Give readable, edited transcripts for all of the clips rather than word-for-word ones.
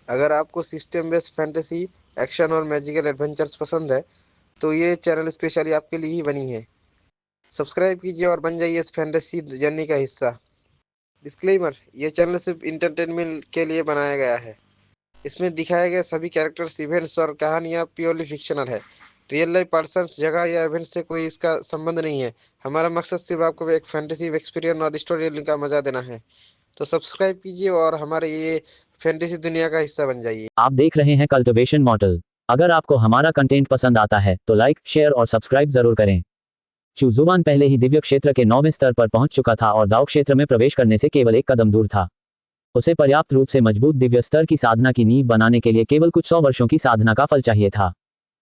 अगर आपको system based fantasy, action और मैजिकल एडवेंचर्स पसंद है, तो ये चैनल स्पेशली आपके लिए ही बनी है। सब्सक्राइब कीजिए और बन जाइए इस फैंटेसी जर्नी का हिस्सा। डिस्क्लेमर, ये चैनल सिर्फ इंटरटेनमेंट के लिए बनाया गया है। इसमें दिखाए गए सभी कैरेक्टर्स, इवेंट्स और कहानियाँ प्योरली फिक्शनल है। रियल लाइफ पर्सन्स, जगह या इवेंट से कोई इसका संबंध नहीं है। हमारा मकसद सिर्फ आपको एक फैंटेसी एक्सपीरियंस और स्टोरी टेलिंग का मजा देना है। तो सब्सक्राइब कीजिए और हमारे ये फैंटेसी दुनिया का हिस्सा बन जाइए। आप देख रहे हैं कल्टिवेशन मॉडल। अगर आपको हमारा कंटेंट पसंद आता है तो लाइक, शेयर और सब्सक्राइब जरूर करें। चूजुवान पहले ही दिव्य क्षेत्र के 9वें स्तर पर पहुंच चुका था और दाव क्षेत्र में प्रवेश करने से केवल एक कदम दूर था। उसे पर्याप्त रूप से मजबूत दिव्य स्तर की साधना की नींव बनाने के लिए केवल कुछ 100 वर्षों की साधना का फल चाहिए था।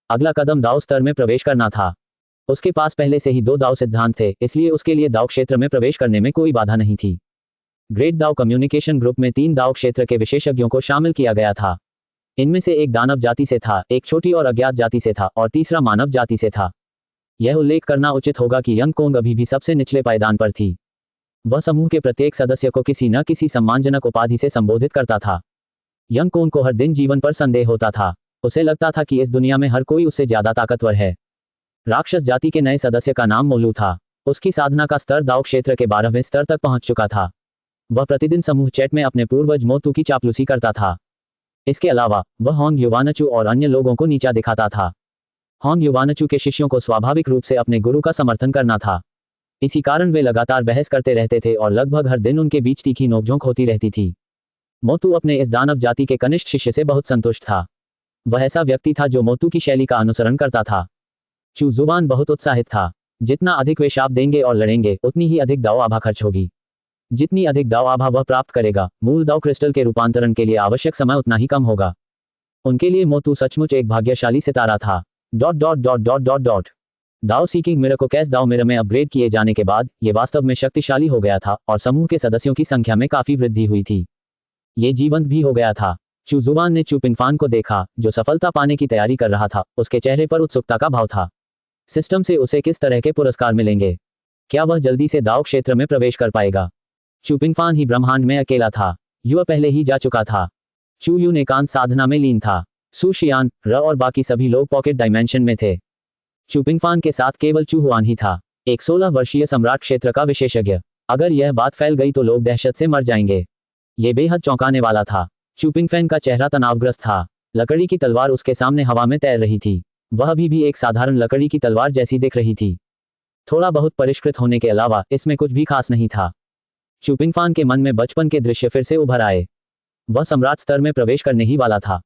अगला कदम दाव स्तर में प्रवेश करना था। उसके पास पहले से ही 2 दाव सिद्धांत थे, इसलिए उसके लिए दाव क्षेत्र में प्रवेश करने में कोई बाधा नहीं थी। ग्रेट दाव कम्युनिकेशन ग्रुप में 3 दाव क्षेत्र के विशेषज्ञों को शामिल किया गया था। इनमें से एक दानव जाति से था, एक छोटी और अज्ञात जाति से था और तीसरा मानव जाति से था। यह उल्लेख करना उचित होगा कि यंग कोंग अभी भी सबसे निचले पायदान पर थी। वह समूह के प्रत्येक सदस्य को किसी न किसी सम्मानजनक उपाधि से संबोधित करता था। यंग कोंग को हर दिन जीवन पर संदेह होता था। उसे लगता था कि इस दुनिया में हर कोई उससे ज्यादा ताकतवर है। राक्षस जाति के नए सदस्य का नाम मोलू था। उसकी साधना का स्तर दाव क्षेत्र के 12वें स्तर तक पहुंच चुका था। वह प्रतिदिन समूह चैट में अपने पूर्वज मोतू की चापलूसी करता था। इसके अलावा वह होंग युवानचू और अन्य लोगों को नीचा दिखाता था। होंग युवानचू के शिष्यों को स्वाभाविक रूप से अपने गुरु का समर्थन करना था। इसी कारण वे लगातार बहस करते रहते थे और लगभग हर दिन उनके बीच तीखी नोकझोंक होती रहती थी। मोतू अपने इस दानव जाति के कनिष्ठ शिष्य से बहुत संतुष्ट था। वह ऐसा व्यक्ति था जो मोतू की शैली का अनुसरण करता था। चूजुवान बहुत उत्साहित था। जितना अधिक वे शाप देंगे और लड़ेंगे, उतनी ही अधिक दाव आभा खर्च होगी। जितनी अधिक दाव आभा वह प्राप्त करेगा, मूल दाव क्रिस्टल के रूपांतरण के लिए आवश्यक समय उतना ही कम होगा। उनके लिए मोतू सचमुच एक भाग्यशाली सितारा था। दाव सीकिंग मिरर को कैस दाव मिरर में अपग्रेड किए जाने के बाद ये वास्तव में शक्तिशाली हो गया था और समूह के सदस्यों की संख्या में काफी वृद्धि हुई थी। ये जीवंत भी हो गया था। चूजुवान ने चुपिंगफान को देखा, जो सफलता पाने की तैयारी कर रहा था। उसके चेहरे पर उत्सुकता का भाव था। सिस्टम से उसे किस तरह के पुरस्कार मिलेंगे? क्या वह जल्दी से दाव क्षेत्र में प्रवेश कर पाएगा? चुपिंगफान ही ब्रह्मांड में अकेला था। युवा पहले ही जा चुका था। चू यून एकांत साधना में लीन था। सू शियान, र और बाकी सभी लोग पॉकेट डायमेंशन में थे। चुपिंगफान के साथ केवल चू हुआन ही था, एक 16 वर्षीय सम्राट क्षेत्र का विशेषज्ञ। अगर यह बात फैल गई तो लोग दहशत से मर जाएंगे। यह बेहद चौंकाने वाला था। चुपिंगफैन का चेहरा तनावग्रस्त था। लकड़ी की तलवार उसके सामने हवा में तैर रही थी। वह भी एक साधारण लकड़ी की तलवार जैसी दिख रही थी। थोड़ा बहुत परिष्कृत होने के अलावा इसमें कुछ भी खास नहीं था। चुपिंगफान के मन में बचपन के दृश्य फिर से उभर आए। वह सम्राट स्तर में प्रवेश करने ही वाला था।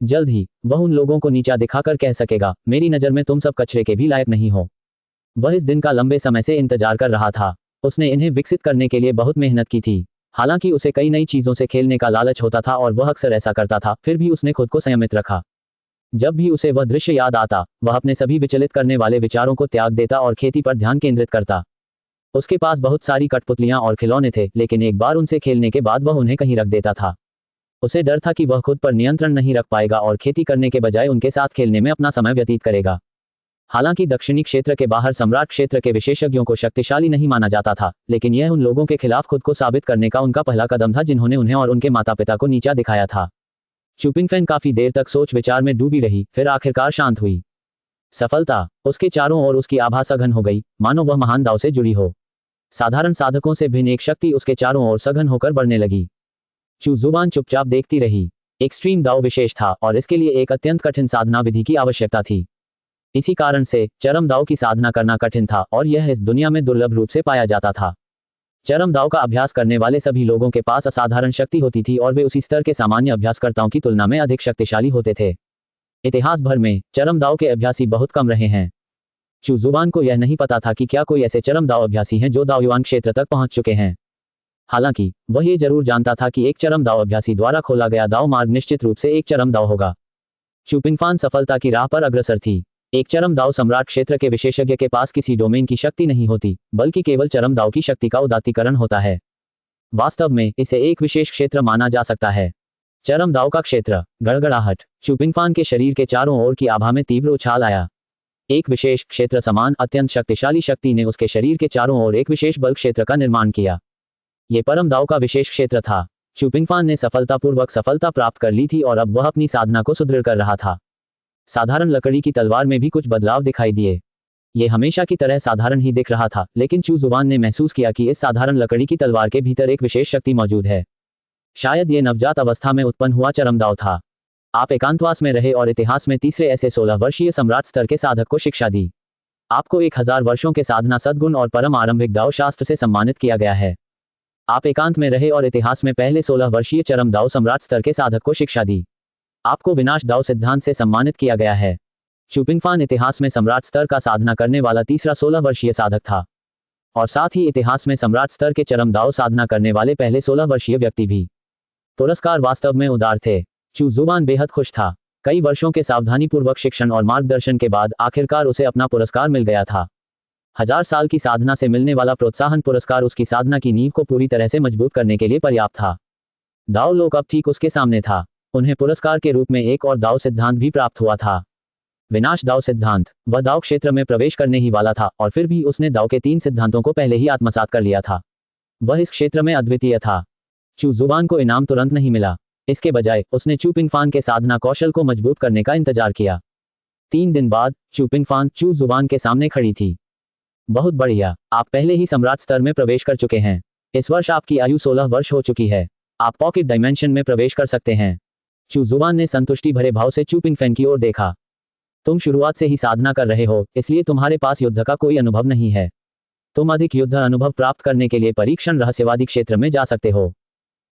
जल्द ही वह उन लोगों को नीचा दिखाकर कह सकेगा, मेरी नज़र में तुम सब कचरे के भी लायक नहीं हो। वह इस दिन का लंबे समय से इंतजार कर रहा था। उसने इन्हें विकसित करने के लिए बहुत मेहनत की थी। हालांकि उसे कई नई चीजों से खेलने का लालच होता था और वह अक्सर ऐसा करता था, फिर भी उसने खुद को संयमित रखा। जब भी उसे वह दृश्य याद आता, वह अपने सभी विचलित करने वाले विचारों को त्याग देता और खेती पर ध्यान केंद्रित करता। उसके पास बहुत सारी कठपुतलियां और खिलौने थे, लेकिन एक बार उनसे खेलने के बाद वह उन्हें कहीं रख देता था। उसे डर था कि वह खुद पर नियंत्रण नहीं रख पाएगा और खेती करने के बजाय उनके साथ खेलने में अपना समय व्यतीत करेगा। हालांकि दक्षिणी क्षेत्र के बाहर सम्राट क्षेत्र के विशेषज्ञों को शक्तिशाली नहीं माना जाता था, लेकिन यह उन लोगों के खिलाफ खुद को साबित करने का उनका पहला कदम था जिन्होंने उन्हें और उनके माता पिता को नीचा दिखाया था। चुपिंगफेन काफी देर तक सोच विचार में डूबी रही, फिर आखिरकार शांत हुई। सफलता उसके चारों ओर उसकी आभा सघन हो गई, मानो वह महान दाव से जुड़ी हो। साधारण साधकों से भिन्न एक शक्ति उसके चारों ओर सघन होकर बढ़ने लगी। चूजुवान चुपचाप देखती रही। एक्सट्रीम दाव विशेष था और इसके लिए एक अत्यंत कठिन साधना विधि की आवश्यकता थी। इसी कारण से चरम दाव की साधना करना कठिन था और यह इस दुनिया में दुर्लभ रूप से पाया जाता था। चरम दाव का अभ्यास करने वाले सभी लोगों के पास असाधारण शक्ति होती थी और वे उसी स्तर के सामान्य अभ्यासकर्ताओं की तुलना में अधिक शक्तिशाली होते थे। इतिहास भर में चरम दाव के अभ्यासी बहुत कम रहे हैं। चूजुवान को यह नहीं पता था कि क्या कोई ऐसे चरम दाव अभ्यासी हैं जो दावयुआन क्षेत्र तक पहुंच चुके हैं। हालांकि वह ये जरूर जानता था कि एक चरम दाव अभ्यासी द्वारा खोला गया दाव मार्ग निश्चित रूप से एक चरम दाव होगा। चुपिंगफान सफलता की राह पर अग्रसर थी। एक चरम दाव सम्राट क्षेत्र के विशेषज्ञ के पास किसी डोमेन की शक्ति नहीं होती, बल्कि केवल चरम दाव की शक्ति का उदात्तीकरण होता है। वास्तव में इसे एक विशेष क्षेत्र माना जा सकता है। चरम दाव का क्षेत्र। गड़गड़ाहट। चुपिंगफान के शरीर के चारों ओर की आभा में तीव्र उछाल आया। एक विशेष क्षेत्र समान अत्यंत शक्तिशाली शक्ति ने उसके शरीर के चारों ओर एक विशेष बल क्षेत्र का निर्माण किया। ये परम दाव का विशेष क्षेत्र था। चुपिंगफान ने सफलता प्राप्त कर ली थी और अब वह अपनी साधना को सुदृढ़ कर रहा था। साधारण लकड़ी की तलवार में भी कुछ बदलाव दिखाई दिए। ये हमेशा की तरह साधारण ही दिख रहा था, लेकिन चू जुबान ने महसूस किया कि इस साधारण लकड़ी की तलवार के भीतर एक विशेष शक्ति मौजूद है। शायद ये नवजात अवस्था में उत्पन्न हुआ चरम दाव था। आप एकांतवास में रहे और इतिहास में तीसरे ऐसे 16 वर्षीय सम्राट स्तर के साधक को शिक्षा दी। आपको 1000 वर्षों के साधना सद्गुण और परम आरंभिक दाव शास्त्र से सम्मानित किया गया है। आप एकांत में रहे और इतिहास में पहले 16 वर्षीय चरम दाव सम्राट स्तर के साधक को शिक्षा दी। आपको विनाश दाव सिद्धांत से सम्मानित किया गया है। चुपिंगफान इतिहास में सम्राट स्तर का साधना करने वाला तीसरा 16 वर्षीय साधक था और साथ ही इतिहास में सम्राट स्तर के चरम दाव साधना करने वाले पहले 16 वर्षीय व्यक्ति भी। पुरस्कार वास्तव में उदार थे। चू जुबान बेहद खुश था। कई वर्षों के सावधानीपूर्वक शिक्षण और मार्गदर्शन के बाद आखिरकार उसे अपना पुरस्कार मिल गया था। 1000 साल की साधना से मिलने वाला प्रोत्साहन पुरस्कार उसकी साधना की नींव को पूरी तरह से मजबूत करने के लिए पर्याप्त था। दाव लोक अब ठीक उसके सामने था। उन्हें पुरस्कार के रूप में एक और दाव सिद्धांत भी प्राप्त हुआ था, विनाश दाव सिद्धांत। वह दाव क्षेत्र में प्रवेश करने ही वाला था और फिर भी उसने दाव के 3 सिद्धांतों को पहले ही आत्मसात कर लिया था। वह इस क्षेत्र में अद्वितीय था। चू जुबान को इनाम तुरंत नहीं मिला। इसके बजाय उसने चुपिंगफान के साधना कौशल को मजबूत करने का इंतजार किया। 3 दिन बाद चुपिंगफान चू जुबान के सामने खड़ी थी। बहुत बढ़िया, आप पहले ही सम्राट स्तर में प्रवेश कर चुके हैं। इस वर्ष आपकी आयु 16 वर्ष हो चुकी है। आप पॉकेट डायमेंशन में प्रवेश कर सकते हैं। चू जुबान ने संतुष्टि भरे भाव से चुपिंगफैन की ओर देखा। तुम शुरुआत से ही साधना कर रहे हो, इसलिए तुम्हारे पास युद्ध का कोई अनुभव नहीं है। तुम अधिक युद्ध अनुभव प्राप्त करने के लिए परीक्षण रहस्यवादी क्षेत्र में जा सकते हो।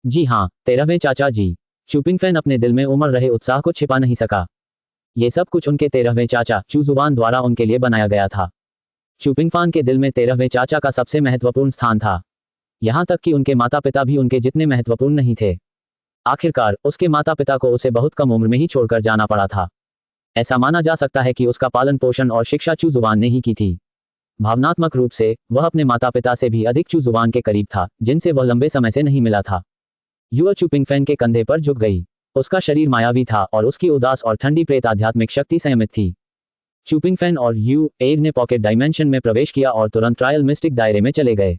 जी हाँ, 13वें चाचा जी। चुपिंगफैन अपने दिल में उमड़ रहे उत्साह को छिपा नहीं सका। ये सब कुछ उनके 13वें चाचा चू जुबान द्वारा उनके लिए बनाया गया था। चुपिंगफान के दिल में 13वें चाचा का सबसे महत्वपूर्ण स्थान था। यहाँ तक कि उनके माता पिता भी उनके जितने महत्वपूर्ण नहीं थे। आखिरकार उसके माता पिता को उसे बहुत कम उम्र में ही छोड़कर जाना पड़ा था। ऐसा माना जा सकता है कि उसका पालन पोषण और शिक्षा चू जुबान ने ही की थी। भावनात्मक रूप से वह अपने माता पिता से भी अधिक चू जुबान के करीब था, जिनसे वह लंबे समय से नहीं मिला था। युवा चुपिंगफैन के कंधे पर झुक गई। उसका शरीर मायावी था और उसकी उदास और ठंडी प्रेत आध्यात्मिक शक्ति संयमित थी। चुपिंगफैन और यू एड ने पॉकेट डायमेंशन में प्रवेश किया और तुरंत ट्रायल मिस्टिक दायरे में चले गए।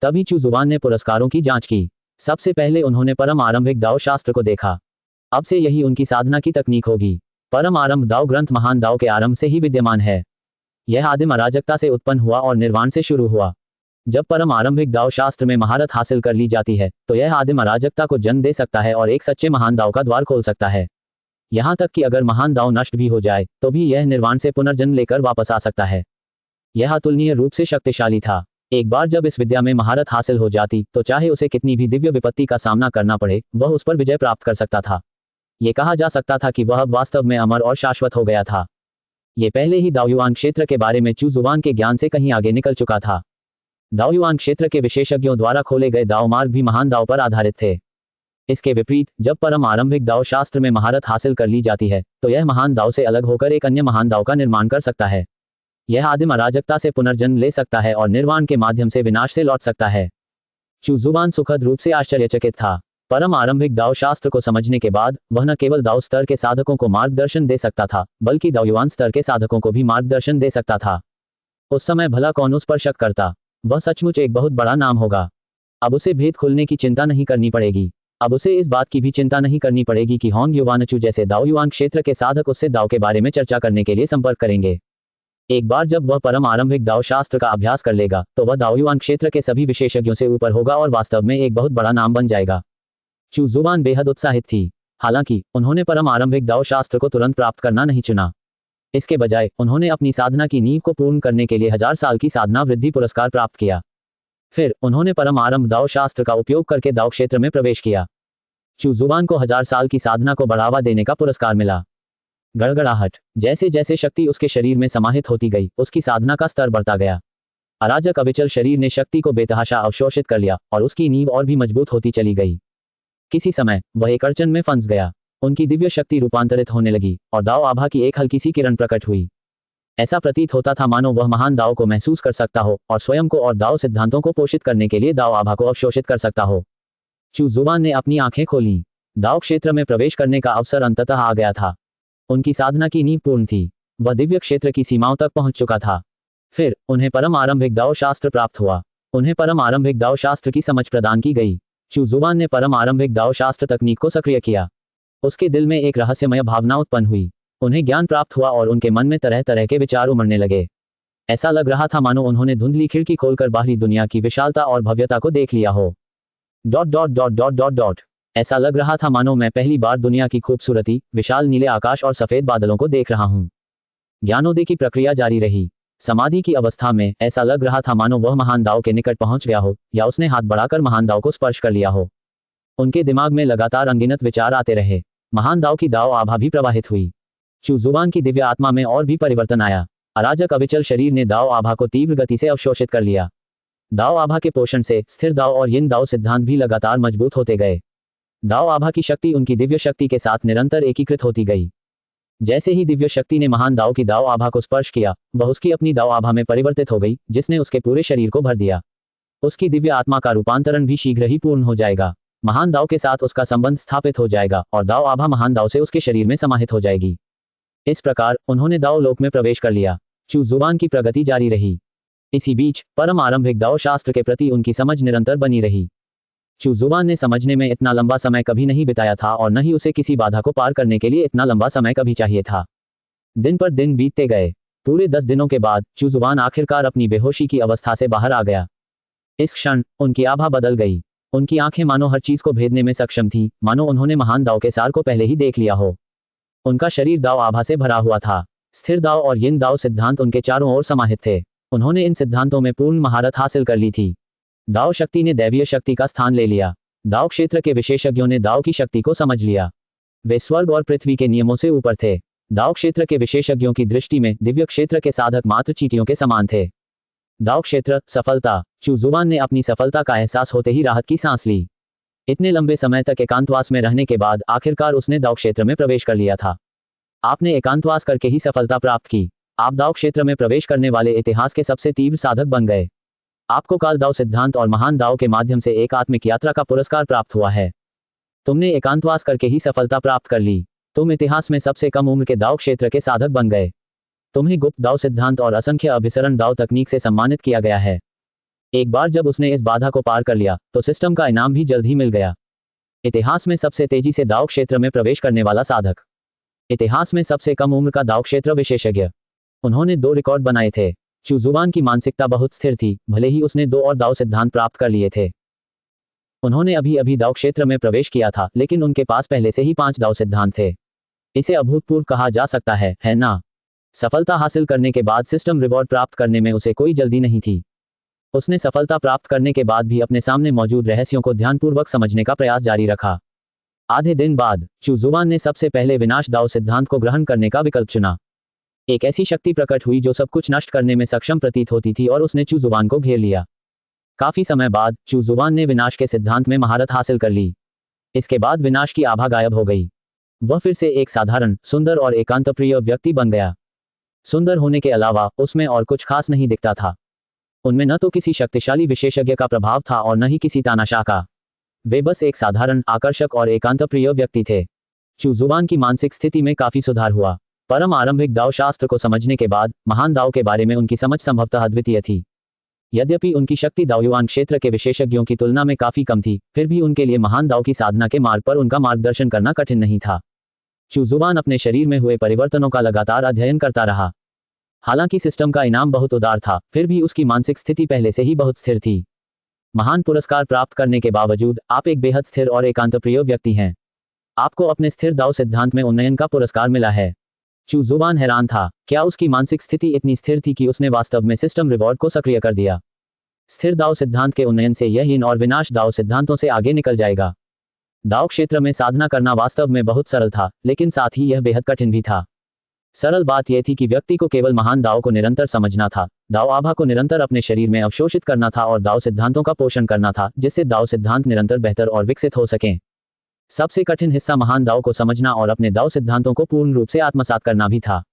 तभी चू जुबान ने पुरस्कारों की जांच की। सबसे पहले उन्होंने परम आरंभिक दाव शास्त्र को देखा। अब से यही उनकी साधना की तकनीक होगी। परम आरंभ दाव ग्रंथ महान दाव के आरंभ से ही विद्यमान है। यह आदिम अराजकता से उत्पन्न हुआ और निर्वाण से शुरू हुआ। जब परम आरंभिक दाव शास्त्र में महारत हासिल कर ली जाती है तो यह आदिम अराजकता को जन्म दे सकता है और एक सच्चे महान दाव का द्वार खोल सकता है। यहाँ तक कि अगर महान दाव नष्ट भी हो जाए तो भी यह निर्वाण से पुनर्जन्म लेकर वापस आ सकता है। यह अतुलनीय रूप से शक्तिशाली था। एक बार जब इस विद्या में महारत हासिल हो जाती तो चाहे उसे कितनी भी दिव्य विपत्ति का सामना करना पड़े, वह उस पर विजय प्राप्त कर सकता था। ये कहा जा सकता था कि वह अब वास्तव में अमर और शाश्वत हो गया था। ये पहले ही दाओयुआन क्षेत्र के बारे में चू जुबान के ज्ञान से कहीं आगे निकल चुका था। दाओयुआन क्षेत्र के विशेषज्ञों द्वारा खोले गए दाव मार्ग भी महान दाव पर आधारित थे। इसके विपरीत जब परम आरंभिक दाव शास्त्र में महारत हासिल कर ली जाती है तो यह महान दाव से अलग होकर एक अन्य महान दाव का निर्माण कर सकता है। यह आदिम अराजकता से पुनर्जन्म ले सकता है और निर्वाण के माध्यम से विनाश से लौट सकता है। चू जुबान सुखद रूप से आश्चर्यचकित था। परम आरंभिक दाव शास्त्र को समझने के बाद वह न केवल दाव स्तर के साधकों को मार्गदर्शन दे सकता था, बल्कि दाओयुआन स्तर के साधकों को भी मार्गदर्शन दे सकता था। उस समय भला कौन उस पर शक करता। वह सचमुच एक बहुत बड़ा नाम होगा। अब उसे भेद खुलने की चिंता नहीं करनी पड़ेगी। अब उसे इस बात की भी चिंता नहीं करनी पड़ेगी कि होंग युवानचू जैसे दाओयुआन क्षेत्र के साधक उससे दाव के बारे में चर्चा करने के लिए संपर्क करेंगे। एक बार जब वह परम आरंभिक दाव शास्त्र का अभ्यास कर लेगा तो वह दाओयुआन क्षेत्र के सभी विशेषज्ञों से ऊपर होगा और वास्तव में एक बहुत बड़ा नाम बन जाएगा। चू जुबान बेहद उत्साहित थी। हालांकि उन्होंने परम आरंभिक दाव शास्त्र को तुरंत प्राप्त करना नहीं चुना। इसके बजाय उन्होंने अपनी साधना की नींव को पूर्ण करने के लिए 1000 साल की साधना वृद्धि पुरस्कार प्राप्त किया। फिर उन्होंने परम आरंभ दाव शास्त्र का उपयोग करके दाव क्षेत्र में प्रवेश किया। चू जुबान को 1000 साल की साधना को बढ़ावा देने का पुरस्कार मिला। गड़गड़ाहट। जैसे जैसे शक्ति उसके शरीर में समाहित होती गई, उसकी साधना का स्तर बढ़ता गया। अराजक अविचल शरीर ने शक्ति को बेतहाशा अवशोषित कर लिया और उसकी नींव और भी मजबूत होती चली गई। किसी समय वह एक अड़चन में फंस गया। उनकी दिव्य शक्ति रूपांतरित होने लगी और दाव आभा की एक हल्की सी किरण प्रकट हुई। ऐसा प्रतीत होता था मानो वह महान दाव को महसूस कर सकता हो और स्वयं को और दाव सिद्धांतों को पोषित करने के लिए दाव आभा को अवशोषित कर सकता हो। चू जुबान ने अपनी आंखें खोलीं। दाव क्षेत्र में प्रवेश करने का अवसर अंततः आ गया था। उनकी साधना की नींव पूर्ण थी। वह दिव्य क्षेत्र की सीमाओं तक पहुंच चुका था। फिर उन्हें परम आरंभिक दाव शास्त्र प्राप्त हुआ। उन्हें परम आरंभिक दाव शास्त्र की समझ प्रदान की गई। चू जुबान ने परम आरंभिक दाओ शास्त्र तकनीक को सक्रिय किया। उसके दिल में एक रहस्यमय भावना उत्पन्न हुई। उन्हें ज्ञान प्राप्त हुआ और उनके मन में तरह तरह के विचार उमड़ने लगे। ऐसा लग रहा था मानो उन्होंने धुंधली खिड़की खोलकर बाहरी दुनिया की विशालता और भव्यता को देख लिया हो। Dot dot dot dot dot dot ऐसा लग रहा था मानो मैं पहली बार दुनिया की खूबसूरती, विशाल नीले आकाश और सफेद बादलों को देख रहा हूं। ज्ञानोदय की प्रक्रिया जारी रही। समाधि की अवस्था में ऐसा लग रहा था मानो वह महान दाव के निकट पहुंच गया हो या उसने हाथ बढ़ाकर महान दाव को स्पर्श कर लिया हो। उनके दिमाग में लगातार अनगिनत विचार आते रहे। महान दाव की दाव आभा भी प्रवाहित हुई। चू जुबान की दिव्य आत्मा में और भी परिवर्तन आया। अराजक अविचल शरीर ने दाव आभा को तीव्र गति से अवशोषित कर लिया। दाव आभा के पोषण से स्थिर दाव और यिन दाव सिद्धांत भी लगातार मजबूत होते गए। दाव आभा की शक्ति उनकी दिव्य शक्ति के साथ निरंतर एकीकृत होती गई। जैसे ही दिव्य शक्ति ने महान दाव की दाव आभा को स्पर्श किया, वह उसकी अपनी दाव आभा में परिवर्तित हो गई, जिसने उसके पूरे शरीर को भर दिया। उसकी दिव्य आत्मा का रूपांतरण भी शीघ्र ही पूर्ण हो जाएगा। महान दाव के साथ उसका संबंध स्थापित हो जाएगा और दाव आभा महान दाव से उसके शरीर में समाहित हो जाएगी। इस प्रकार उन्होंने दाव लोक में प्रवेश कर लिया। चू जुबान की प्रगति जारी रही। इसी बीच परम आरंभिक दाव शास्त्र के प्रति उनकी समझ निरंतर बनी रही। चू जुबान ने समझने में इतना लंबा समय कभी नहीं बिताया था और न ही उसे किसी बाधा को पार करने के लिए इतना लंबा समय कभी चाहिए था। दिन पर दिन बीतते गए। पूरे 10 दिनों के बाद चू जुबान आखिरकार अपनी बेहोशी की अवस्था से बाहर आ गया। इस क्षण उनकी आभा बदल गई। उनकी आंखें मानो हर चीज को भेदने में सक्षम थीं, मानो उन्होंने महान दाव के सार को पहले ही देख लिया हो। उनका शरीर दाव आभा से भरा हुआ था। स्थिर दाव और यिन दाव सिद्धांत उनके चारों ओर समाहित थे। उन्होंने इन सिद्धांतों में पूर्ण महारत हासिल कर ली थी। दाव शक्ति ने दैवीय शक्ति का स्थान ले लिया। दाव क्षेत्र के विशेषज्ञों ने दाव की शक्ति को समझ लिया। वे स्वर्ग और पृथ्वी के नियमों से ऊपर थे। दाव क्षेत्र के विशेषज्ञों की दृष्टि में दिव्य क्षेत्र के साधक मात्र चींटियों के समान थे। दाव क्षेत्र सफलता। चू जुबान ने अपनी सफलता का एहसास होते ही राहत की सांस ली। इतने लंबे समय तक एकांतवास में रहने के बाद आखिरकार उसने दाव क्षेत्र में प्रवेश कर लिया था। आपने एकांतवास करके ही सफलता प्राप्त की। आप दाव क्षेत्र में प्रवेश करने वाले इतिहास के सबसे तीव्र साधक बन गए। आपको काल दाव सिद्धांत और महान दाव के माध्यम से एक आत्मिक यात्रा का पुरस्कार प्राप्त हुआ है। तुमने एकांतवास करके ही सफलता प्राप्त कर ली। तुम इतिहास में सबसे कम उम्र के दाव क्षेत्र के साधक बन गए। तुम्हें गुप्त दाव सिद्धांत और असंख्य अभिसरण दाव तकनीक से सम्मानित किया गया है। एक बार जब उसने इस बाधा को पार कर लिया तो सिस्टम का इनाम भी जल्द ही मिल गया। इतिहास में सबसे तेजी से दाव क्षेत्र में प्रवेश करने वाला साधक। इतिहास में सबसे कम उम्र का दाव क्षेत्र विशेषज्ञ। उन्होंने 2 रिकॉर्ड बनाए थे। चू जुबान की मानसिकता बहुत स्थिर थी, भले ही उसने 2 और दाव सिद्धांत प्राप्त कर लिए थे। उन्होंने अभी अभी दाव क्षेत्र में प्रवेश किया था, लेकिन उनके पास पहले से ही 5 दाव सिद्धांत थे। इसे अभूतपूर्व कहा जा सकता है ना? सफलता हासिल करने के बाद सिस्टम रिवॉर्ड प्राप्त करने में उसे कोई जल्दी नहीं थी। उसने सफलता प्राप्त करने के बाद भी अपने सामने मौजूद रहस्यों को ध्यानपूर्वक समझने का प्रयास जारी रखा। आधे दिन बाद चू जुबान ने सबसे पहले विनाश दाव सिद्धांत को ग्रहण करने का विकल्प चुना। एक ऐसी शक्ति प्रकट हुई जो सब कुछ नष्ट करने में सक्षम प्रतीत होती थी और उसने चू जुबान को घेर लिया। काफी समय बाद चू जुबान ने विनाश के सिद्धांत में महारत हासिल कर ली। इसके बाद विनाश की आभा गायब हो गई। वह फिर से एक साधारण, सुंदर और एकांतप्रिय व्यक्ति बन गया। सुंदर होने के अलावा उसमें और कुछ खास नहीं दिखता था। उनमें न तो किसी शक्तिशाली विशेषज्ञ का प्रभाव था और न ही किसी तानाशाह का। वे बस एक साधारण, आकर्षक और एकांतप्रिय व्यक्ति थे। चू जुबान की मानसिक स्थिति में काफी सुधार हुआ। परम आरंभिक दाव शास्त्र को समझने के बाद महान दाव के बारे में उनकी समझ संभवतः अद्वितीय थी। यद्यपि उनकी शक्ति दावयुवान क्षेत्र के विशेषज्ञों की तुलना में काफी कम थी, फिर भी उनके लिए महान दाव की साधना के मार्ग पर उनका मार्गदर्शन करना कठिन नहीं था। चू जुबान अपने शरीर में हुए परिवर्तनों का लगातार अध्ययन करता रहा। हालांकि सिस्टम का इनाम बहुत उदार था, फिर भी उसकी मानसिक स्थिति पहले से ही बहुत स्थिर थी। महान पुरस्कार प्राप्त करने के बावजूद आप एक बेहद स्थिर और एकांतप्रिय व्यक्ति हैं। आपको अपने स्थिर दाव सिद्धांत में उन्नयन का पुरस्कार मिला है। चू जुबान हैरान था। क्या उसकी मानसिक स्थिति इतनी स्थिर थी कि उसने वास्तव में सिस्टम रिवॉर्ड को सक्रिय कर दिया? स्थिर दाव सिद्धांत के उन्नयन से यह हीन और विनाश दाव सिद्धांतों से आगे निकल जाएगा। दाव क्षेत्र में साधना करना वास्तव में बहुत सरल था, लेकिन साथ ही यह बेहद कठिन भी था। सरल बात यह थी कि व्यक्ति को केवल महान दाव को निरंतर समझना था, दाव आभा को निरंतर अपने शरीर में अवशोषित करना था और दाव सिद्धांतों का पोषण करना था, जिससे दाव सिद्धांत निरंतर बेहतर और विकसित हो सकें। सबसे कठिन हिस्सा महान दाव को समझना और अपने दाव सिद्धांतों को पूर्ण रूप से आत्मसात करना भी था।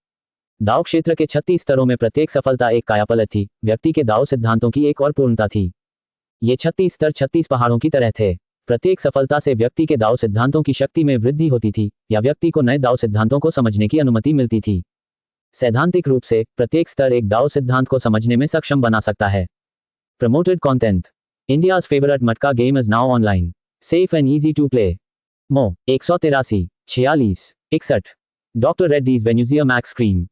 दाव क्षेत्र के 36 स्तरों में प्रत्येक सफलता एक कायापलट थी। व्यक्ति के दाव सिद्धांतों की एक और पूर्णता थी। ये 36 स्तर 36 पहाड़ों की तरह थे। प्रत्येक सफलता से व्यक्ति के दाव सिद्धांतों की शक्ति में वृद्धि होती थी या व्यक्ति को नए दाव सिद्धांतों को समझने की अनुमति मिलती थी। सैद्धांतिक रूप से प्रत्येक स्तर एक दाव सिद्धांत को समझने में सक्षम बना सकता है। Promoted content. India's favorite Matka game is now online. Safe and easy to play. मो 183 46 61। Doctor Reddy's Venusia max cream.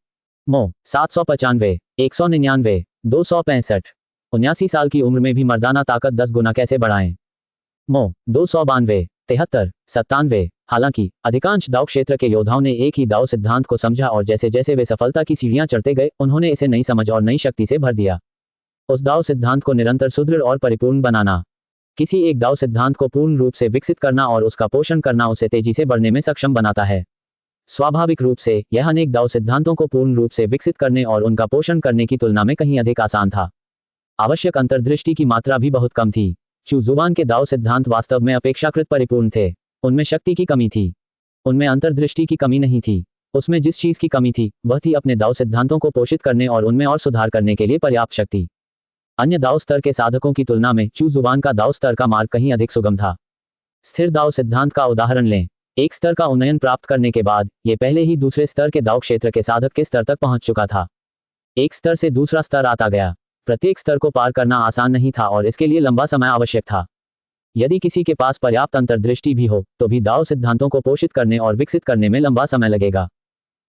मो 795 199 265। 79 साल की उम्र में भी मर्दाना ताकत 10 गुना कैसे बढ़ाएं? मो 292 73 97। हालांकि अधिकांश दाव क्षेत्र के योद्धाओं ने एक ही दाव सिद्धांत को समझा और जैसे जैसे वे सफलता की सीढ़ियां चढ़ते गए उन्होंने इसे नई समझ और नई शक्ति से भर दिया। उस दाव सिद्धांत को निरंतर सुदृढ़ और परिपूर्ण बनाना। किसी एक दाव सिद्धांत को पूर्ण रूप से विकसित करना और उसका पोषण करना उसे तेजी से बढ़ने में सक्षम बनाता है। स्वाभाविक रूप से यह अनेक दाव सिद्धांतों को पूर्ण रूप से विकसित करने और उनका पोषण करने की तुलना में कहीं अधिक आसान था। आवश्यक अंतर्दृष्टि की मात्रा भी बहुत कम थी। चू जुबान के दाव सिद्धांत वास्तव में अपेक्षाकृत परिपूर्ण थे। उनमें शक्ति की कमी थी, उनमें अंतर्दृष्टि की कमी नहीं थी। उसमें जिस चीज की कमी थी वह थी अपने दाव सिद्धांतों को पोषित करने और उनमें और सुधार करने के लिए पर्याप्त शक्ति। अन्य दाव स्तर के साधकों की तुलना में चू जुबान का दाव स्तर का मार्ग कहीं अधिक सुगम था। स्थिर दाव सिद्धांत का उदाहरण लें। एक स्तर का उन्नयन प्राप्त करने के बाद यह पहले ही दूसरे स्तर के दाव क्षेत्र के साधक के स्तर तक पहुंच चुका था। एक स्तर से दूसरा स्तर आता गया। प्रत्येक स्तर को पार करना आसान नहीं था और इसके लिए लंबा समय आवश्यक था। यदि किसी के पास पर्याप्त अंतर्दृष्टि भी हो तो भी दाव सिद्धांतों को पोषित करने और विकसित करने में लंबा समय लगेगा।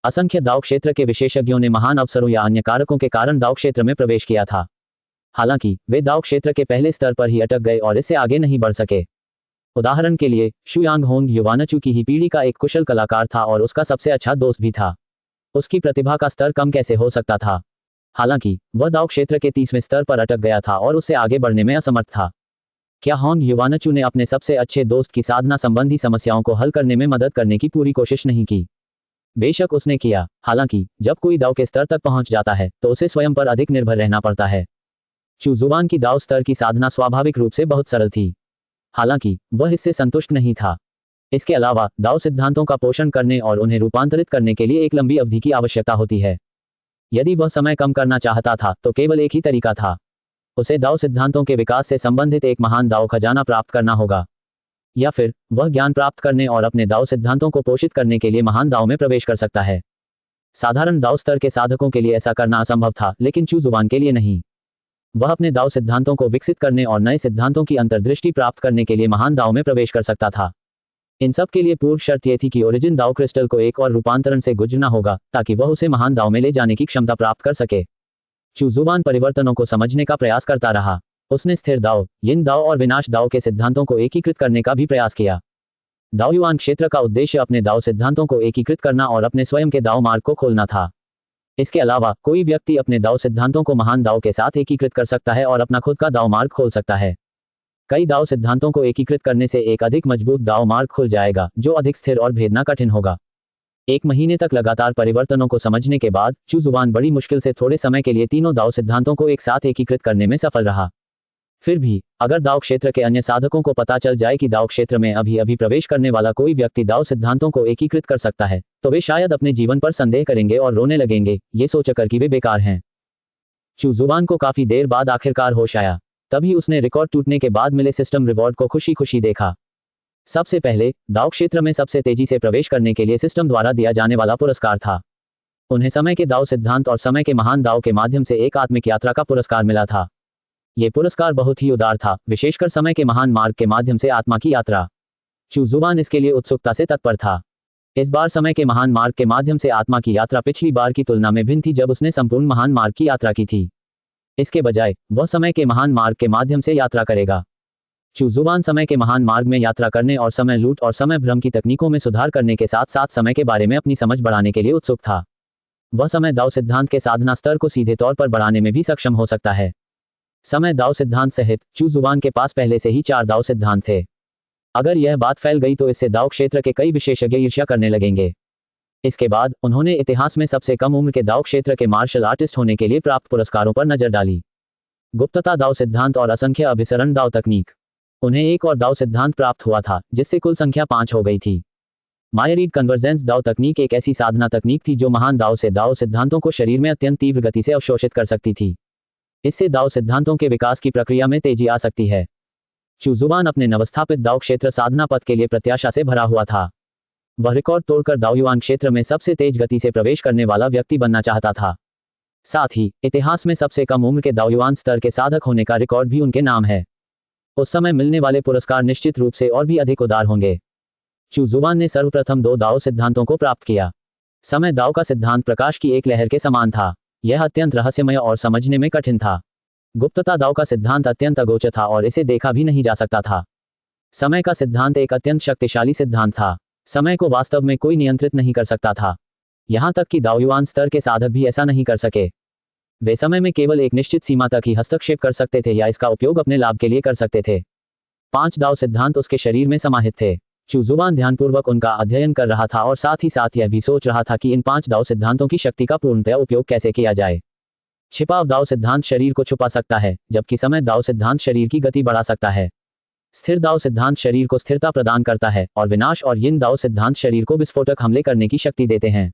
असंख्य दाव क्षेत्र के विशेषज्ञों ने महान अवसरों या अन्य कारकों के कारण दाव क्षेत्र में प्रवेश किया था। हालांकि वे दाव क्षेत्र के पहले स्तर पर ही अटक गए और इससे आगे नहीं बढ़ सके। उदाहरण के लिए शुयांग होंग युवानचू की ही पीढ़ी का एक कुशल कलाकार था और उसका सबसे अच्छा दोस्त भी था। उसकी प्रतिभा का स्तर कम कैसे हो सकता था? हालांकि वह दाव क्षेत्र के 30वें स्तर पर अटक गया था और उससे आगे बढ़ने में असमर्थ था। क्या होंग युवानचू ने अपने सबसे अच्छे दोस्त की साधना संबंधी समस्याओं को हल करने में मदद करने की पूरी कोशिश नहीं की? बेशक उसने किया। हालांकि जब कोई दाव के स्तर तक पहुंच जाता है तो उसे स्वयं पर अधिक निर्भर रहना पड़ता है। चू जुबान की दाव स्तर की साधना स्वाभाविक रूप से बहुत सरल थी। हालांकि वह इससे संतुष्ट नहीं था। इसके अलावा दाव सिद्धांतों का पोषण करने और उन्हें रूपांतरित करने के लिए एक लंबी अवधि की आवश्यकता होती है। यदि वह समय कम करना चाहता था तो केवल एक ही तरीका था। उसे दाव सिद्धांतों के विकास से संबंधित एक महान दाव खजाना प्राप्त करना होगा, या फिर वह ज्ञान प्राप्त करने और अपने दाव सिद्धांतों को पोषित करने के लिए महान दाव में प्रवेश कर सकता है। साधारण दाव स्तर के साधकों के लिए ऐसा करना असंभव था, लेकिन चू जुबान के लिए नहीं। वह अपने दाव सिद्धांतों को विकसित करने और नए सिद्धांतों की अंतर्दृष्टि प्राप्त करने के लिए महान दाव में प्रवेश कर सकता था। इन सब के लिए पूर्व शर्त यह थी कि ओरिजिन दाव क्रिस्टल को एक और रूपांतरण से गुजरना होगा ताकि वह उसे महान दाव में ले जाने की क्षमता प्राप्त कर सके। चू जुबान परिवर्तनों को समझने का प्रयास करता रहा। उसने स्थिर दाव, यिन दाव और विनाश दाव के सिद्धांतों को एकीकृत करने का भी प्रयास किया। दाव युआन क्षेत्र का उद्देश्य अपने दाव सिद्धांतों को एकीकृत करना और अपने स्वयं के दाव मार्ग को खोलना था। इसके अलावा कोई व्यक्ति अपने दाव सिद्धांतों को महान दाव के साथ एकीकृत कर सकता है और अपना खुद का दाव मार्ग खोल सकता है। कई दाव सिद्धांतों को एकीकृत करने से एक अधिक मजबूत दाव मार्ग खुल जाएगा जो अधिक स्थिर और भेदना कठिन होगा। 1 महीने तक लगातार परिवर्तनों को समझने के बाद चू जुबान बड़ी मुश्किल से थोड़े समय के लिए तीनों दाव सिद्धांतों को एक साथ एकीकृत करने में सफल रहा। फिर भी अगर दाव क्षेत्र के अन्य साधकों को पता चल जाए कि दाव क्षेत्र में अभी प्रवेश करने वाला कोई व्यक्ति दाव सिद्धांतों को एकीकृत कर सकता है तो वे शायद अपने जीवन पर संदेह करेंगे और रोने लगेंगे, ये सोचकर कि वे बेकार हैं। चू जुबान को काफी देर बाद आखिरकार होश आया। तभी उसने रिकॉर्ड टूटने के बाद मिले सिस्टम रिवॉर्ड को खुशी खुशी देखा। सबसे पहले दाव क्षेत्र में सबसे तेजी से प्रवेश करने के लिए सिस्टम द्वारा दिया जाने वाला पुरस्कार था। उन्हें समय के दाव सिद्धांत और समय के महान दाव के माध्यम से एक आत्मिक यात्रा का पुरस्कार मिला था। यह पुरस्कार बहुत ही उदार था, विशेषकर समय के महान मार्ग के माध्यम से आत्मा की यात्रा। चू जुबान इसके लिए उत्सुकता से तत्पर था। इस बार समय के महान मार्ग के माध्यम से आत्मा की यात्रा पिछली बार की तुलना में भिन्न थी जब उसने संपूर्ण महान मार्ग की यात्रा की थी। इसके बजाय वह समय के महान मार्ग के माध्यम से यात्रा करेगा। चू जुबान समय के महान मार्ग में यात्रा करने और समय लूट और समय भ्रम की तकनीकों में सुधार करने के साथ साथ समय के बारे में अपनी समझ बढ़ाने के लिए उत्सुक था। वह समय दाव सिद्धांत के साधना स्तर को सीधे तौर पर बढ़ाने में भी सक्षम हो सकता है। समय दाव सिद्धांत सहित चू जुबान के पास पहले से ही 4 दाव सिद्धांत थे। अगर यह बात फैल गई तो इससे दाव क्षेत्र के कई विशेषज्ञ ईर्ष्या करने लगेंगे। इसके बाद उन्होंने इतिहास में सबसे कम उम्र के दाव क्षेत्र के मार्शल आर्टिस्ट होने के लिए प्राप्त पुरस्कारों पर नजर डाली। गुप्तता दाव सिद्धांत और असंख्य अभिसरण दाव तकनीक। उन्हें एक और दाव सिद्धांत प्राप्त हुआ था जिससे कुल संख्या 5 हो गई थी। मायरीड कन्वर्जेंस दाव तकनीक एक ऐसी साधना तकनीक थी जो महान दाव से दाव सिद्धांतों को शरीर में अत्यंत तीव्र गति से अवशोषित कर सकती थी। इससे दाव सिद्धांतों के विकास की प्रक्रिया में तेजी आ सकती है। चू जुबान अपने नवस्थापित दाव क्षेत्र साधना पथ के लिए प्रत्याशा से भरा हुआ था। वह रिकॉर्ड तोड़कर दाव युआन क्षेत्र में सबसे तेज गति से प्रवेश करने वाला व्यक्ति बनना चाहता था। साथ ही इतिहास में सबसे कम उम्र के दाव युआन स्तर के साधक होने का रिकॉर्ड भी उनके नाम है। उस समय मिलने वाले पुरस्कार निश्चित रूप से और भी अधिक उदार होंगे। चू जुबान ने सर्वप्रथम 2 दाओ सिद्धांतों को प्राप्त किया। समय दाओ का सिद्धांत प्रकाश की एक लहर के समान था। यह अत्यंत रहस्यमय और समझने में कठिन था। गुप्तता दाओ का सिद्धांत अत्यंत अगोचर था और इसे देखा भी नहीं जा सकता था। समय का सिद्धांत एक अत्यंत शक्तिशाली सिद्धांत था। समय को वास्तव में कोई नियंत्रित नहीं कर सकता था। यहां तक कि दाओयुआन स्तर के साधक भी ऐसा नहीं कर सके। वे समय में केवल एक निश्चित सीमा तक ही हस्तक्षेप कर सकते थे या इसका उपयोग अपने लाभ के लिए कर सकते थे। 5 दाओ सिद्धांत उसके शरीर में समाहित थे। चू जुबान ध्यानपूर्वक उनका अध्ययन कर रहा था और साथ ही साथ यह भी सोच रहा था कि इन 5 दाओ सिद्धांतों की शक्ति का पूर्णतया उपयोग कैसे किया जाए। छिपाव दाओ सिद्धांत शरीर को छुपा सकता है, जबकि समय दाओ सिद्धांत शरीर की गति बढ़ा सकता है। स्थिर दाओ सिद्धांत शरीर को स्थिरता प्रदान करता है और विनाश और यिन दाओ सिद्धांत शरीर को विस्फोटक हमले करने की शक्ति देते हैं।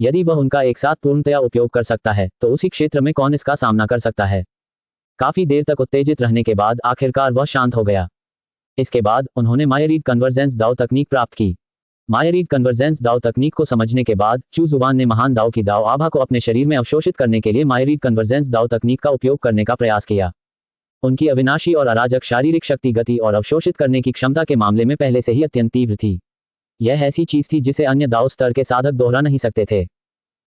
यदि वह उनका एक साथ पूर्णतया उपयोग कर सकता है तो उसी क्षेत्र में कौन इसका सामना कर सकता है। काफी देर तक उत्तेजित रहने के बाद आखिरकार वह शांत हो गया। इसके बाद उन्होंने मायरीड कन्वर्जेंस दाओ तकनीक प्राप्त की। मायरीड कन्वर्जेंस दाओ तकनीक को समझने के बाद चू जुबान ने महान दाओ की दाओ आभा को अपने शरीर में अवशोषित करने के लिए मायरीड कन्वर्जेंस दाओ तकनीक का उपयोग करने का प्रयास किया। उनकी अविनाशी और अराजक शारीरिक शक्ति गति और अवशोषित करने की क्षमता के मामले में पहले से ही अत्यंत तीव्र थी। यह ऐसी चीज थी जिसे अन्य दाओ स्तर के साधक दोहरा नहीं सकते थे।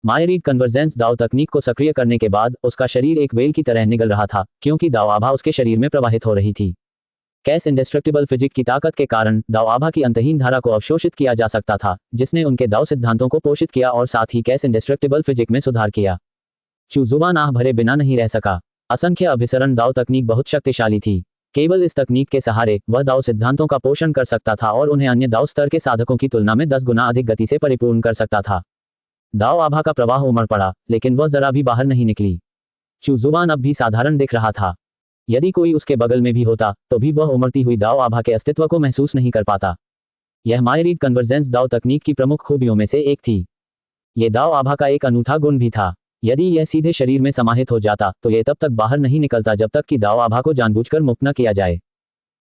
मायरीड कन्वर्जेंस दाओ तकनीक को सक्रिय करने के बाद उसका शरीर एक वेल की तरह निगल रहा था, क्योंकि दाओ आभा उसके शरीर में प्रवाहित हो रही थी। कैस इंडेस्ट्रक्टिबल फिजिक की ताकत के कारण दाओ आभा की अंतहीन धारा को अवशोषित किया जा सकता था, जिसने उनके दाओ सिद्धांतों को पोषित किया और साथ ही कैस इंडेस्ट्रक्टिबल फिजिक में सुधार किया। चू जुबान आह भरे बिना नहीं रह सका। असंख्य अभिसरण दाओ तकनीक बहुत शक्तिशाली थी। केवल इस तकनीक के सहारे वह दाओ सिद्धांतों का पोषण कर सकता था और उन्हें अन्य दाओ स्तर के साधकों की तुलना में 10 गुना अधिक गति से परिपूर्ण कर सकता था। दाओ आभा का प्रवाह उमड़ पड़ा, लेकिन वह जरा भी बाहर नहीं निकली। चू जुबान अब भी साधारण दिख रहा था। यदि कोई उसके बगल में भी होता तो भी वह उमड़ती हुई दाओ आभा के अस्तित्व को महसूस नहीं कर पाता। यह मायरीड कन्वर्जेंस दाओ तकनीक की प्रमुख खूबियों में से एक थी। यह दाओ आभा का एक अनूठा गुण भी था। यदि यह सीधे शरीर में समाहित हो जाता तो यह तब तक बाहर नहीं निकलता जब तक कि दाओ आभा को जानबूझकर मुक्त न किया जाए।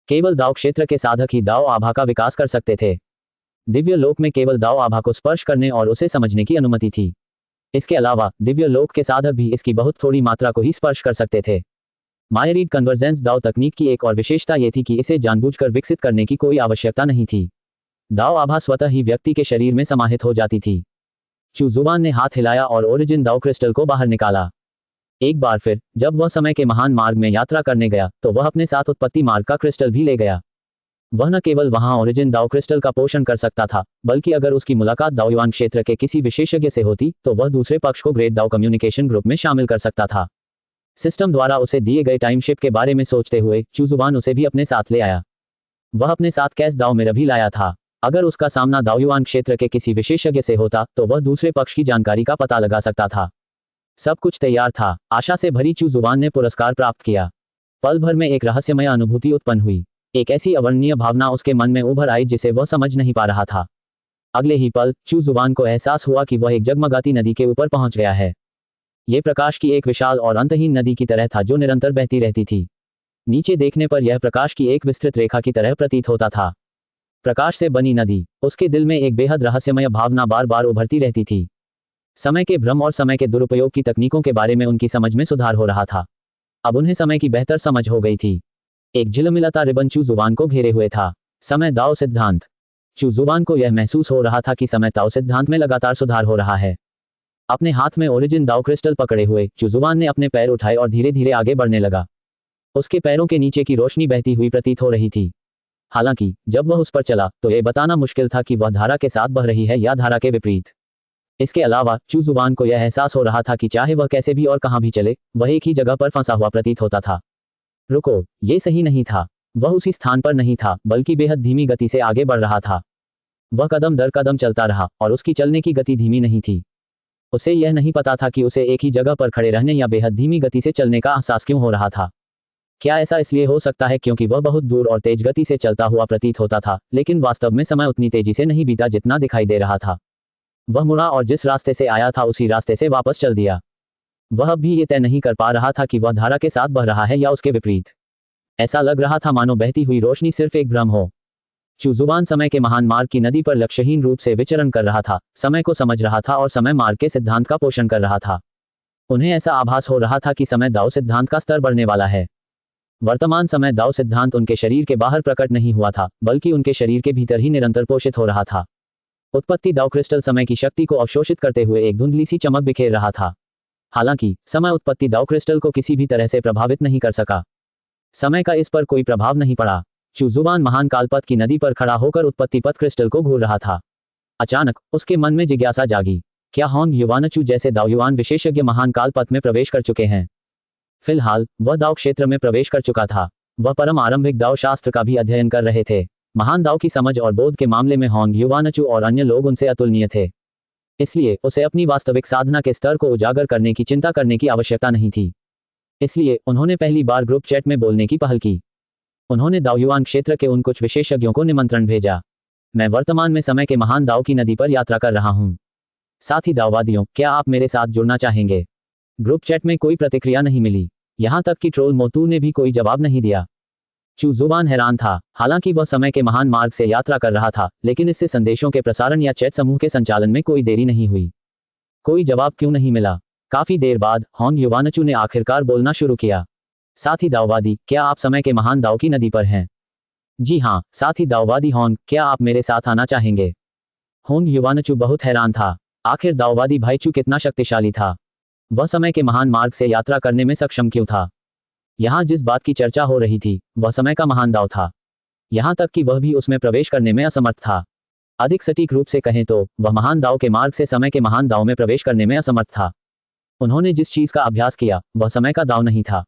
केवल दाओ क्षेत्र के साधक ही दाओ आभा का विकास कर सकते थे। दिव्य लोक में केवल दाओ आभा को स्पर्श करने और उसे समझने की अनुमति थी। इसके अलावा दिव्य लोक के साधक भी इसकी बहुत थोड़ी मात्रा को ही स्पर्श कर सकते थे। मायरीड कन्वर्जेंस दाओ तकनीक की एक और विशेषता यह थी कि इसे जानबूझकर विकसित करने की कोई आवश्यकता नहीं थी। दाओ आभा स्वतः ही व्यक्ति के शरीर में समाहित हो जाती थी। चू जुबान ने हाथ हिलाया और ओरिजिन दाओ क्रिस्टल को बाहर निकाला। एक बार फिर जब वह समय के महान मार्ग में यात्रा करने गया तो वह अपने साथ उत्पत्ति मार्ग का क्रिस्टल भी ले गया। वह न केवल वहां ओरिजिन दाओ क्रिस्टल का पोषण कर सकता था, बल्कि अगर उसकी मुलाकात दाओयुआन क्षेत्र के किसी विशेषज्ञ से होती तो वह दूसरे पक्ष को ग्रेट दाओ कम्युनिकेशन ग्रुप में शामिल कर सकता था। सिस्टम द्वारा उसे दिए गए टाइमशिप के बारे में सोचते हुए चू जुबान उसे भी अपने साथ ले आया। वह अपने साथ कैस दाओ मिरर भी लाया था। अगर उसका सामना दाओयुआन क्षेत्र के किसी विशेषज्ञ से होता तो वह दूसरे पक्ष की जानकारी का पता लगा सकता था। सब कुछ तैयार था। आशा से भरी चू जुबान ने पुरस्कार प्राप्त किया। पल भर में एक रहस्यमय अनुभूति उत्पन्न हुई। एक ऐसी अवर्णनीय भावना उसके मन में उभर आई जिसे वह समझ नहीं पा रहा था। अगले ही पल चू जुबान को एहसास हुआ कि वह एक जगमगाती नदी के ऊपर पहुंच गया है। यह प्रकाश की एक विशाल और अंतहीन नदी की तरह था जो निरंतर बहती रहती थी। नीचे देखने पर यह प्रकाश की एक विस्तृत रेखा की तरह प्रतीत होता था। प्रकाश से बनी नदी। उसके दिल में एक बेहद रहस्यमय भावना बार बार उभरती रहती थी। समय के भ्रम और समय के दुरुपयोग की तकनीकों के बारे में उनकी समझ में सुधार हो रहा था। अब उन्हें समय की बेहतर समझ हो गई थी। एक झिलमिलाता रिबन चू जुबान को घेरे हुए था। समय दाओ सिद्धांत। चू जुबान को यह महसूस हो रहा था कि समय दाओ सिद्धांत में लगातार सुधार हो रहा है। अपने हाथ में ओरिजिन दाओ क्रिस्टल पकड़े हुए चू जुबान ने अपने पैर उठाए और धीरे धीरे आगे बढ़ने लगा। उसके पैरों के नीचे की रोशनी बहती हुई प्रतीत हो रही थी। हालांकि जब वह उस पर चला तो यह बताना मुश्किल था कि वह धारा के साथ बह रही है या धारा के विपरीत। इसके अलावा चू जुबान को यह एहसास हो रहा था कि चाहे वह कैसे भी और कहां भी चले, वह एक ही जगह पर फंसा हुआ प्रतीत होता था। रुको, ये सही नहीं था। वह उसी स्थान पर नहीं था, बल्कि बेहद धीमी गति से आगे बढ़ रहा था। वह कदम दर कदम चलता रहा और उसकी चलने की गति धीमी नहीं थी। उसे यह नहीं पता था कि उसे एक ही जगह पर खड़े रहने या बेहद धीमी गति से चलने का एहसास क्यों हो रहा था। क्या ऐसा इसलिए हो सकता है क्योंकि वह बहुत दूर और तेज गति से चलता हुआ प्रतीत होता था, लेकिन वास्तव में समय उतनी तेजी से नहीं बीता जितना दिखाई दे रहा था। वह मुड़ा और जिस रास्ते से आया था उसी रास्ते से वापस चल दिया। वह अब भी ये तय नहीं कर पा रहा था कि वह धारा के साथ बह रहा है या उसके विपरीत। ऐसा लग रहा था मानो बहती हुई रोशनी सिर्फ एक भ्रम हो। चू जुबान समय के महान मार्ग की नदी पर लक्ष्यहीन रूप से विचरण कर रहा था, समय को समझ रहा था और समय मार्ग के सिद्धांत का पोषण कर रहा था। उन्हें ऐसा आभास हो रहा था कि समय दाओ सिद्धांत का स्तर बढ़ने वाला है। वर्तमान समय दाव सिद्धांत उनके शरीर के बाहर प्रकट नहीं हुआ था, बल्कि उनके शरीर के भीतर ही निरंतर पोषित हो रहा था। उत्पत्ति दाव क्रिस्टल समय की शक्ति को अवशोषित करते हुए एक धुंधली सी चमक बिखेर रहा था। हालांकि समय उत्पत्ति दाव क्रिस्टल को किसी भी तरह से प्रभावित नहीं कर सका। समय का इस पर कोई प्रभाव नहीं पड़ा। चुजुवान महान कालपथ की नदी पर खड़ा होकर उत्पत्ति पथ क्रिस्टल को घूर रहा था। अचानक उसके मन में जिज्ञासा जागी, क्या होंग युवानचू जैसे दावयुआन विशेषज्ञ महान कालपथ में प्रवेश कर चुके हैं? फिलहाल वह दाव क्षेत्र में प्रवेश कर चुका था। वह परम आरंभिक दाव शास्त्र का भी अध्ययन कर रहे थे। महान दाव की समझ और बोध के मामले में होंग युवानचू और अन्य लोग उनसे अतुलनीय थे। इसलिए उसे अपनी वास्तविक साधना के स्तर को उजागर करने की चिंता करने की आवश्यकता नहीं थी। इसलिए उन्होंने पहली बार ग्रुप चैट में बोलने की पहल की। उन्होंने दावयुआन क्षेत्र के उन कुछ विशेषज्ञों को निमंत्रण भेजा। मैं वर्तमान में समय के महान दाव की नदी पर यात्रा कर रहा हूं। साथ ही दाववादियों, क्या आप मेरे साथ जुड़ना चाहेंगे? ग्रुप चैट में कोई प्रतिक्रिया नहीं मिली। यहां तक कि ट्रोल मोतू ने भी कोई जवाब नहीं दिया। चुजुवान हैरान था। हालांकि वह समय के महान मार्ग से यात्रा कर रहा था, लेकिन इससे संदेशों के प्रसारण या चैट समूह के संचालन में कोई देरी नहीं हुई। कोई जवाब क्यों नहीं मिला? काफी देर बाद होंग युवानचू ने आखिरकार बोलना शुरू किया। साथ ही दाववादी, क्या आप समय के महान दाव की नदी पर हैं? जी हाँ। साथ ही दाववादी होंग, क्या आप मेरे साथ आना चाहेंगे? होंग युवानचू बहुत हैरान था। आखिर दाववादी भाईचू कितना शक्तिशाली था? वह समय के महान मार्ग से यात्रा करने में सक्षम क्यों था? यहाँ जिस बात की चर्चा हो रही थी वह समय का महान दाव था। यहाँ तक कि वह भी उसमें प्रवेश करने में असमर्थ था। अधिक सटीक रूप से कहें तो वह महान दाव के मार्ग से समय के महान दाव में प्रवेश करने में असमर्थ था। उन्होंने जिस चीज का अभ्यास किया वह समय का दाव नहीं था।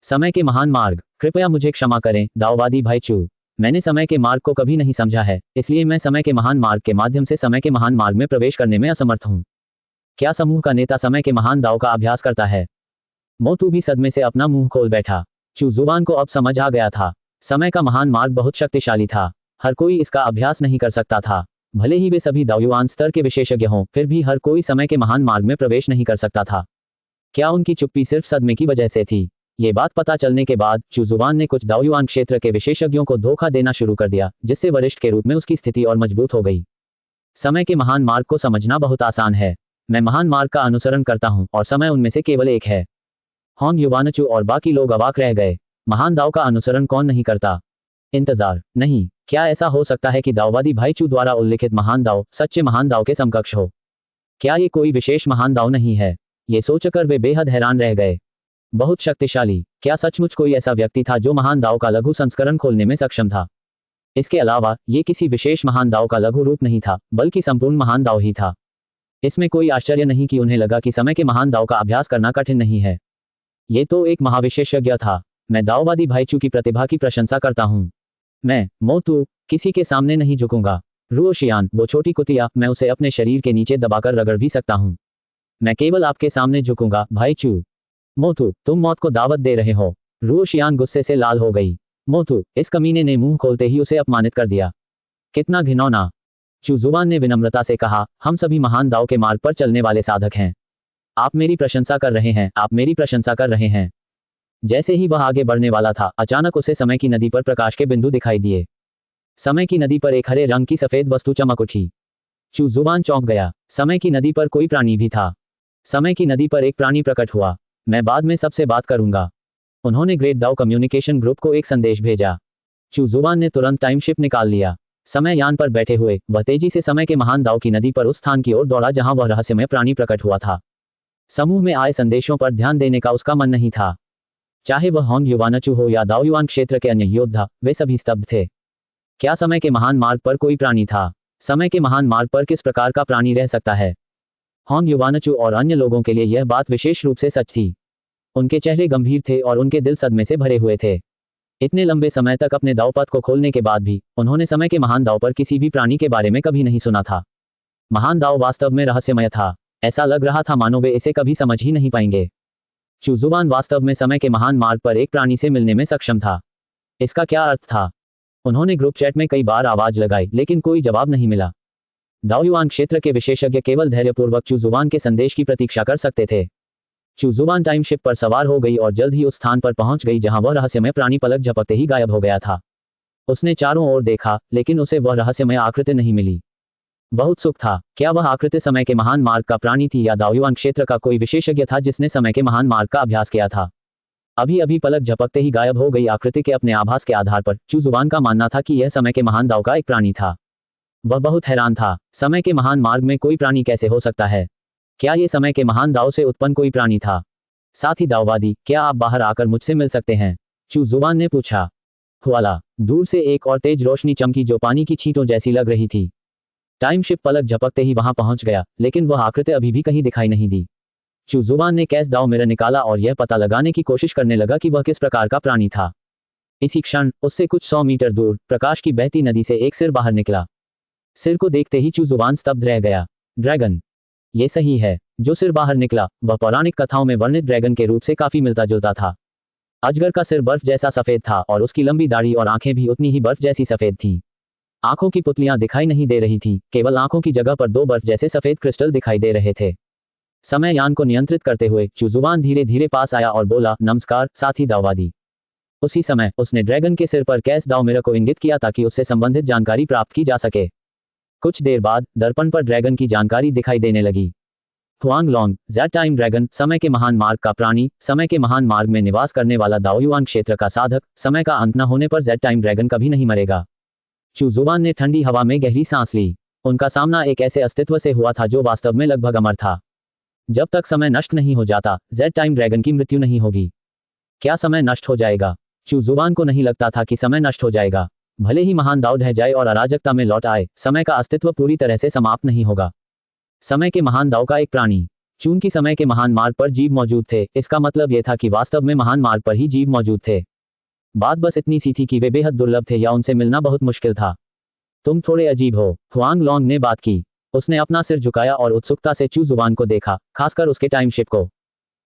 समय के महान मार्ग, कृपया मुझे क्षमा करें दाववादी भाईचू, मैंने समय के मार्ग को कभी नहीं समझा है, इसलिए मैं समय के महान मार्ग के माध्यम से समय के महान मार्ग में प्रवेश करने में असमर्थ हूं। क्या समूह का नेता समय के महान दाव का अभ्यास करता है? मोतू भी सदमे से अपना मुंह खोल बैठा। चुजुवान को अब समझ आ गया था। समय का महान मार्ग बहुत शक्तिशाली था। हर कोई इसका अभ्यास नहीं कर सकता था। भले ही वे सभी दावयुआन स्तर के विशेषज्ञ हों, फिर भी हर कोई समय के महान मार्ग में प्रवेश नहीं कर सकता था। क्या उनकी चुप्पी सिर्फ सदमे की वजह से थी? ये बात पता चलने के बाद चुजुवान ने कुछ दावयुआन क्षेत्र के विशेषज्ञों को धोखा देना शुरू कर दिया, जिससे वरिष्ठ के रूप में उसकी स्थिति और मजबूत हो गई। समय के महान मार्ग को समझना बहुत आसान है। मैं महान मार्ग का अनुसरण करता हूं और समय उनमें से केवल एक है। होंग युवानचू और बाकी लोग अवाक रह गए। महान दाव का अनुसरण कौन नहीं करता? इंतजार नहीं। क्या ऐसा हो सकता है कि दाववादी भाईचू द्वारा उल्लिखित महान दाव सच्चे महान दाव के समकक्ष हो? क्या ये कोई विशेष महान दाव नहीं है? ये सोचकर वे बेहद हैरान रह गए। बहुत शक्तिशाली। क्या सचमुच कोई ऐसा व्यक्ति था जो महान दाव का लघु संस्करण खोलने में सक्षम था? इसके अलावा ये किसी विशेष महान दाव का लघु रूप नहीं था, बल्कि संपूर्ण महान दाव ही था। इसमें कोई आश्चर्य नहीं कि उन्हें लगा कि समय के महान दाव का अभ्यास करना कठिन नहीं है। ये तो एक महाविशेषज्ञ था। मैं दाववादी भाईचू की प्रतिभा की प्रशंसा करता हूँ। मैं मोतू किसी के सामने नहीं झुकूंगा। रुओशियान, वो छोटी कुतिया, मैं उसे अपने शरीर के नीचे दबाकर रगड़ भी सकता हूँ। मैं केवल आपके सामने झुकूंगा भाईचू। मोतू, तुम मौत को दावत दे रहे हो। रुओशियान गुस्से से लाल हो गई। मोतू, इस कमीने ने मुंह खोलते ही उसे अपमानित कर दिया। कितना घिनौना। चुजुवान ने विनम्रता से कहा, हम सभी महान दाव के मार्ग पर चलने वाले साधक हैं। आप मेरी प्रशंसा कर रहे हैं, आप मेरी प्रशंसा कर रहे हैं। जैसे ही वह आगे बढ़ने वाला था, अचानक उसे समय की नदी पर प्रकाश के बिंदु दिखाई दिए। समय की नदी पर एक हरे रंग की सफेद वस्तु चमक उठी। चुजुवान चौंक गया। समय की नदी पर कोई प्राणी भी था। समय की नदी पर एक प्राणी प्रकट हुआ। मैं बाद में सबसे बात करूंगा। उन्होंने ग्रेट दाव कम्युनिकेशन ग्रुप को एक संदेश भेजा। चुजुवान ने तुरंत टाइम शिप निकाल लिया। समय यान पर बैठे हुए वह तेजी से समय के महान दाव की नदी पर उस स्थान की ओर दौड़ा जहां वह रहस्यमय प्राणी प्रकट हुआ था। समूह में आए संदेशों पर ध्यान देने का उसका मन नहीं था। चाहे वह होंग युवानचू हो या दावयुआन क्षेत्र के अन्य योद्धा, वे सभी स्तब्ध थे। क्या समय के महान मार्ग पर कोई प्राणी था? समय के महान मार्ग पर किस प्रकार का प्राणी रह सकता है? होंग युवानचू और अन्य लोगों के लिए यह बात विशेष रूप से सच थी। उनके चेहरे गंभीर थे और उनके दिल सदमे से भरे हुए थे। इतने लंबे समय तक अपने दावपथ को खोलने के बाद भी उन्होंने समय के महान दाव पर किसी भी प्राणी के बारे में कभी नहीं सुना था। महान दाव वास्तव में रहस्यमय था। ऐसा लग रहा था मानो वे इसे कभी समझ ही नहीं पाएंगे। चुजुवान वास्तव में समय के महान मार्ग पर एक प्राणी से मिलने में सक्षम था। इसका क्या अर्थ था? उन्होंने ग्रुप चैट में कई बार आवाज लगाई, लेकिन कोई जवाब नहीं मिला। दावयुआन क्षेत्र के विशेषज्ञ केवल धैर्यपूर्वक चुजुवान के संदेश की प्रतीक्षा कर सकते थे। चुजुवान टाइम शिप पर सवार हो गई और जल्द ही उस स्थान पर पहुंच गई जहां वह रहस्यमय प्राणी पलक झपकते ही गायब हो गया था। उसने चारों ओर देखा, लेकिन उसे वह रहस्यमय आकृति नहीं मिली। वह उत्सुक था। क्या वह आकृति समय के महान मार्ग का प्राणी थी या दावयुआन क्षेत्र का कोई विशेषज्ञ था जिसने समय के महान मार्ग का अभ्यास किया था? अभी अभी पलक झपकते ही गायब हो गई आकृति के अपने आभास के आधार पर चू जुबान का मानना था कि यह समय के महान दाव का एक प्राणी था। वह बहुत हैरान था, समय के महान मार्ग में कोई प्राणी कैसे हो सकता है? क्या ये समय के महान दाव से उत्पन्न कोई प्राणी था? साथ ही दाववादी, क्या आप बाहर आकर मुझसे मिल सकते हैं? चू जुबान ने पूछा। हुआला, दूर से एक और तेज रोशनी चमकी जो पानी की छींटों जैसी लग रही थी। टाइम शिप पलक झपकते ही वहां पहुंच गया, लेकिन वह आकृति अभी भी कहीं दिखाई नहीं दी। चू जुबान ने कैश दाव मिरर निकाला और यह पता लगाने की कोशिश करने लगा कि वह किस प्रकार का प्राणी था। इसी क्षण उससे कुछ 100 मीटर दूर प्रकाश की बहती नदी से एक सिर बाहर निकला। सिर को देखते ही चू जुबान स्तब्ध रह गया। ड्रैगन। ये सही है, जो सिर बाहर निकला वह पौराणिक कथाओं में वर्णित ड्रैगन के रूप से काफी मिलता जुलता था। अजगर का सिर बर्फ जैसा सफेद था और उसकी लंबी दाढ़ी और आंखें भी उतनी ही बर्फ जैसी सफेद थीं। आंखों की पुतलियां दिखाई नहीं दे रही थीं, केवल आंखों की जगह पर 2 बर्फ जैसे सफेद क्रिस्टल दिखाई दे रहे थे। समय यान को नियंत्रित करते हुए चू जुबान धीरे धीरे पास आया और बोला, नमस्कार साथी दाववादी। उसी समय उसने ड्रैगन के सिर पर कैश दाव मिरर को इंगित किया ताकि उससे संबंधित जानकारी प्राप्त की जा सके। कुछ देर बाद दर्पण पर ड्रैगन की जानकारी दिखाई देने लगी। हुआंग लॉन्ग, ज़ैट टाइम ड्रैगन, समय के महान मार्ग का प्राणी, समय के महान मार्ग में निवास करने वाला दाओयुआन क्षेत्र का साधक, समय का अंत न होने पर ज़ैट टाइम ड्रैगन कभी नहीं मरेगा। चू जुबान ने ठंडी हवा में गहरी सांस ली। उनका सामना एक ऐसे अस्तित्व से हुआ था जो वास्तव में लगभग अमर था। जब तक समय नष्ट नहीं हो जाता, ज़ैट टाइम ड्रैगन की मृत्यु नहीं होगी। क्या समय नष्ट हो जाएगा? चू जुबान को नहीं लगता था कि समय नष्ट हो जाएगा। भले ही महान दाव ढह जाए और अराजकता में लौट आए, समय का अस्तित्व पूरी तरह से समाप्त नहीं होगा। समय के महान दाव का एक प्राणी। चूंकि समय के महान मार्ग पर जीव मौजूद थे, इसका मतलब यह था कि वास्तव में महान मार्ग पर ही जीव मौजूद थे। बात बस इतनी सी थी कि वे बेहद दुर्लभ थे या उनसे मिलना बहुत मुश्किल था। तुम थोड़े अजीब हो, हुआंग लॉन्ग ने बात की। उसने अपना सिर झुकाया और उत्सुकता से चू जुबान को देखा, खासकर उसके टाइम शिप को।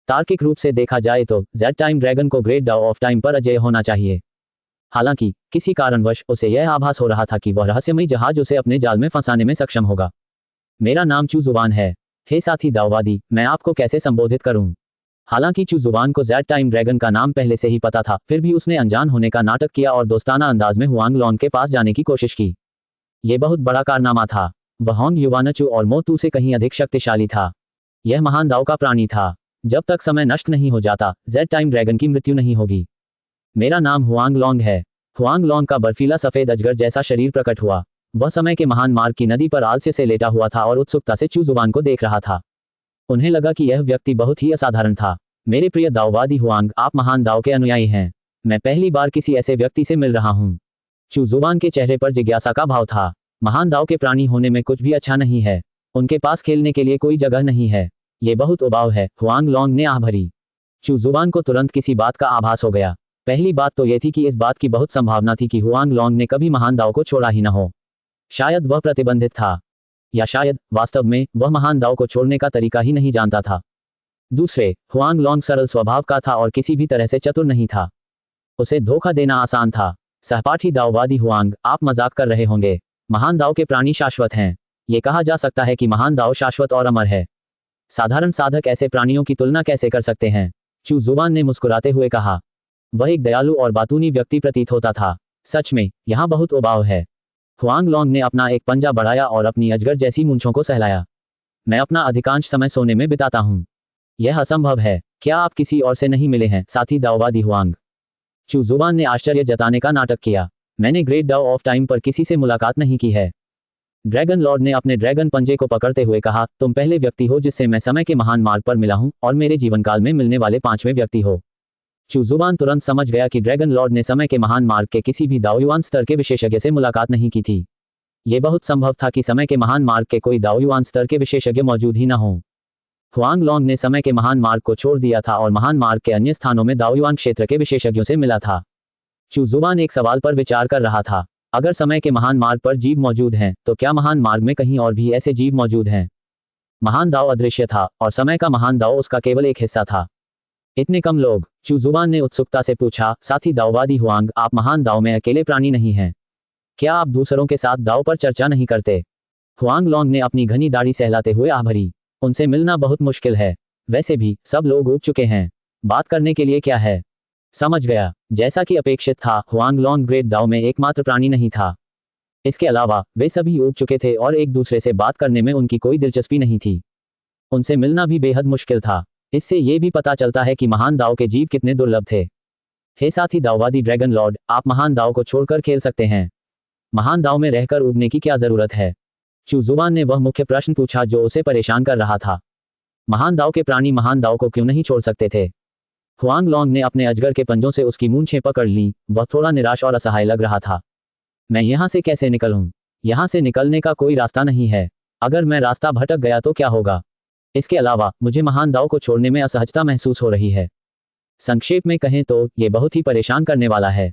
तार्किक रूप से देखा जाए तो ज़ैट टाइम ड्रैगन को ग्रेट डाउ ऑफ टाइम पर अजेय होना चाहिए। हालांकि किसी कारणवश उसे यह आभास हो रहा था कि वह रहस्यमयी जहाज उसे अपने जाल में फंसाने में सक्षम होगा। मेरा नाम चू जुबान है। हे साथी दाववादी, मैं आपको कैसे संबोधित करूं? हालांकि चू जुबान को ज़ैट टाइम ड्रैगन का नाम पहले से ही पता था, फिर भी उसने अनजान होने का नाटक किया और दोस्ताना अंदाज में हुआंग लॉन्ग के पास जाने की कोशिश की। यह बहुत बड़ा कारनामा था। वह होंग युवानचू और मोतू से कहीं अधिक शक्तिशाली था। यह महान दाव का प्राणी था। जब तक समय नष्ट नहीं हो जाता, ज़ैट टाइम ड्रैगन की मृत्यु नहीं होगी। मेरा नाम हुआंग लॉन्ग है। हुआंग लॉन्ग का बर्फीला सफेद अजगर जैसा शरीर प्रकट हुआ। वह समय के महान मार्ग की नदी पर आलस्य से लेटा हुआ था और उत्सुकता से चू जुबान को देख रहा था। उन्हें लगा कि यह व्यक्ति बहुत ही असाधारण था। मेरे प्रिय दाववादी हुआंग, आप महान दाव के अनुयायी हैं। मैं पहली बार किसी ऐसे व्यक्ति से मिल रहा हूं। चू जुबान के चेहरे पर जिज्ञासा का भाव था। महान दाव के प्राणी होने में कुछ भी अच्छा नहीं है। उनके पास खेलने के लिए कोई जगह नहीं है। ये बहुत उबाऊ है, हुआंग लॉन्ग ने आह भरी। चू जुबान को तुरंत किसी बात का आभास हो गया। पहली बात तो यह थी कि इस बात की बहुत संभावना थी कि हुआंग लॉन्ग ने कभी महान दाव को छोड़ा ही न हो। शायद वह प्रतिबंधित था, या शायद वास्तव में वह महान दाव को छोड़ने का तरीका ही नहीं जानता था। दूसरे, हुआंग लॉन्ग सरल स्वभाव का था और किसी भी तरह से चतुर नहीं था। उसे धोखा देना आसान था। सहपाठी दाववादी हुआंग, आप मजाक कर रहे होंगे। महान दाव के प्राणी शाश्वत हैं। ये कहा जा सकता है कि महान दाव शाश्वत और अमर है। साधारण साधक ऐसे प्राणियों की तुलना कैसे कर सकते हैं? चू जुबान ने मुस्कुराते हुए कहा। वह एक दयालु और बातूनी व्यक्ति प्रतीत होता था। सच में, यहाँ बहुत उबाऊ है। हुआंग लॉन्ग ने अपना एक पंजा बढ़ाया और अपनी अजगर जैसी मूंछों को सहलाया। मैं अपना अधिकांश समय सोने में बिताता हूँ। यह असंभव है। क्या आप किसी और से नहीं मिले हैं, साथी दाववादी हुआंग? चू जुबान ने आश्चर्य जताने का नाटक किया। मैंने ग्रेट डाउ ऑफ टाइम पर किसी से मुलाकात नहीं की है। ड्रैगन लॉर्ड ने अपने ड्रैगन पंजे को पकड़ते हुए कहा, तुम पहले व्यक्ति हो जिससे मैं समय के महान मार्ग पर मिला हूं और मेरे जीवनकाल में मिलने वाले 5वें व्यक्ति हो। चू जुबान तुरंत समझ गया कि ड्रैगन लॉर्ड ने समय के महान मार्ग के किसी भी दाओयुआन स्तर के विशेषज्ञ से मुलाकात नहीं की थी। यह बहुत संभव था कि समय के महान मार्ग के कोई दाओयुआन स्तर के विशेषज्ञ मौजूद ही न हों। हुआंग लॉन्ग ने समय के महान मार्ग को छोड़ दिया था और महान मार्ग के अन्य स्थानों में दाओयुआन क्षेत्र के विशेषज्ञों से मिला था। चू जुबान एक सवाल पर विचार कर रहा था। अगर समय के महान मार्ग पर जीव मौजूद हैं, तो क्या महान मार्ग में कहीं और भी ऐसे जीव मौजूद हैं? महान दाव अदृश्य था और समय का महान दाव उसका केवल एक हिस्सा था। इतने कम लोग? चू जुबान ने उत्सुकता से पूछा। साथी दाववादी हुआंग, आप महान दाव में अकेले प्राणी नहीं हैं। क्या आप दूसरों के साथ दाव पर चर्चा नहीं करते? हुआंग लॉन्ग ने अपनी घनी दाढ़ी सहलाते हुए आह भरी। उनसे मिलना बहुत मुश्किल है। वैसे भी सब लोग उग चुके हैं। बात करने के लिए क्या है? समझ गया। जैसा कि अपेक्षित था, हुआंग लॉन्ग ग्रेट दाव में एकमात्र प्राणी नहीं था। इसके अलावा वे सभी उग चुके थे और एक दूसरे से बात करने में उनकी कोई दिलचस्पी नहीं थी। उनसे मिलना भी बेहद मुश्किल था। इससे ये भी पता चलता है कि महान दाव के जीव कितने दुर्लभ थे। हे साथी दाववादी ड्रैगन लॉर्ड, आप महान दाव को छोड़कर खेल सकते हैं। महान दाव में रहकर उबने की क्या जरूरत है? चू जुबान ने वह मुख्य प्रश्न पूछा जो उसे परेशान कर रहा था। महान दाव के प्राणी महान दाव को क्यों नहीं छोड़ सकते थे? हुआंग लॉन्ग ने अपने अजगर के पंजों से उसकी मूंछें पकड़ ली। वह थोड़ा निराश और असहाय लग रहा था। मैं यहाँ से कैसे निकलूं? यहाँ से निकलने का कोई रास्ता नहीं है। अगर मैं रास्ता भटक गया तो क्या होगा? इसके अलावा मुझे महान दाव को छोड़ने में असहजता महसूस हो रही है। संक्षेप में कहें तो ये बहुत ही परेशान करने वाला है।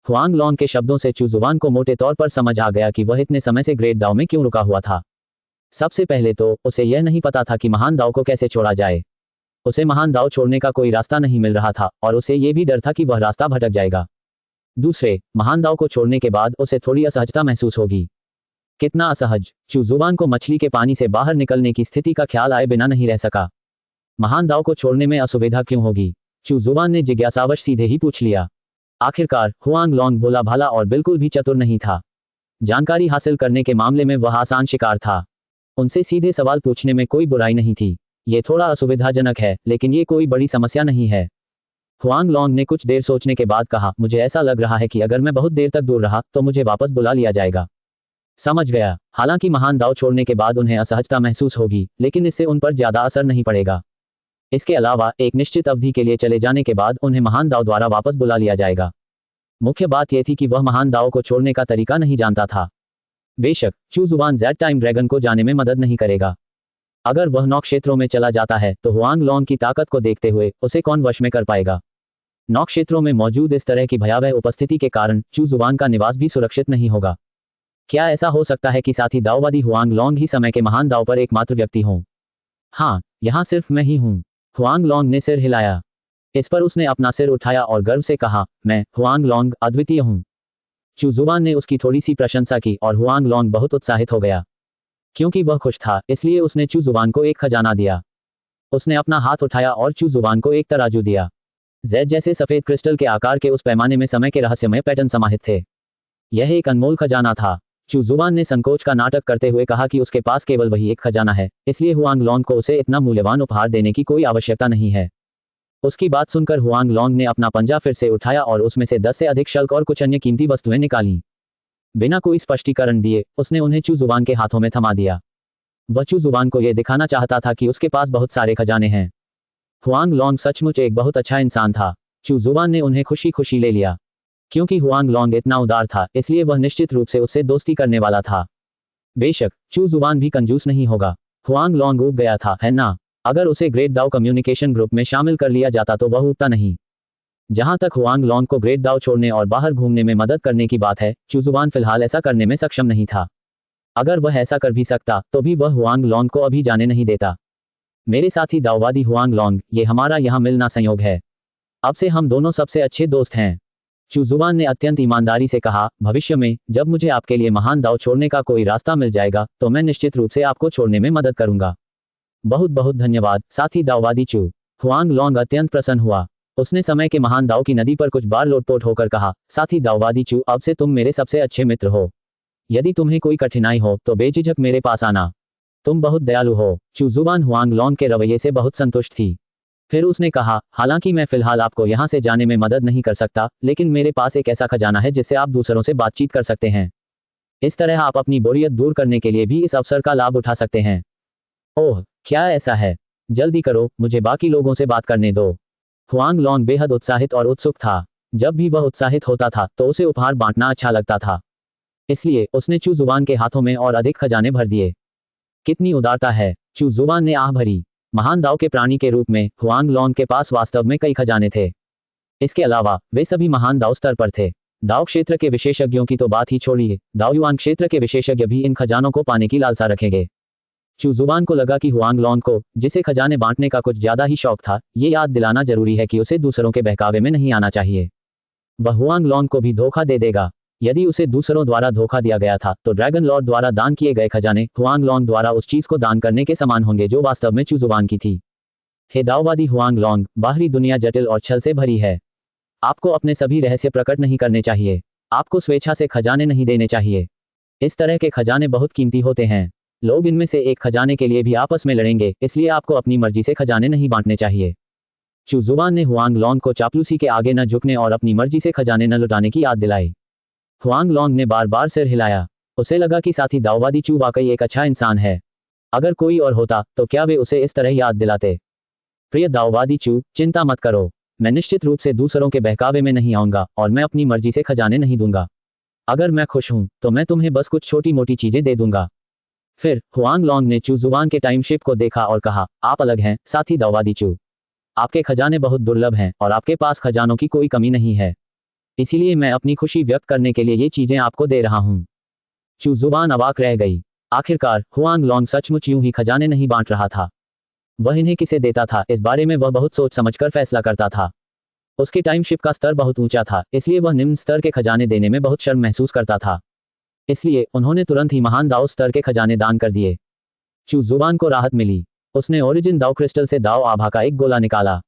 हुआंग लॉन्ग के शब्दों से चू जुबान को मोटे तौर पर समझ आ गया कि वह इतने समय से ग्रेट दाव में क्यों रुका हुआ था। सबसे पहले तो उसे यह नहीं पता था कि महान दाव को कैसे छोड़ा जाए। उसे महान दाव छोड़ने का कोई रास्ता नहीं मिल रहा था और उसे यह भी डर था कि वह रास्ता भटक जाएगा। दूसरे, महान दाव को छोड़ने के बाद उसे थोड़ी असहजता महसूस होगी। कितना असहज! चू जुबान को मछली के पानी से बाहर निकलने की स्थिति का ख्याल आए बिना नहीं रह सका। महान दाव को छोड़ने में असुविधा क्यों होगी? चू जुबान ने जिज्ञासावश सीधे ही पूछ लिया। आखिरकार हुआंग लॉन्ग भोला भाला और बिल्कुल भी चतुर नहीं था। जानकारी हासिल करने के मामले में वह आसान शिकार था। उनसे सीधे सवाल पूछने में कोई बुराई नहीं थी। ये थोड़ा असुविधाजनक है, लेकिन ये कोई बड़ी समस्या नहीं है। हुआंग लॉन्ग ने कुछ देर सोचने के बाद कहा, मुझे ऐसा लग रहा है कि अगर मैं बहुत देर तक दूर रहा तो मुझे वापस बुला लिया जाएगा। समझ गया। हालांकि महान दाव छोड़ने के बाद उन्हें असहजता महसूस होगी, लेकिन इससे उन पर ज्यादा असर नहीं पड़ेगा। इसके अलावा एक निश्चित अवधि के लिए चले जाने के बाद उन्हें महान दाव द्वारा वापस बुला लिया जाएगा। मुख्य बात यह थी कि वह महान दाव को छोड़ने का तरीका नहीं जानता था। बेशक चू जुबान जेड टाइम ड्रैगन को जाने में मदद नहीं करेगा। अगर वह नौ क्षेत्रों में चला जाता है तो हुआंग लॉन्ग की ताकत को देखते हुए उसे कौन वश में कर पाएगा? नौ क्षेत्रों में मौजूद इस तरह की भयावह उपस्थिति के कारण चू जुबान का निवास भी सुरक्षित नहीं होगा। क्या ऐसा हो सकता है कि साथी दाववादी हुआंग लॉन्ग ही समय के महान दाव पर एकमात्र व्यक्ति हों? हाँ, यहाँ सिर्फ मैं ही हूँ। हुआंग लॉन्ग ने सिर हिलाया। इस पर उसने अपना सिर उठाया और गर्व से कहा, मैं हुआंग लॉन्ग अद्वितीय हूँ। चू जुबान ने उसकी थोड़ी सी प्रशंसा की और हुआंग लॉन्ग बहुत उत्साहित हो गया। क्योंकि वह खुश था, इसलिए उसने चू जुबान को एक खजाना दिया। उसने अपना हाथ उठाया और चू जुबान को एक तराजू दिया। जेड जैसे सफेद क्रिस्टल के आकार के उस पैमाने में समय के रहस्यमय पैटर्न समाहित थे। यह एक अनमोल खजाना था। चू जुबान ने संकोच का नाटक करते हुए कहा कि उसके पास केवल वही एक खजाना है, इसलिए हुआंग लॉन्ग को उसे इतना मूल्यवान उपहार देने की कोई आवश्यकता नहीं है। उसकी बात सुनकर हुआंग लॉन्ग ने अपना पंजा फिर से उठाया और उसमें से 10 से अधिक शल्क और कुछ अन्य कीमती वस्तुएं निकालीं। बिना कोई स्पष्टीकरण दिए उसने उन्हें चू जुबान के हाथों में थमा दिया। वह चू जुबान को यह दिखाना चाहता था कि उसके पास बहुत सारे खजाने हैं। हुआंग लॉन्ग सचमुच एक बहुत अच्छा इंसान था। चू जुबान ने उन्हें खुशी खुशी ले लिया। क्योंकि हुआंग लॉन्ग इतना उदार था, इसलिए वह निश्चित रूप से उससे दोस्ती करने वाला था। बेशक चू जुबान भी कंजूस नहीं होगा। हुआंग लॉन्ग ऊब गया था, है ना? अगर उसे ग्रेट दाव कम्युनिकेशन ग्रुप में शामिल कर लिया जाता तो वह ऊबता नहीं। जहां तक हुआंग लॉन्ग को ग्रेट दाव छोड़ने और बाहर घूमने में मदद करने की बात है, चू जुबान फिलहाल ऐसा करने में सक्षम नहीं था। अगर वह ऐसा कर भी सकता तो भी वह हुआंग लॉन्ग को अभी जाने नहीं देता। मेरे साथी दाववादी हुआंग लॉन्ग, ये हमारा यहाँ मिलना संयोग है। अब से हम दोनों सबसे अच्छे दोस्त हैं। चू जुबान ने अत्यंत ईमानदारी से कहा, भविष्य में जब मुझे आपके लिए महान दाव छोड़ने का कोई रास्ता मिल जाएगा तो मैं निश्चित रूप से आपको छोड़ने में मदद करूंगा। बहुत बहुत धन्यवाद साथी दाववादी चू। हुआंग लॉन्ग अत्यंत प्रसन्न हुआ। उसने समय के महान दाव की नदी पर कुछ बार लोटपोट होकर कहा, साथी दाववादी चू, अब से तुम मेरे सबसे अच्छे मित्र हो। यदि तुम्हें कोई कठिनाई हो तो बेझिझक मेरे पास आना। तुम बहुत दयालु हो। चू जुबान हुआंग लॉन्ग के रवैये से बहुत संतुष्ट थी। फिर उसने कहा, हालांकि मैं फिलहाल आपको यहाँ से जाने में मदद नहीं कर सकता, लेकिन मेरे पास एक ऐसा खजाना है जिससे आप दूसरों से बातचीत कर सकते हैं। इस तरह आप अपनी बोरियत दूर करने के लिए भी इस अवसर का लाभ उठा सकते हैं। ओह, क्या ऐसा है? जल्दी करो, मुझे बाकी लोगों से बात करने दो। हुआंग लॉन्ग बेहद उत्साहित और उत्सुक था। जब भी वह उत्साहित होता था तो उसे उपहार बांटना अच्छा लगता था। इसलिए उसने चू जुबान के हाथों में और अधिक खजाने भर दिए। कितनी उदारता है! चू जुबान ने आह भरी। महान दाव के प्राणी के रूप में हुआंग लॉन्ग के पास वास्तव में कई खजाने थे। इसके अलावा वे सभी महान दाव स्तर पर थे। दाव क्षेत्र के विशेषज्ञों की तो बात ही छोड़िए, दाव युआन क्षेत्र के विशेषज्ञ भी इन खजानों को पाने की लालसा रखेंगे। चू जुबान को लगा कि हुआंग लॉन्ग को, जिसे खजाने बांटने का कुछ ज्यादा ही शौक था, ये याद दिलाना जरूरी है कि उसे दूसरों के बहकावे में नहीं आना चाहिए। वह हुआंग लॉन्ग को भी धोखा दे देगा। यदि उसे दूसरों द्वारा धोखा दिया गया था तो ड्रैगन लॉर्ड द्वारा दान किए गए खजाने हुआंग लॉन्ग द्वारा उस चीज को दान करने के समान होंगे जो वास्तव में चू जुबान की थी। हे दाववादी हुआंग लॉन्ग, बाहरी दुनिया जटिल और छल से भरी है। आपको अपने सभी रहस्य प्रकट नहीं करने चाहिए। आपको स्वेच्छा से खजाने नहीं देने चाहिए। इस तरह के खजाने बहुत कीमती होते हैं। लोग इनमें से एक खजाने के लिए भी आपस में लड़ेंगे, इसलिए आपको अपनी मर्जी से खजाने नहीं बांटने चाहिए। चू जुबान ने हुआंग लॉन्ग को चापलूसी के आगे न झुकने और अपनी मर्जी से खजाने न लुटाने की याद दिलाई। हुआंग लॉन्ग ने बार बार सिर हिलाया। उसे लगा कि साथी दाओवादी चू वाकई एक अच्छा इंसान है। अगर कोई और होता तो क्या वे उसे इस तरह याद दिलाते? प्रिय दाओवादी चू, चिंता मत करो। मैं निश्चित रूप से दूसरों के बहकावे में नहीं आऊंगा और मैं अपनी मर्जी से खजाने नहीं दूंगा। अगर मैं खुश हूं तो मैं तुम्हें बस कुछ छोटी मोटी चीजें दे दूंगा। फिर हुआंग लॉन्ग ने चू जुबान के टाइम शिप को देखा और कहा, आप अलग हैं साथी दाओवादी चू। आपके खजाने बहुत दुर्लभ हैं और आपके पास खजानों की कोई कमी नहीं है। इसीलिए मैं अपनी खुशी व्यक्त करने के लिए ये चीजें आपको दे रहा हूं। चू जुबान अवाक रह गई। आखिरकार हुआंग लॉन्ग सचमुच यूं ही खजाने नहीं बांट रहा था। वह इन्हें किसे देता था, इस बारे में वह बहुत सोच समझकर फैसला करता था। उसके टाइम शिप का स्तर बहुत ऊंचा था, इसलिए वह निम्न स्तर के खजाने देने में बहुत शर्म महसूस करता था। इसलिए उन्होंने तुरंत ही महान दाओ स्तर के खजाने दान कर दिए। चू जुबान को राहत मिली। उसने ओरिजिन दाओ क्रिस्टल से दाओ आभा का एक गोला निकाला।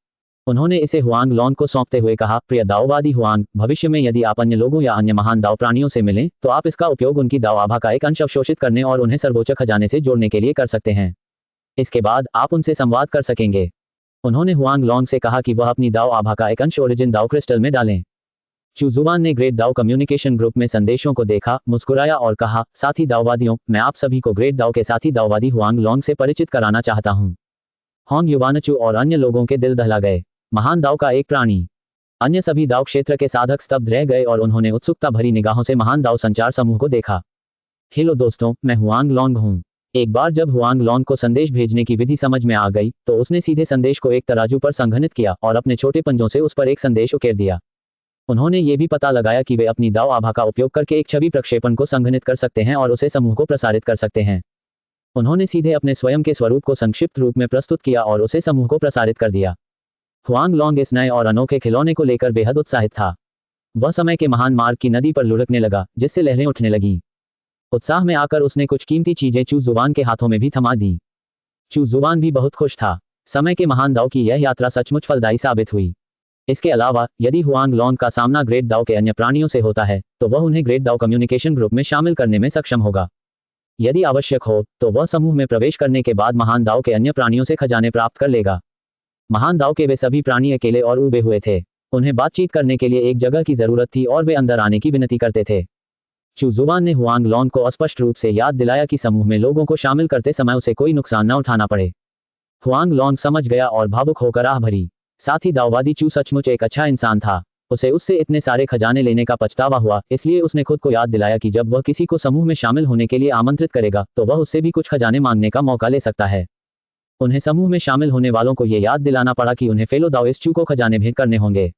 उन्होंने इसे हुआंग लॉन्ग को सौंपते हुए कहा, प्रिय दाओवादी हुआंग, भविष्य में यदि आप अन्य लोगों या अन्य महान दाओ प्राणियों से मिलें तो आप इसका उपयोग उनकी दाओ आभा का एक अंश अवशोषित करने और उन्हें सर्वोच्च खजाने से जोड़ने के लिए कर सकते हैं। इसके बाद आप उनसे संवाद कर सकेंगे। उन्होंने हुआंग लॉन्ग से कहा कि वह अपनी दाओ आभा का एक अंश ओरिजिन दाओ क्रिस्टल में डालें। चू जुबान ने ग्रेट दाओ कम्युनिकेशन ग्रुप में संदेशों को देखा, मुस्कुराया और कहा, साथी दाओवादियों, मैं आप सभी को ग्रेट दाओ के साथी दाओवादी हुआंग लॉन्ग से परिचित कराना चाहता हूं। होंग युवानचू और अन्य लोगों के दिल दहला गए। महान दाओ का एक प्राणी। अन्य सभी दाओ क्षेत्र के साधक स्तब्ध रह गए और उन्होंने उत्सुकता भरी निगाहों से महान दाओ संचार समूह को देखा। हेलो दोस्तों, मैं हुआंग लॉन्ग हूं। एक बार जब हुआंग लॉन्ग को संदेश भेजने की विधि समझ में आ गई तो उसने सीधे संदेश को एक तराजू पर संघनित किया और अपने छोटे पंजों से उस पर एक संदेश उकेर दिया। उन्होंने ये भी पता लगाया कि वे अपनी दाओ आभा का उपयोग करके एक छवि प्रक्षेपण को संघनित कर सकते हैं और उसे समूह को प्रसारित कर सकते हैं। उन्होंने सीधे अपने स्वयं के स्वरूप को संक्षिप्त रूप में प्रस्तुत किया और उसे समूह को प्रसारित कर दिया। हुआंग लॉन्ग इस नए और अनोखे खिलौने को लेकर बेहद उत्साहित था। वह समय के महान मार्ग की नदी पर लुढ़कने लगा, जिससे लहरें उठने लगीं। उत्साह में आकर उसने कुछ कीमती चीजें चू जुबान के हाथों में भी थमा दी। चू जुबान भी बहुत खुश था। समय के महान दाओ की यह यात्रा सचमुच फलदायी साबित हुई। इसके अलावा यदि हुआंग लॉन्ग का सामना ग्रेट दाओ के अन्य प्राणियों से होता है तो वह उन्हें ग्रेट दाओ कम्युनिकेशन ग्रुप में शामिल करने में सक्षम होगा। यदि आवश्यक हो तो वह समूह में प्रवेश करने के बाद महान दाओ के अन्य प्राणियों से खजाने प्राप्त कर लेगा। महान दाओ के वे सभी प्राणी अकेले और ऊबे हुए थे। उन्हें बातचीत करने के लिए एक जगह की जरूरत थी और वे अंदर आने की विनती करते थे। चू जुबान ने हुआंग लॉन्ग को अस्पष्ट रूप से याद दिलाया कि समूह में लोगों को शामिल करते समय उसे कोई नुकसान न उठाना पड़े। हुआंग लॉन्ग समझ गया और भावुक होकर आह भरी। साथी दाओवादी चू सचमुच एक अच्छा इंसान था। उसे उससे इतने सारे खजाने लेने का पछतावा हुआ, इसलिए उसने खुद को याद दिलाया कि जब वह किसी को समूह में शामिल होने के लिए आमंत्रित करेगा तो वह उससे भी कुछ खजाने मांगने का मौका ले सकता है। उन्हें समूह में शामिल होने वालों को यह याद दिलाना पड़ा कि उन्हें फेलो दाओइस्ट चू को खजाने भेंट करने होंगे।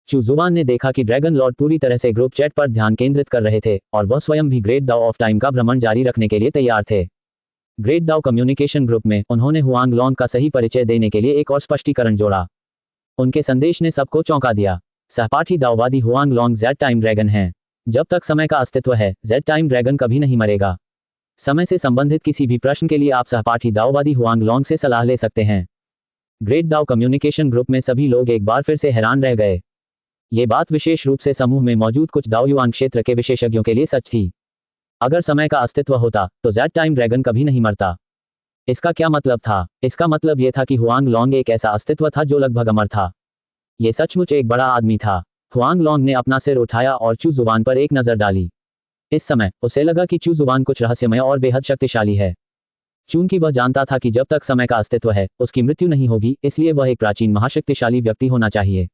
चू जुबान ने देखा कि ड्रैगन लॉर्ड पूरी तरह से ग्रुप चैट पर ध्यान केंद्रित कर रहे थे और वह स्वयं भी ग्रेट दाओ ऑफ टाइम का भ्रमण जारी रखने के लिए तैयार थे। ग्रेट दाओ कम्युनिकेशन ग्रुप में उन्होंने हुआंग लॉन्ग का सही परिचय देने के लिए एक और स्पष्टीकरण जोड़ा। उनके संदेश ने सबको चौंका दिया। सहपाठी दाओवादी हुआंग लॉन्ग जेड टाइम ड्रैगन हैं। जब तक समय का अस्तित्व है, जेड टाइम ड्रैगन कभी नहीं मरेगा। समय से संबंधित किसी भी प्रश्न के लिए आप सहपाठी दाओवादी हुआंग लॉन्ग से सलाह ले सकते हैं। ग्रेट दाओ कम्युनिकेशन ग्रुप में सभी लोग एक बार फिर से हैरान रह गए। ये बात विशेष रूप से समूह में मौजूद कुछ दाओ युआन क्षेत्र के विशेषज्ञों के लिए सच थी। अगर समय का अस्तित्व होता तो जेड टाइम ड्रैगन कभी नहीं मरता। इसका क्या मतलब था? इसका मतलब यह था कि हुआंग लॉन्ग एक ऐसा अस्तित्व था जो लगभग अमर था। यह सचमुच एक बड़ा आदमी था। हुआंग लॉन्ग ने अपना सिर उठाया और चू जुबान पर एक नजर डाली। इस समय उसे लगा कि चू जुबान कुछ रहस्यमय और बेहद शक्तिशाली है। चूंकि वह जानता था कि जब तक समय का अस्तित्व है उसकी मृत्यु नहीं होगी, इसलिए वह एक प्राचीन महाशक्तिशाली व्यक्ति होना चाहिए।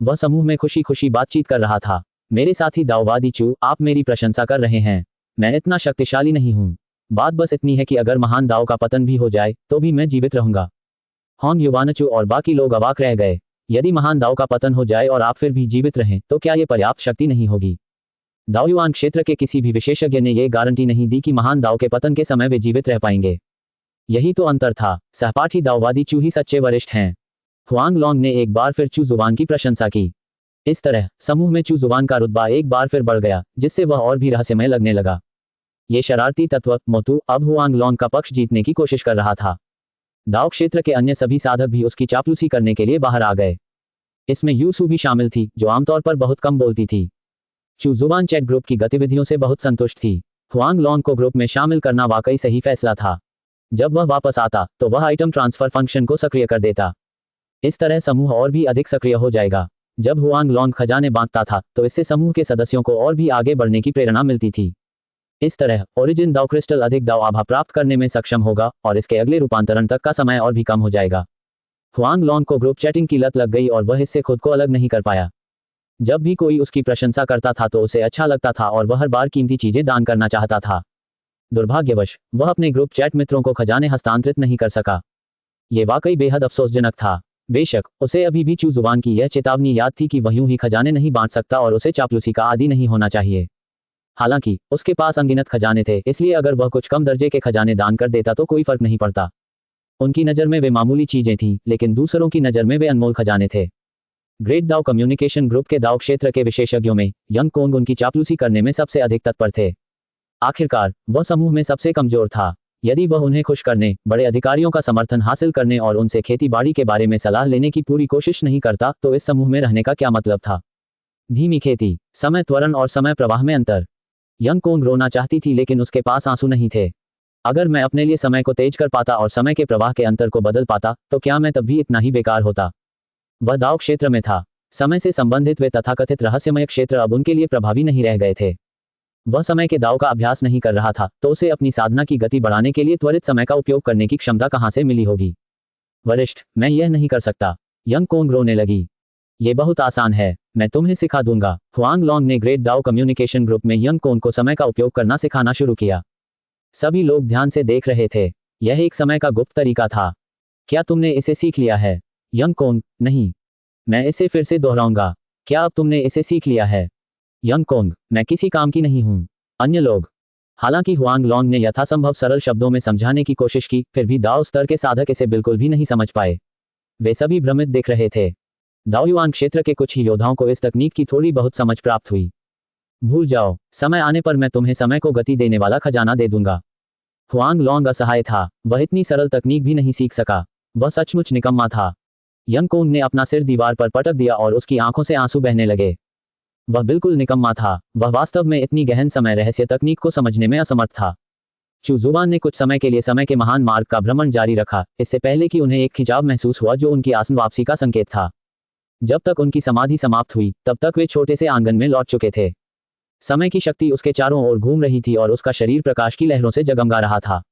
वह समूह में खुशी खुशी बातचीत कर रहा था। मेरे साथी दाओवादी चू, आप मेरी प्रशंसा कर रहे हैं। मैं इतना शक्तिशाली नहीं हूं। बात बस इतनी है कि अगर महान दाओ का पतन भी हो जाए तो भी मैं जीवित रहूंगा। होंग युवानचू और बाकी लोग अवाक रह गए। यदि महान दाओ का पतन हो जाए और आप फिर भी जीवित रहें तो क्या यह पर्याप्त शक्ति नहीं होगी? दाओ युआन क्षेत्र के किसी भी विशेषज्ञ ने यह गारंटी नहीं दी कि महान दाओ के पतन के समय वे जीवित रह पाएंगे। यही तो अंतर था। सहपाठी दाओवादी चू ही सच्चे वरिष्ठ हैं। हुआंग लॉन्ग ने एक बार फिर चू जुबान की प्रशंसा की। इस तरह समूह में चू जुबान का रुतबा एक बार फिर बढ़ गया, जिससे वह और भी रहस्यमय लगने लगा। ये शरारती तत्व मोतू अब हुआंग लॉन्ग का पक्ष जीतने की कोशिश कर रहा था। दाओ क्षेत्र के अन्य सभी साधक भी उसकी चापलूसी करने के लिए बाहर आ गए। इसमें यूसू भी शामिल थी, जो आमतौर पर बहुत कम बोलती थी। चू जुबान चैट ग्रुप की गतिविधियों से बहुत संतुष्ट थी। हुआंग लॉन्ग को ग्रुप में शामिल करना वाकई सही फैसला था। जब वह वापस आता तो वह आइटम ट्रांसफर फंक्शन को सक्रिय कर देता। इस तरह समूह और भी अधिक सक्रिय हो जाएगा। जब हुआंग लॉन्ग खजाने बांटता था तो इससे समूह के सदस्यों को और भी आगे बढ़ने की प्रेरणा मिलती थी। इस तरह ओरिजिन दाव क्रिस्टल अधिक दाव आभा प्राप्त करने में सक्षम होगा और इसके अगले रूपांतरण तक का समय और भी कम हो जाएगा। हुआंग लॉन्ग को ग्रुप चैटिंग की लत लग गई और वह इससे खुद को अलग नहीं कर पाया। जब भी कोई उसकी प्रशंसा करता था तो उसे अच्छा लगता था और वह हर बार कीमती चीजें दान करना चाहता था। दुर्भाग्यवश वह अपने ग्रुप चैट मित्रों को खजाने हस्तांतरित नहीं कर सका। ये वाकई बेहद अफसोसजनक था। बेशक उसे अभी भी चू जुबान की यह चेतावनी याद थी कि वह यूं ही खजाने नहीं बांट सकता और उसे चापलूसी का आदी नहीं होना चाहिए। हालांकि उसके पास अनगिनत खजाने थे, इसलिए अगर वह कुछ कम दर्जे के खजाने दान कर देता तो कोई फर्क नहीं पड़ता। उनकी नज़र में वे मामूली चीजें थीं, लेकिन दूसरों की नज़र में वे अनमोल खजाने थे। ग्रेट दाव कम्युनिकेशन ग्रुप के दाव क्षेत्र के विशेषज्ञों में यंग कोंग उनकी चापलूसी करने में सबसे अधिक तत्पर थे। आखिरकार वह समूह में सबसे कमजोर था। यदि वह उन्हें खुश करने, बड़े अधिकारियों का समर्थन हासिल करने और उनसे खेती बाड़ी के बारे में सलाह लेने की पूरी कोशिश नहीं करता तो इस समूह में रहने का क्या मतलब था। धीमी खेती, समय त्वरण और समय प्रवाह में अंतर। यंग कोंग रोना चाहती थी लेकिन उसके पास आंसू नहीं थे। अगर मैं अपने लिए समय को तेज कर पाता और समय के प्रवाह के अंतर को बदल पाता तो क्या मैं तब भी इतना ही बेकार होता। वह दाव क्षेत्र में था। समय से संबंधित वे तथाकथित रहस्यमय क्षेत्र अब उनके लिए प्रभावी नहीं रह गए थे। वह समय के दाव का अभ्यास नहीं कर रहा था तो उसे अपनी साधना की गति बढ़ाने के लिए त्वरित समय का उपयोग करने की क्षमता कहां से मिली होगी। वरिष्ठ, मैं यह नहीं कर सकता। यंग कोंग रोने लगी। ये बहुत आसान है, मैं तुम्हें सिखा दूंगा। हुआंग लॉन्ग ने ग्रेट दाव कम्युनिकेशन ग्रुप में यंग कोंग को समय का उपयोग करना सिखाना शुरू किया। सभी लोग ध्यान से देख रहे थे। यह एक समय का गुप्त तरीका था। क्या तुमने इसे सीख लिया है? यंग कोंग, नहीं। मैं इसे फिर से दोहराऊंगा। क्या अब तुमने इसे सीख लिया है? यंग कोंग, मैं किसी काम की नहीं हूं। अन्य लोग। हालांकि हुआंग लॉन्ग ने यथासंभव सरल शब्दों में समझाने की कोशिश की, फिर भी दाव स्तर के साधक इसे बिल्कुल भी नहीं समझ पाए। वे सभी भ्रमित दिख रहे थे। दाव युआन क्षेत्र के कुछ ही योद्धाओं को इस तकनीक की थोड़ी बहुत समझ प्राप्त हुई। भूल जाओ, समय आने पर मैं तुम्हें समय को गति देने वाला खजाना दे दूंगा। हुआंग लॉन्ग असहाय था। वह इतनी सरल तकनीक भी नहीं सीख सका। वह सचमुच निकम्मा था। यंग कोंग ने अपना सिर दीवार पर पटक दिया और उसकी आंखों से आंसू बहने लगे। वह बिल्कुल निकम्मा था। वह वास्तव में इतनी गहन समय रहस्य तकनीक को समझने में असमर्थ था। चू जुबान ने कुछ समय के लिए समय के महान मार्ग का भ्रमण जारी रखा, इससे पहले कि उन्हें एक खिंचाव महसूस हुआ जो उनकी आसन वापसी का संकेत था। जब तक उनकी समाधि समाप्त हुई तब तक वे छोटे से आंगन में लौट चुके थे। समय की शक्ति उसके चारों ओर घूम रही थी और उसका शरीर प्रकाश की लहरों से जगमगा रहा था।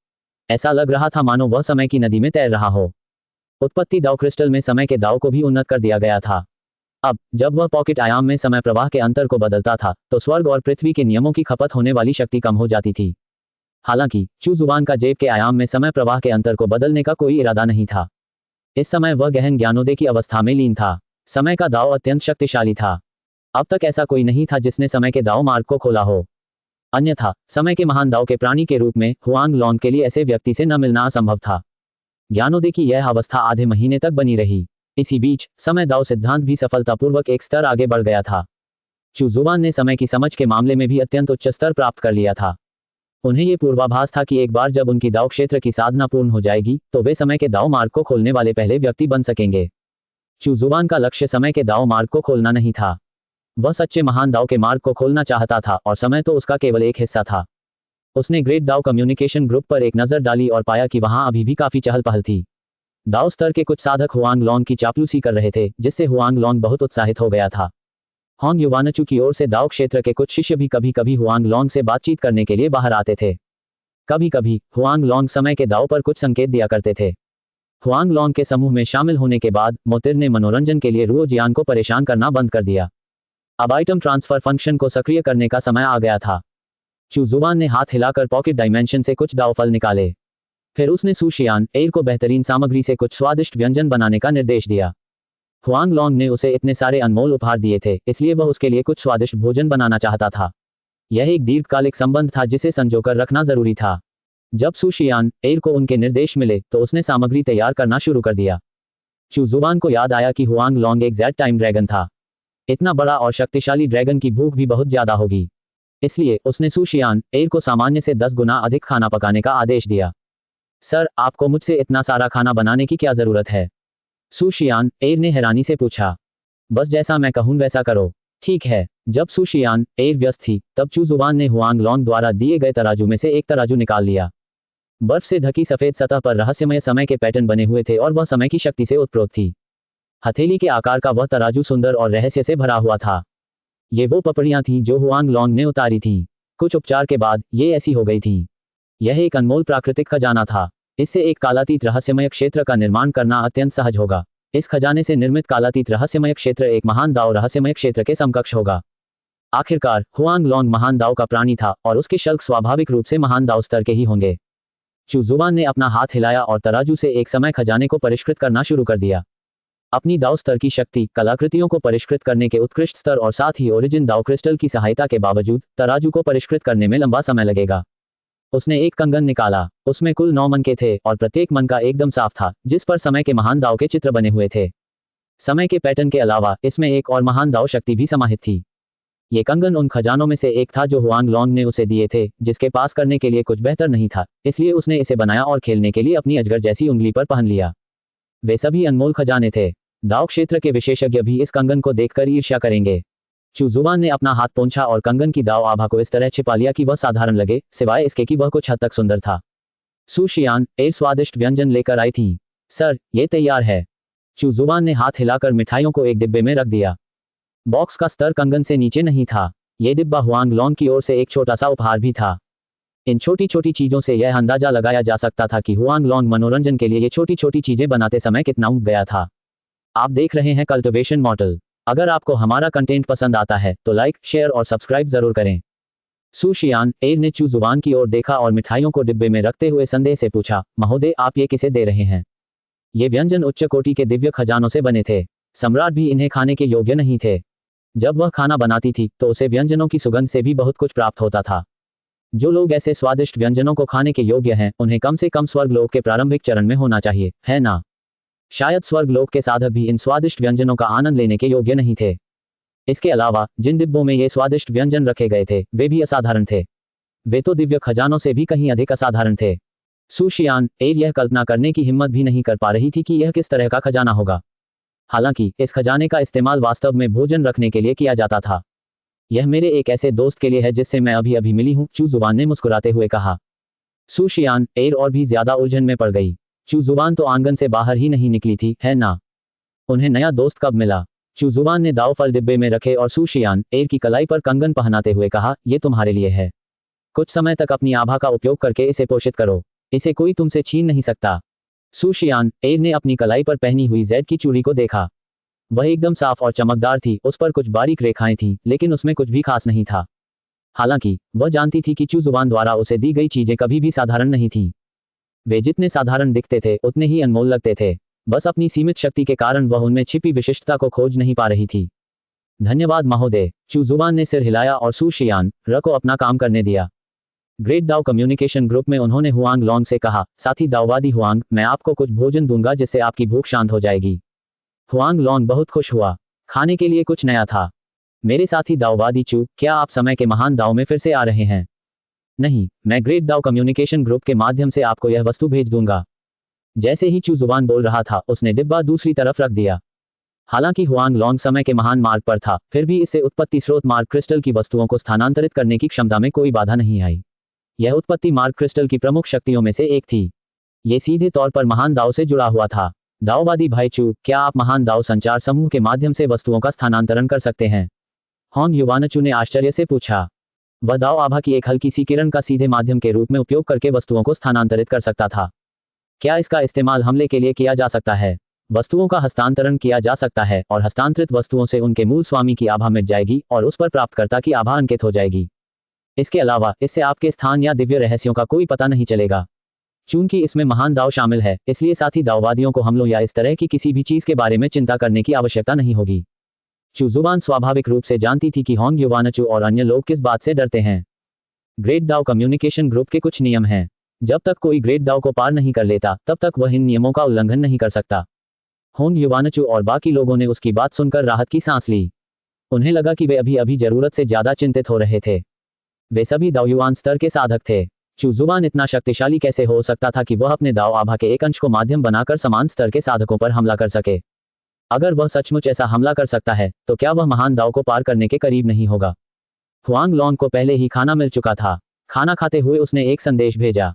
ऐसा लग रहा था मानो वह समय की नदी में तैर रहा हो। उत्पत्ति दाव क्रिस्टल में समय के दाव को भी उन्नत कर दिया गया था। अब जब वह पॉकेट आयाम में समय प्रवाह के अंतर को बदलता था तो स्वर्ग और पृथ्वी के नियमों की खपत होने वाली शक्ति कम हो जाती थी। हालांकि चू जुबान का जेब के आयाम में समय प्रवाह के अंतर को बदलने का कोई इरादा नहीं था। इस समय वह गहन ज्ञानोदय की अवस्था में लीन था। समय का दाव अत्यंत शक्तिशाली था। अब तक ऐसा कोई नहीं था जिसने समय के दाव मार्ग को खोला हो। अन्यथा समय के महान दाव के प्राणी के रूप में हुआंग लॉन्ग के लिए ऐसे व्यक्ति से न मिलना असंभव था। ज्ञानोदय की यह अवस्था आधे महीने तक बनी रही। इसी बीच समय दाव सिद्धांत भी सफलतापूर्वक एक स्तर आगे बढ़ गया था। चू जुबान ने समय की समझ के मामले में भी अत्यंत उच्च स्तर प्राप्त कर लिया था। उन्हें यह पूर्वाभास था कि एक बार जब उनकी दाव क्षेत्र की साधना पूर्ण हो जाएगी तो वे समय के दाव मार्ग को खोलने वाले पहले व्यक्ति बन सकेंगे। चू जुबान का लक्ष्य समय के दाव मार्ग को खोलना नहीं था। वह सच्चे महान दाव के मार्ग को खोलना चाहता था और समय तो उसका केवल एक हिस्सा था। उसने ग्रेट दाव कम्युनिकेशन ग्रुप पर एक नज़र डाली और पाया कि वहां अभी भी काफी चहल पहल थी। दाव स्तर के कुछ साधक हुआंग लॉन्ग की चापलूसी कर रहे थे, जिससे हुआंग लॉन्ग बहुत उत्साहित हो गया था। होंग युवानचू की ओर से दाव क्षेत्र के कुछ शिष्य भी कभी कभी हुआंग लॉन्ग से बातचीत करने के लिए बाहर आते थे। कभी कभी हुआंग लॉन्ग समय के दाव पर कुछ संकेत दिया करते थे। हुआंग लॉन्ग के समूह में शामिल होने के बाद मोतिर ने मनोरंजन के लिए रुओ जियान को परेशान करना बंद कर दिया। अब आइटम ट्रांसफर फंक्शन को सक्रिय करने का समय आ गया था। चू जुबान ने हाथ हिलाकर पॉकेट डायमेंशन से कुछ दाव फल निकाले। फिर उसने सुशियान एयर को बेहतरीन सामग्री से कुछ स्वादिष्ट व्यंजन बनाने का निर्देश दिया। हुआंग लॉन्ग ने उसे इतने सारे अनमोल उपहार दिए थे, इसलिए वह उसके लिए कुछ स्वादिष्ट भोजन बनाना चाहता था। यह एक दीर्घकालिक संबंध था जिसे संजोकर रखना जरूरी था। जब सुशियान एयर को उनके निर्देश मिले तो उसने सामग्री तैयार करना शुरू कर दिया। चू जुबान को याद आया कि हुआंग लॉन्ग एक ज़ेड टाइम ड्रैगन था। इतना बड़ा और शक्तिशाली ड्रैगन की भूख भी बहुत ज्यादा होगी। इसलिए उसने सुशियान एयर को सामान्य से 10 गुना अधिक खाना पकाने का आदेश दिया। सर, आपको मुझसे इतना सारा खाना बनाने की क्या जरूरत है? सुशियान एयर ने हैरानी से पूछा। बस जैसा मैं कहूं वैसा करो। ठीक है। जब सू शियान एयर व्यस्त थी, तब चू जुबान ने हुआंग लॉन्ग द्वारा दिए गए तराजू में से एक तराजू निकाल लिया। बर्फ से ढकी सफेद सतह पर रहस्यमय समय के पैटर्न बने हुए थे और वह समय की शक्ति से उत्प्रोत थी। हथेली के आकार का वह तराजू सुंदर और रहस्य से भरा हुआ था। ये वो पपड़ियां थीं जो हुआंग लॉन्ग ने उतारी थीं। कुछ उपचार के बाद ये ऐसी हो गई थीं। यह एक अनमोल प्राकृतिक खजाना था। इससे एक कालातीत रहस्यमय क्षेत्र का निर्माण करना अत्यंत सहज होगा। इस खजाने से निर्मित कालातीत रहस्यमय क्षेत्र एक महान दाव रहस्यमय क्षेत्र के समकक्ष होगा। आखिरकार हुआंग लॉन्ग महान दाव का प्राणी था और उसके शल्क स्वाभाविक रूप से महान दाव स्तर के ही होंगे। चू जुबान ने अपना हाथ हिलाया और तराजू से एक समय खजाने को परिष्कृत करना शुरू कर दिया। अपनी दाव स्तर की शक्ति, कलाकृतियों को परिष्कृत करने के उत्कृष्ट स्तर और साथ ही ओरिजिन दाव क्रिस्टल की सहायता के बावजूद तराजू को परिष्कृत करने में लंबा समय लगेगा। उसने एक कंगन निकाला। उसमें कुल 9 मन के थे और प्रत्येक मन का एकदम साफ था, जिस पर समय के महान दाव के चित्र बने हुए थे। समय के पैटर्न के अलावा इसमें एक और महान दाव शक्ति भी समाहित थी। ये कंगन उन खजानों में से एक था जो हुआंग लॉन्ग ने उसे दिए थे, जिसके पास करने के लिए कुछ बेहतर नहीं था, इसलिए उसने इसे बनाया और खेलने के लिए अपनी अजगर जैसी उंगली पर पहन लिया। वे सभी अनमोल खजाने थे। दाव क्षेत्र के विशेषज्ञ भी इस कंगन को देखकर ईर्ष्या करेंगे। चू जुबान ने अपना हाथ पोंछा और कंगन की दाव आभा को इस तरह छिपा लिया कि वह साधारण लगे, सिवाय इसके कि वह कुछ हद तक सुंदर था। सू शियान एक स्वादिष्ट व्यंजन लेकर आई थी। सर, ये तैयार है। चू जुबान ने हाथ हिलाकर मिठाइयों को एक डिब्बे में रख दिया। बॉक्स का स्तर कंगन से नीचे नहीं था। यह डिब्बा हुआंग लॉन्ग की ओर से एक छोटा सा उपहार भी था। इन छोटी छोटी चीजों से यह अंदाजा लगाया जा सकता था कि हुआंग लॉन्ग मनोरंजन के लिए ये छोटी छोटी चीजें बनाते समय कितना ऊब गया था। आप देख रहे हैं कल्टिवेशन मॉडल। अगर आपको हमारा कंटेंट पसंद आता है तो लाइक, शेयर और सब्सक्राइब जरूर करें। सू शियान एयर ने चू जुबान की ओर देखा और मिठाइयों को डिब्बे में रखते हुए संदेह से पूछा, महोदय, आप ये किसे दे रहे हैं? ये व्यंजन उच्च कोटि के दिव्य खजानों से बने थे। सम्राट भी इन्हें खाने के योग्य नहीं थे। जब वह खाना बनाती थी तो उसे व्यंजनों की सुगंध से भी बहुत कुछ प्राप्त होता था। जो लोग ऐसे स्वादिष्ट व्यंजनों को खाने के योग्य हैं, उन्हें कम से कम स्वर्गलोक के प्रारंभिक चरण में होना चाहिए, है ना? शायद स्वर्गलोक के साधक भी इन स्वादिष्ट व्यंजनों का आनंद लेने के योग्य नहीं थे। इसके अलावा जिन डिब्बों में ये स्वादिष्ट व्यंजन रखे गए थे वे भी असाधारण थे। वे तो दिव्य खजानों से भी कहीं अधिक असाधारण थे। सू शियान एयर यह कल्पना करने की हिम्मत भी नहीं कर पा रही थी कि यह किस तरह का खजाना होगा। हालांकि इस खजाने का इस्तेमाल वास्तव में भोजन रखने के लिए किया जाता था। यह मेरे एक ऐसे दोस्त के लिए है जिससे मैं अभी अभी मिली हूं, चू जुबान ने मुस्कुराते हुए कहा। सू शियान एयर और भी ज्यादा उलझन में पड़ गई। चू जुबान तो आंगन से बाहर ही नहीं निकली थी, है ना? उन्हें नया दोस्त कब मिला? चू जुबान ने दाव फल डिब्बे में रखे और सू शियान एयर की कलाई पर कंगन पहनाते हुए कहा, ये तुम्हारे लिए है। कुछ समय तक अपनी आभा का उपयोग करके इसे पोषित करो। इसे कोई तुमसे छीन नहीं सकता। सू शियान एयर ने अपनी कलाई पर पहनी हुई जेड की चूड़ी को देखा। वह एकदम साफ और चमकदार थी। उस पर कुछ बारीक रेखाएं थीं, लेकिन उसमें कुछ भी खास नहीं था। हालांकि वह जानती थी कि चू जुबान द्वारा उसे दी गई चीजें कभी भी साधारण नहीं थीं। वे जितने साधारण दिखते थे उतने ही अनमोल लगते थे। बस अपनी सीमित शक्ति के कारण वह उनमें छिपी विशिष्टता को खोज नहीं पा रही थी। धन्यवाद महोदय। चू जुबान ने सिर हिलाया और सू शियान र को अपना काम करने दिया। ग्रेट दाव कम्युनिकेशन ग्रुप में उन्होंने हुआंग लॉन्ग से कहा, साथी दाववादी हुआंग, मैं आपको कुछ भोजन दूंगा जिससे आपकी भूख शांत हो जाएगी। हुआंग लॉन्ग बहुत खुश हुआ। खाने के लिए कुछ नया था। मेरे साथी दाववादी चू, क्या आप समय के महान दाव में फिर से आ रहे हैं? नहीं, मैं ग्रेट दाव कम्युनिकेशन ग्रुप के माध्यम से आपको यह वस्तु भेज दूंगा। जैसे ही चू जुबान बोल रहा था, उसने डिब्बा दूसरी तरफ रख दिया। हालांकि हुआंग लॉन्ग समय के महान मार्ग पर था, फिर भी इससे उत्पत्ति स्रोत मार्ग क्रिस्टल की वस्तुओं को स्थानांतरित करने की क्षमता में कोई बाधा नहीं आई। यह उत्पत्ति मार्ग क्रिस्टल की प्रमुख शक्तियों में से एक थी। ये सीधे तौर पर महान दाव से जुड़ा हुआ था। दाववादी भाई चू, क्या आप महान दाव संचार समूह के माध्यम से वस्तुओं का स्थानांतरण कर सकते हैं? होंग युवानचू ने आश्चर्य से पूछा। वह दाव आभा की एक हल्की सी किरण का सीधे माध्यम के रूप में उपयोग करके वस्तुओं को स्थानांतरित कर सकता था। क्या इसका इस्तेमाल हमले के लिए किया जा सकता है? वस्तुओं का हस्तांतरण किया जा सकता है और हस्तांतरित वस्तुओं से उनके मूल स्वामी की आभा मिट जाएगी और उस पर प्राप्तकर्ता की आभा अंकित हो जाएगी। इसके अलावा इससे आपके स्थान या दिव्य रहस्यों का कोई पता नहीं चलेगा। चूंकि इसमें महान दाव शामिल है, इसलिए साथी दाववादियों को हमलों या इस तरह की किसी भी चीज के बारे में चिंता करने की आवश्यकता नहीं होगी। चू जुबान स्वाभाविक रूप से जानती थी कि होंग युवानचू और अन्य लोग किस बात से डरते हैं। ग्रेट दाव कम्युनिकेशन ग्रुप के कुछ नियम हैं। जब तक कोई ग्रेट दाव को पार नहीं कर लेता, तब तक वह इन नियमों का उल्लंघन नहीं कर सकता। होंग युवानचू और बाकी लोगों ने उसकी बात सुनकर राहत की सांस ली। उन्हें लगा कि वे अभी अभी जरूरत से ज्यादा चिंतित हो रहे थे। वे सभी दावयुआन स्तर के साधक थे। चू जुबान इतना शक्तिशाली कैसे हो सकता था कि वह अपने दाव आभा के एक अंश को माध्यम बनाकर समान स्तर के साधकों पर हमला कर सके? अगर वह सचमुच ऐसा हमला कर सकता है तो क्या वह महान दाव को पार करने के करीब नहीं होगा। हुआंग लॉन्ग को पहले ही खाना मिल चुका था। खाना खाते हुए उसने एक संदेश भेजा,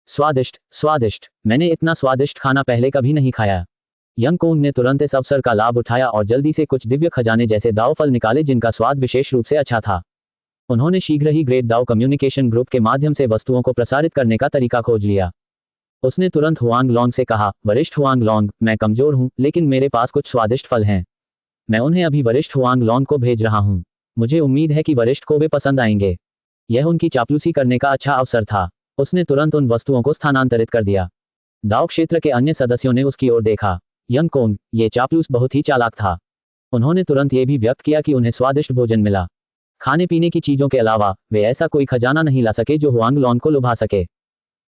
स्वादिष्ट स्वादिष्ट, मैंने इतना स्वादिष्ट खाना पहले कभी नहीं खाया। यंग कोंग ने तुरंत इस अवसर का लाभ उठाया और जल्दी से कुछ दिव्य खजाने जैसे दाव फल निकाले जिनका स्वाद विशेष रूप से अच्छा था। उन्होंने शीघ्र ही ग्रेट दाव कम्युनिकेशन ग्रुप के माध्यम से वस्तुओं को प्रसारित करने का तरीका खोज लिया। उसने तुरंत हुआंग लॉन्ग से कहा, वरिष्ठ हुआंग लॉन्ग, मैं कमजोर हूं लेकिन मेरे पास कुछ स्वादिष्ट फल हैं। मैं उन्हें अभी वरिष्ठ हुआंग लॉन्ग को भेज रहा हूं। मुझे उम्मीद है कि वरिष्ठ को वे पसंद आएंगे। यह उनकी चापलूसी करने का अच्छा अवसर था। उसने तुरंत उन वस्तुओं को स्थानांतरित कर दिया। दाव क्षेत्र के अन्य सदस्यों ने उसकी ओर देखा। यंग कोंग, ये चापलूस बहुत ही चालाक था। उन्होंने तुरंत ये भी व्यक्त किया कि उन्हें स्वादिष्ट भोजन मिला। खाने पीने की चीजों के अलावा वे ऐसा कोई खजाना नहीं ला सके जो हुआंग लॉन्ग को लुभा सके।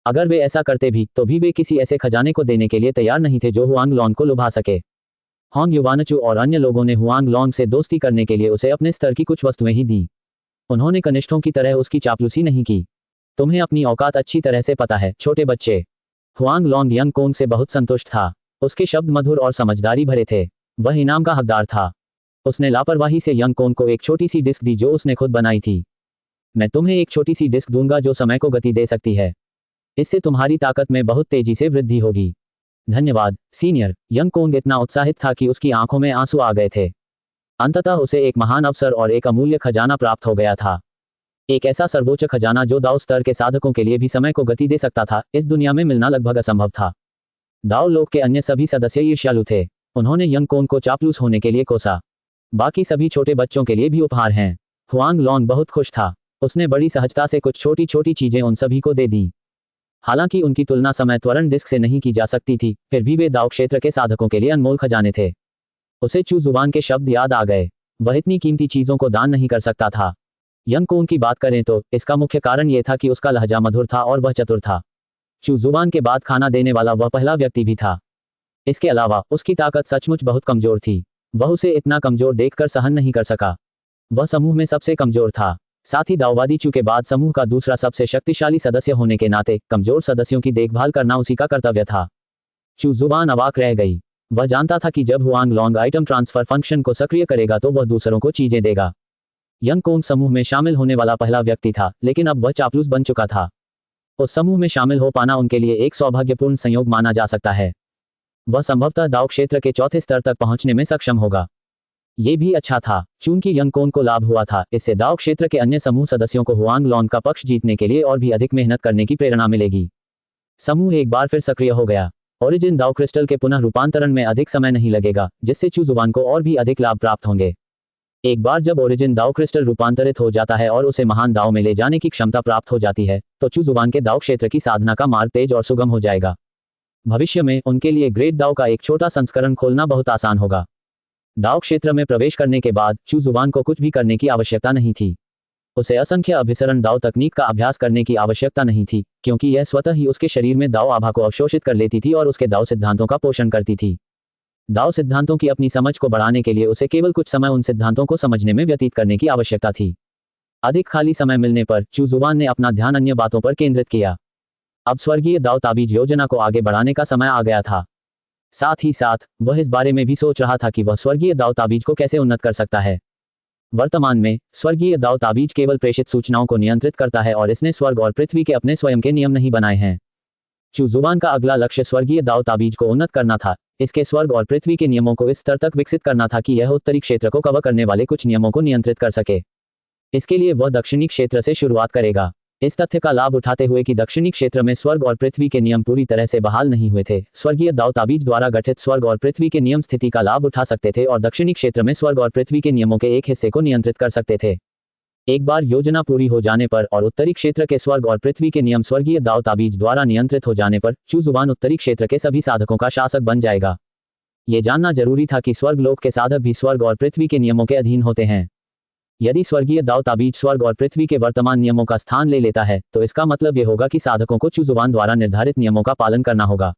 अगर वे ऐसा करते भी तो भी वे किसी ऐसे खजाने को देने के लिए तैयार नहीं थे जो हुआंग लॉन्ग को लुभा सके। होंग युवानचू और अन्य लोगों ने हुआंग लॉन्ग से दोस्ती करने के लिए उसे अपने स्तर की कुछ वस्तुएं ही दी। उन्होंने कनिष्ठों की तरह उसकी चापलूसी नहीं की। तुम्हें अपनी औकात अच्छी तरह से पता है, छोटे बच्चे। हुआंग लॉन्ग यंग कोंग से बहुत संतुष्ट था। उसके शब्द मधुर और समझदारी भरे थे। वह इनाम का हकदार था। उसने लापरवाही से यंग कोंग को एक छोटी सी डिस्क दी जो उसने खुद बनाई थी। मैं तुम्हें एक छोटी सी डिस्क दूंगा जो समय को गति दे सकती है। इससे तुम्हारी ताकत में बहुत तेजी से वृद्धि होगी। धन्यवाद सीनियर। यंग कोंग इतना उत्साहित था कि उसकी आंखों में आंसू आ गए थे। अंततः उसे एक महान अवसर और एक अमूल्य खजाना प्राप्त हो गया था। एक ऐसा सर्वोच्च खजाना जो दाव स्तर के साधकों के लिए भी समय को गति दे सकता था, इस दुनिया में मिलना लगभग असंभव था। दाव लोक के अन्य सभी सदस्य ईर्ष्यालु थे। उन्होंने यंग कोंग को चापलूस होने के लिए कोसा। बाकी सभी छोटे बच्चों के लिए भी उपहार हैं। हुआंग लॉन्ग बहुत खुश था। उसने बड़ी सहजता से कुछ छोटी छोटी चीजें उन सभी को दे दी। हालांकि उनकी तुलना समय त्वरण डिस्क से नहीं की जा सकती थी, फिर भी वे दाव क्षेत्र के साधकों के लिए अनमोल खजाने थे। उसे चू जुबान के शब्द याद आ गए। वह इतनी कीमती चीजों को दान नहीं कर सकता था। यंग कोंग की बात करें तो इसका मुख्य कारण यह था कि उसका लहजा मधुर था और वह चतुर था। चू जुबान के बाद खाना देने वाला वह पहला व्यक्ति भी था। इसके अलावा उसकी ताकत सचमुच बहुत कमजोर थी। वह उसे इतना कमजोर देखकर सहन नहीं कर सका। वह समूह में सबसे कमजोर था। साथ ही दाववादी चू के बाद समूह का दूसरा सबसे शक्तिशाली सदस्य होने के नाते कमजोर सदस्यों की देखभाल करना उसी का कर्तव्य था। चू जुबान अवाक रह गई। वह जानता था कि जब Huang long item transfer function को सक्रिय करेगा तो वह दूसरों को चीजें देगा। यंग कोंग समूह में शामिल होने वाला पहला व्यक्ति था, लेकिन अब वह चापलूस बन चुका था। उस समूह में शामिल हो पाना उनके लिए एक सौभाग्यपूर्ण संयोग माना जा सकता है। वह संभवतः दाव क्षेत्र के चौथे स्तर तक पहुंचने में सक्षम होगा। ये भी अच्छा था, चूंकि यंग कोंग को लाभ हुआ था। इससे दाव क्षेत्र के अन्य समूह सदस्यों को हुआंग लॉन्ग का पक्ष जीतने के लिए और भी अधिक मेहनत करने की प्रेरणा मिलेगी। समूह एक बार फिर सक्रिय हो गया। ओरिजिन दाव क्रिस्टल के पुनः रूपांतरण में अधिक समय नहीं लगेगा, जिससे चू जुबान को और भी अधिक लाभ प्राप्त होंगे। एक बार जब ओरिजिन दाव क्रिस्टल रूपांतरित हो जाता है और उसे महान दाव में ले जाने की क्षमता प्राप्त हो जाती है, तो चू जुबान के दाव क्षेत्र की साधना का मार्ग तेज और सुगम हो जाएगा। भविष्य में उनके लिए ग्रेट दाव का एक छोटा संस्करण खोलना बहुत आसान होगा। दाव क्षेत्र में प्रवेश करने के बाद चू जुबान को कुछ भी करने की आवश्यकता नहीं थी। उसे असंख्य अभिसरण दाव तकनीक का अभ्यास करने की आवश्यकता नहीं थी, क्योंकि यह स्वतः ही उसके शरीर में दाव आभा को अवशोषित कर लेती थी और उसके दाव सिद्धांतों का पोषण करती थी। दाव सिद्धांतों की अपनी समझ को बढ़ाने के लिए उसे केवल कुछ समय उन सिद्धांतों को समझने में व्यतीत करने की आवश्यकता थी। अधिक खाली समय मिलने पर चू जुबान ने अपना ध्यान अन्य बातों पर केंद्रित किया। अब स्वर्गीय दाव ताबीज योजना को आगे बढ़ाने का समय आ गया था। साथ ही साथ वह इस बारे में भी सोच रहा था कि वह स्वर्गीय दाव ताबीज को कैसे उन्नत कर सकता है। वर्तमान में स्वर्गीय दाव ताबीज केवल प्रेषित सूचनाओं को नियंत्रित करता है और इसने स्वर्ग और पृथ्वी के अपने स्वयं के नियम नहीं बनाए हैं। चू जुबान का अगला लक्ष्य स्वर्गीय दाव ताबीज को उन्नत करना था, इसके स्वर्ग और पृथ्वी के नियमों को इस स्तर तक विकसित करना था कि यह उत्तरी क्षेत्र को कवर करने वाले कुछ नियमों को नियंत्रित कर सके। इसके लिए वह दक्षिणी क्षेत्र से शुरुआत करेगा। इस तथ्य का लाभ उठाते हुए कि दक्षिणी क्षेत्र में स्वर्ग और पृथ्वी के नियम पूरी तरह से बहाल नहीं हुए थे, स्वर्गीय दाव ताबीज द्वारा गठित स्वर्ग और पृथ्वी के नियम स्थिति का लाभ उठा सकते थे और दक्षिणी क्षेत्र में स्वर्ग और पृथ्वी के नियमों के एक हिस्से को नियंत्रित कर सकते थे। एक बार योजना पूरी हो जाने पर और उत्तरी क्षेत्र के स्वर्ग और पृथ्वी के नियम स्वर्गीय दाव ताबीज द्वारा नियंत्रित हो जाने पर चू जुबान उत्तरी क्षेत्र के सभी साधकों का शासक बन जाएगा। ये जानना जरूरी था कि स्वर्ग लोक के साधक भी स्वर्ग और पृथ्वी के नियमों के अधीन होते हैं। यदि स्वर्गीय दाव ताबीज स्वर्ग और पृथ्वी के वर्तमान नियमों का स्थान ले लेता है, तो इसका मतलब यह होगा कि साधकों को चू जुबान द्वारा निर्धारित नियमों का पालन करना होगा।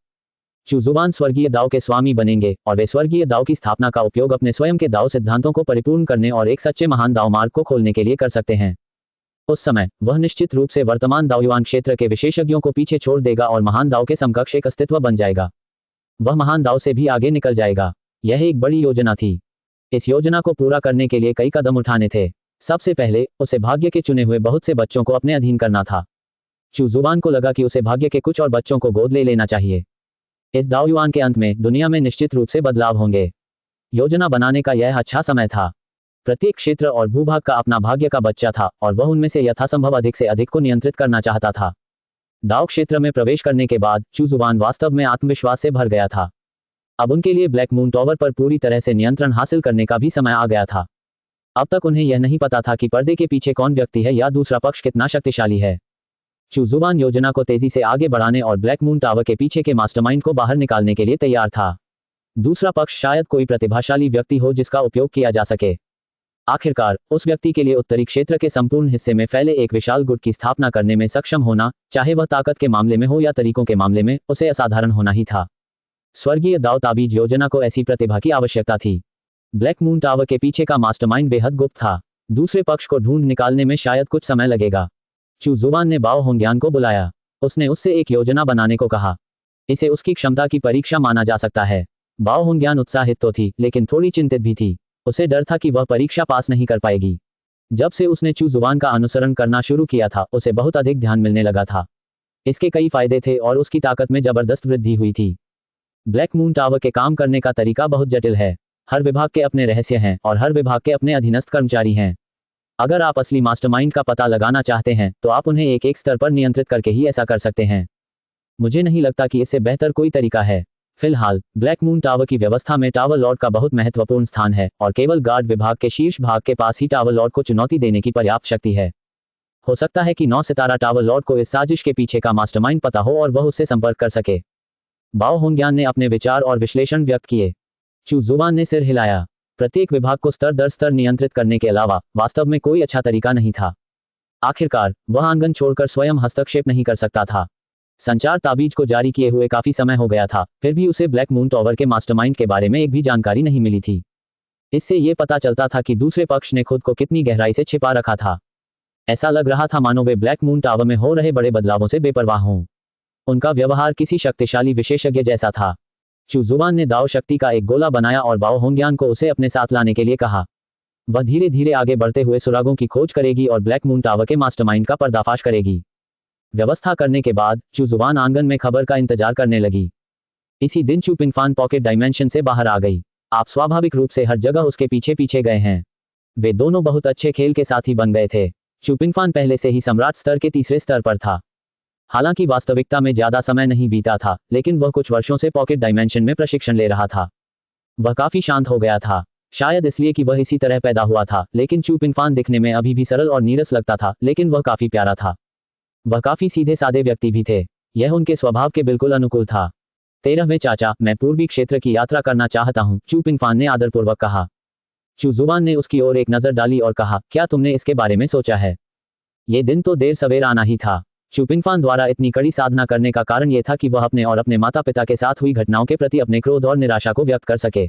चू जुबान स्वर्गीय दाव के स्वामी बनेंगे और वे स्वर्गीय दाव की स्थापना का उपयोग अपने स्वयं के दाव सिद्धांतों को परिपूर्ण करने और एक सच्चे महान दाव मार्ग को खोलने के लिए कर सकते हैं। उस समय वह निश्चित रूप से वर्तमान दावयुआन क्षेत्र के विशेषज्ञों को पीछे छोड़ देगा और महान दाव के समकक्ष एक अस्तित्व बन जाएगा। वह महान दाव से भी आगे निकल जाएगा। यह एक बड़ी योजना थी। इस योजना को पूरा करने के लिए कई कदम उठाने थे। सबसे पहले उसे भाग्य के चुने हुए बहुत से बच्चों को अपने अधीन करना था। चू जुबान को लगा कि उसे भाग्य के कुछ और बच्चों को गोद ले लेना चाहिए। इस दाओयुआन के अंत में दुनिया में निश्चित रूप से बदलाव होंगे। योजना बनाने का यह अच्छा समय था। प्रत्येक क्षेत्र और भूभाग का अपना भाग्य का बच्चा था और वह उनमें से यथासंभव अधिक से अधिक को नियंत्रित करना चाहता था। दाओ क्षेत्र में प्रवेश करने के बाद चू जुबान वास्तव में आत्मविश्वास से भर गया था। अब उनके लिए ब्लैक मून टावर पर पूरी तरह से नियंत्रण हासिल करने का भी समय आ गया था। अब तक उन्हें यह नहीं पता था कि पर्दे के पीछे कौन व्यक्ति है या दूसरा पक्ष कितना शक्तिशाली है। चू जुबान योजना को तेजी से आगे बढ़ाने और ब्लैक मून टावर के पीछे के मास्टरमाइंड को बाहर निकालने के लिए तैयार था। दूसरा पक्ष शायद कोई प्रतिभाशाली व्यक्ति हो जिसका उपयोग किया जा सके। आखिरकार उस व्यक्ति के लिए उत्तरी क्षेत्र के संपूर्ण हिस्से में फैले एक विशाल गुट की स्थापना करने में सक्षम होना, चाहे वह ताकत के मामले में हो या तरीकों के मामले में, उसे असाधारण होना ही था। स्वर्गीय दाओ ताबीज योजना को ऐसी प्रतिभा की आवश्यकता थी। ब्लैक मून टावर के पीछे का मास्टरमाइंड बेहद गुप्त था। दूसरे पक्ष को ढूंढ निकालने में शायद कुछ समय लगेगा। चू जुबान ने बाओ होंग्यान को बुलाया। उसने उससे एक योजना बनाने को कहा। इसे उसकी क्षमता की परीक्षा माना जा सकता है। बाओ होंग्यान उत्साहित तो थी, लेकिन थोड़ी चिंतित भी थी। उसे डर था कि वह परीक्षा पास नहीं कर पाएगी। जब से उसने चू जुबान का अनुसरण करना शुरू किया था, उसे बहुत अधिक ध्यान मिलने लगा था। इसके कई फायदे थे और उसकी ताकत में जबरदस्त वृद्धि हुई थी। ब्लैक मून टावर के काम करने का तरीका बहुत जटिल है। हर विभाग के अपने रहस्य हैं और हर विभाग के अपने अधीनस्थ कर्मचारी हैं। अगर आप असली मास्टरमाइंड का पता लगाना चाहते हैं तो आप उन्हें एक एक स्तर पर नियंत्रित करके ही ऐसा कर सकते हैं। मुझे नहीं लगता कि इससे बेहतर कोई तरीका है। फिलहाल ब्लैक मून टावर की व्यवस्था में टावर लॉर्ड का बहुत महत्वपूर्ण स्थान है और केवल गार्ड विभाग के शीर्ष भाग के पास ही टावर लॉर्ड को चुनौती देने की पर्याप्त शक्ति है। हो सकता है कि 9 सितारा टावर लॉर्ड को इस साजिश के पीछे का मास्टरमाइंड पता हो और वह उससे संपर्क कर सके। बाओ होंग्यान ने अपने विचार और विश्लेषण व्यक्त किए। चू जुबान ने सिर हिलाया। प्रत्येक विभाग को स्तर दर स्तर नियंत्रित करने के अलावा वास्तव में कोई अच्छा तरीका नहीं था। आखिरकार वह आंगन छोड़कर स्वयं हस्तक्षेप नहीं कर सकता था। संचार ताबीज को जारी किए हुए काफी समय हो गया था, फिर भी उसे ब्लैक मून टावर के मास्टरमाइंड के बारे में एक भी जानकारी नहीं मिली थी। इससे यह पता चलता था कि दूसरे पक्ष ने खुद को कितनी गहराई से छिपा रखा था। ऐसा लग रहा था मानो वे ब्लैक मून टावर में हो रहे बड़े बदलावों से बेपरवाह हों। उनका व्यवहार किसी शक्तिशाली विशेषज्ञ जैसा था। चू जुबान ने दाओ शक्ति का एक गोला बनाया और बाओ होंग्यान को उसे अपने साथ लाने के लिए कहा। वह धीरे धीरे आगे बढ़ते हुए सुरागों की खोज करेगी और ब्लैक मून टावर के मास्टरमाइंड का पर्दाफाश करेगी। व्यवस्था करने के बाद चू जुबान आंगन में खबर का इंतजार करने लगी। इसी दिन चू पिंगफान पॉकेट डायमेंशन से बाहर आ गई। आप स्वाभाविक रूप से हर जगह उसके पीछे पीछे गए हैं। वे दोनों बहुत अच्छे खेल के साथी बन गए थे। चू पिंगफान पहले से ही सम्राट स्तर के तीसरे स्तर पर था। हालांकि वास्तविकता में ज्यादा समय नहीं बीता था, लेकिन वह कुछ वर्षों से पॉकेट डायमेंशन में प्रशिक्षण ले रहा था। वह काफी शांत हो गया था, शायद इसलिए कि वह इसी तरह पैदा हुआ था। लेकिन चू पिंगफान दिखने में अभी भी सरल और नीरस लगता था, लेकिन वह काफी प्यारा था। वह काफी सीधे सादे व्यक्ति भी थे। यह उनके स्वभाव के बिल्कुल अनुकूल था। 13वें चाचा, मैं पूर्वी क्षेत्र की यात्रा करना चाहता हूं, चू पिंगफान ने आदरपूर्वक कहा। चू जुबान ने उसकी ओर एक नजर डाली और कहा, क्या तुमने इसके बारे में सोचा है? ये दिन तो देर सवेर आना ही था। चू पिंगफान द्वारा इतनी कड़ी साधना करने का कारण यह था कि वह अपने और अपने माता पिता के साथ हुई घटनाओं के प्रति अपने क्रोध और निराशा को व्यक्त कर सके।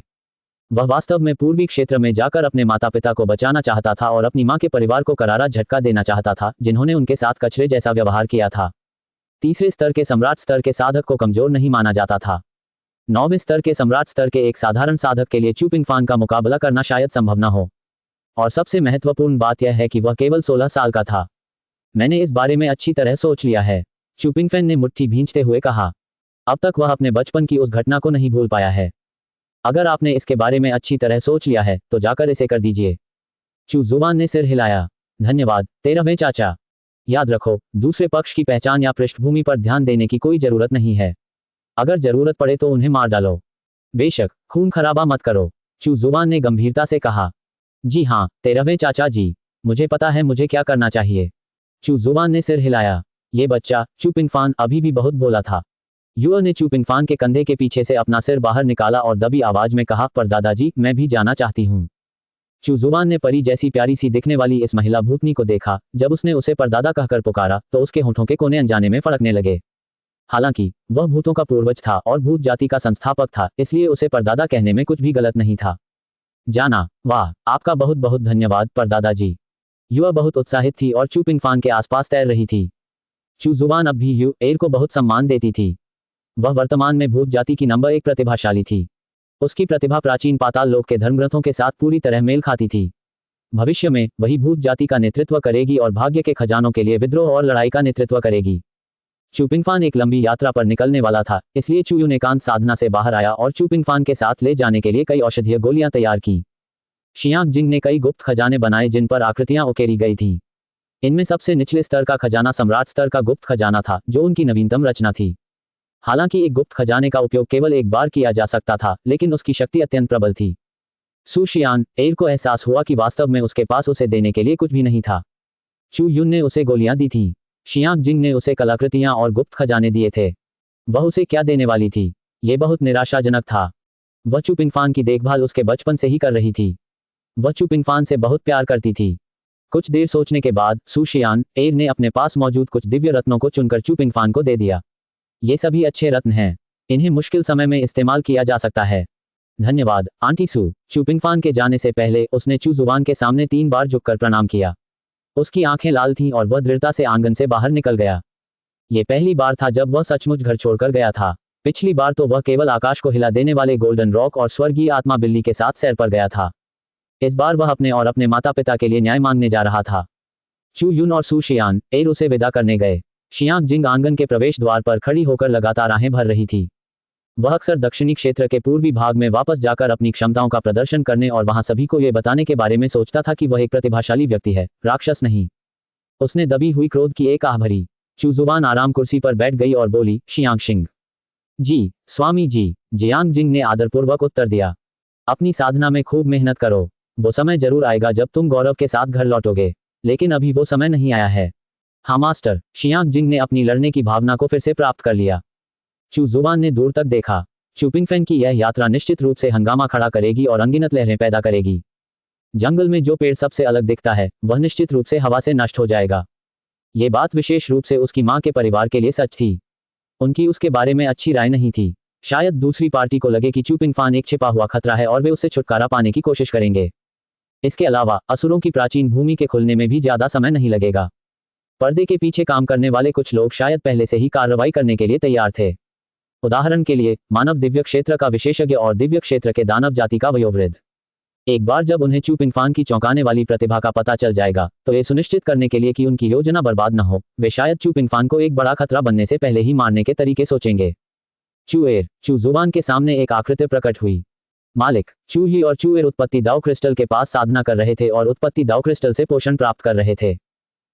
वह वास्तव में पूर्वी क्षेत्र में जाकर अपने माता पिता को बचाना चाहता था और अपनी मां के परिवार को करारा झटका देना चाहता था, जिन्होंने उनके साथ कचरे जैसा व्यवहार किया था। तीसरे स्तर के सम्राट स्तर के साधक को कमजोर नहीं माना जाता था। 9वें स्तर के सम्राट स्तर के एक साधारण साधक के लिए चू पिंगफान का मुकाबला करना शायद संभव न हो। और सबसे महत्वपूर्ण बात यह है कि वह केवल 16 साल का था। मैंने इस बारे में अच्छी तरह सोच लिया है, चू पिंगफान ने मुट्ठी भींचते हुए कहा। अब तक वह अपने बचपन की उस घटना को नहीं भूल पाया है। अगर आपने इसके बारे में अच्छी तरह सोच लिया है तो जाकर इसे कर दीजिए। चू जुबान ने सिर हिलाया। धन्यवाद 13वें चाचा। याद रखो, दूसरे पक्ष की पहचान या पृष्ठभूमि पर ध्यान देने की कोई जरूरत नहीं है। अगर जरूरत पड़े तो उन्हें मार डालो। बेशक खून खराबा मत करो, चू जुबान ने गंभीरता से कहा। जी हाँ 13वें चाचा जी, मुझे पता है मुझे क्या करना चाहिए। चू जुबान ने सिर हिलाया। ये बच्चा, चू पिंगफान, अभी भी बहुत भोला था। युवा ने चू पिंगफान के कंधे के पीछे से अपना सिर बाहर निकाला और दबी आवाज में कहा, पर दादाजी, मैं भी जाना चाहती हूँ। चू जुबान ने परी जैसी प्यारी सी दिखने वाली इस महिला भूतनी को देखा। जब उसने उसे परदादा कहकर पुकारा तो उसके होठों के कोने अनजाने में फड़कने लगे। हालांकि वह भूतों का पूर्वज था और भूत जाति का संस्थापक था, इसलिए उसे परदादा कहने में कुछ भी गलत नहीं था। जाना, वाह, आपका बहुत बहुत धन्यवाद परदादा जी। युवा बहुत उत्साहित थी और चू पिंगफान के आसपास तैर रही थी। चू जुबान अब भी यू एर को बहुत सम्मान देती थी। वह वर्तमान में भूत जाति की नंबर 1 प्रतिभाशाली थी। उसकी प्रतिभा प्राचीन पाताल लोक के धर्मग्रंथों के साथ पूरी तरह मेल खाती थी। भविष्य में वही भूत जाति का नेतृत्व करेगी और भाग्य के खजानों के लिए विद्रोह और लड़ाई का नेतृत्व करेगी। चू पिंगफान एक लंबी यात्रा पर निकलने वाला था, इसलिए चू यून एकांत साधना से बाहर आया और चू पिंगफान के साथ ले जाने के लिए कई औषधीय गोलियां तैयार की। शियांग जिंग ने कई गुप्त खजाने बनाए जिन पर आकृतियां उकेरी गई थीं। इनमें सबसे निचले स्तर का खजाना सम्राट स्तर का गुप्त खजाना था, जो उनकी नवीनतम रचना थी। हालांकि एक गुप्त खजाने का उपयोग केवल एक बार किया जा सकता था, लेकिन उसकी शक्ति अत्यंत प्रबल थी। सू शियान एयर को एहसास हुआ कि वास्तव में उसके पास उसे देने के लिए कुछ भी नहीं था। चू यून ने उसे गोलियां दी थीं। शियांग जिंग ने उसे कलाकृतियां और गुप्त खजाने दिए थे। वह उसे क्या देने वाली थी, ये बहुत निराशाजनक था। वह चू पिंगफान की देखभाल उसके बचपन से ही कर रही थी। वह चू पिंगफान से बहुत प्यार करती थी। कुछ देर सोचने के बाद सू शियान एयर ने अपने पास मौजूद कुछ दिव्य रत्नों को चुनकर चू पिंगफान को दे दिया। ये सभी अच्छे रत्न हैं, इन्हें मुश्किल समय में इस्तेमाल किया जा सकता है। धन्यवाद आंटी सू। चू पिंगफान के जाने से पहले उसने चू जुवान के सामने 3 बार झुककर प्रणाम किया। उसकी आंखें लाल थीं और वह दृढ़ता से आंगन से बाहर निकल गया। ये पहली बार था जब वह सचमुच घर छोड़कर गया था। पिछली बार तो वह केवल आकाश को हिला देने वाले गोल्डन रॉक और स्वर्गीय आत्मा बिल्ली के साथ सैर पर गया था। इस बार वह अपने और अपने माता पिता के लिए न्याय मांगने जा रहा था। चू यून और सू शियान एयर उसे विदा करने गए। शियांग जिंग आंगन के प्रवेश द्वार पर खड़ी होकर लगातार आहें भर रही थी। वह अक्सर दक्षिणी क्षेत्र के पूर्वी भाग में वापस जाकर अपनी क्षमताओं का प्रदर्शन करने और वहां सभी को यह बताने के बारे में सोचता था कि वह एक प्रतिभाशाली व्यक्ति है, राक्षस नहीं। उसने दबी हुई क्रोध की एक आह भरी। चू जुबान आराम कुर्सी पर बैठ गई और बोली, शियांग शिंग जी, स्वामी जी। जियांग जिंग ने आदरपूर्वक उत्तर दिया। अपनी साधना में खूब मेहनत करो। वो समय जरूर आएगा जब तुम गौरव के साथ घर लौटोगे, लेकिन अभी वो समय नहीं आया है। हाँ मास्टर। शियांग जिंग ने अपनी लड़ने की भावना को फिर से प्राप्त कर लिया। चू जुबान ने दूर तक देखा। चू पिंगफेन की यह यात्रा निश्चित रूप से हंगामा खड़ा करेगी और अनगिनत लहरें पैदा करेगी। जंगल में जो पेड़ सबसे अलग दिखता है, वह निश्चित रूप से हवा से नष्ट हो जाएगा। ये बात विशेष रूप से उसकी मां के परिवार के लिए सच थी। उनकी उसके बारे में अच्छी राय नहीं थी। शायद दूसरी पार्टी को लगे कि चू पिंगफान एक छिपा हुआ खतरा है और वे उससे छुटकारा पाने की कोशिश करेंगे। इसके अलावा असुरों की प्राचीन भूमि के खुलने में भी ज्यादा समय नहीं लगेगा। पर्दे के पीछे काम करने वाले कुछ लोग शायद पहले से ही कार्रवाई करने के लिए तैयार थे। उदाहरण के लिए, मानव दिव्य क्षेत्र का विशेषज्ञ और दिव्य क्षेत्र के दानव जाति का वयोवृद्ध। एक बार जब उन्हें चू पिंगफान की चौंकाने वाली प्रतिभा का पता चल जाएगा, तो ये सुनिश्चित करने के लिए कि उनकी योजना बर्बाद न हो, वे शायद चू पिंगफान को एक बड़ा खतरा बनने से पहले ही मारने के तरीके सोचेंगे। चू जुबान के सामने एक आकृति प्रकट हुई। मालिक, चू ही और चू एर उत्पत्ति दाव क्रिस्टल के पास साधना कर रहे थे और उत्पत्ति दाव क्रिस्टल से पोषण प्राप्त कर रहे थे।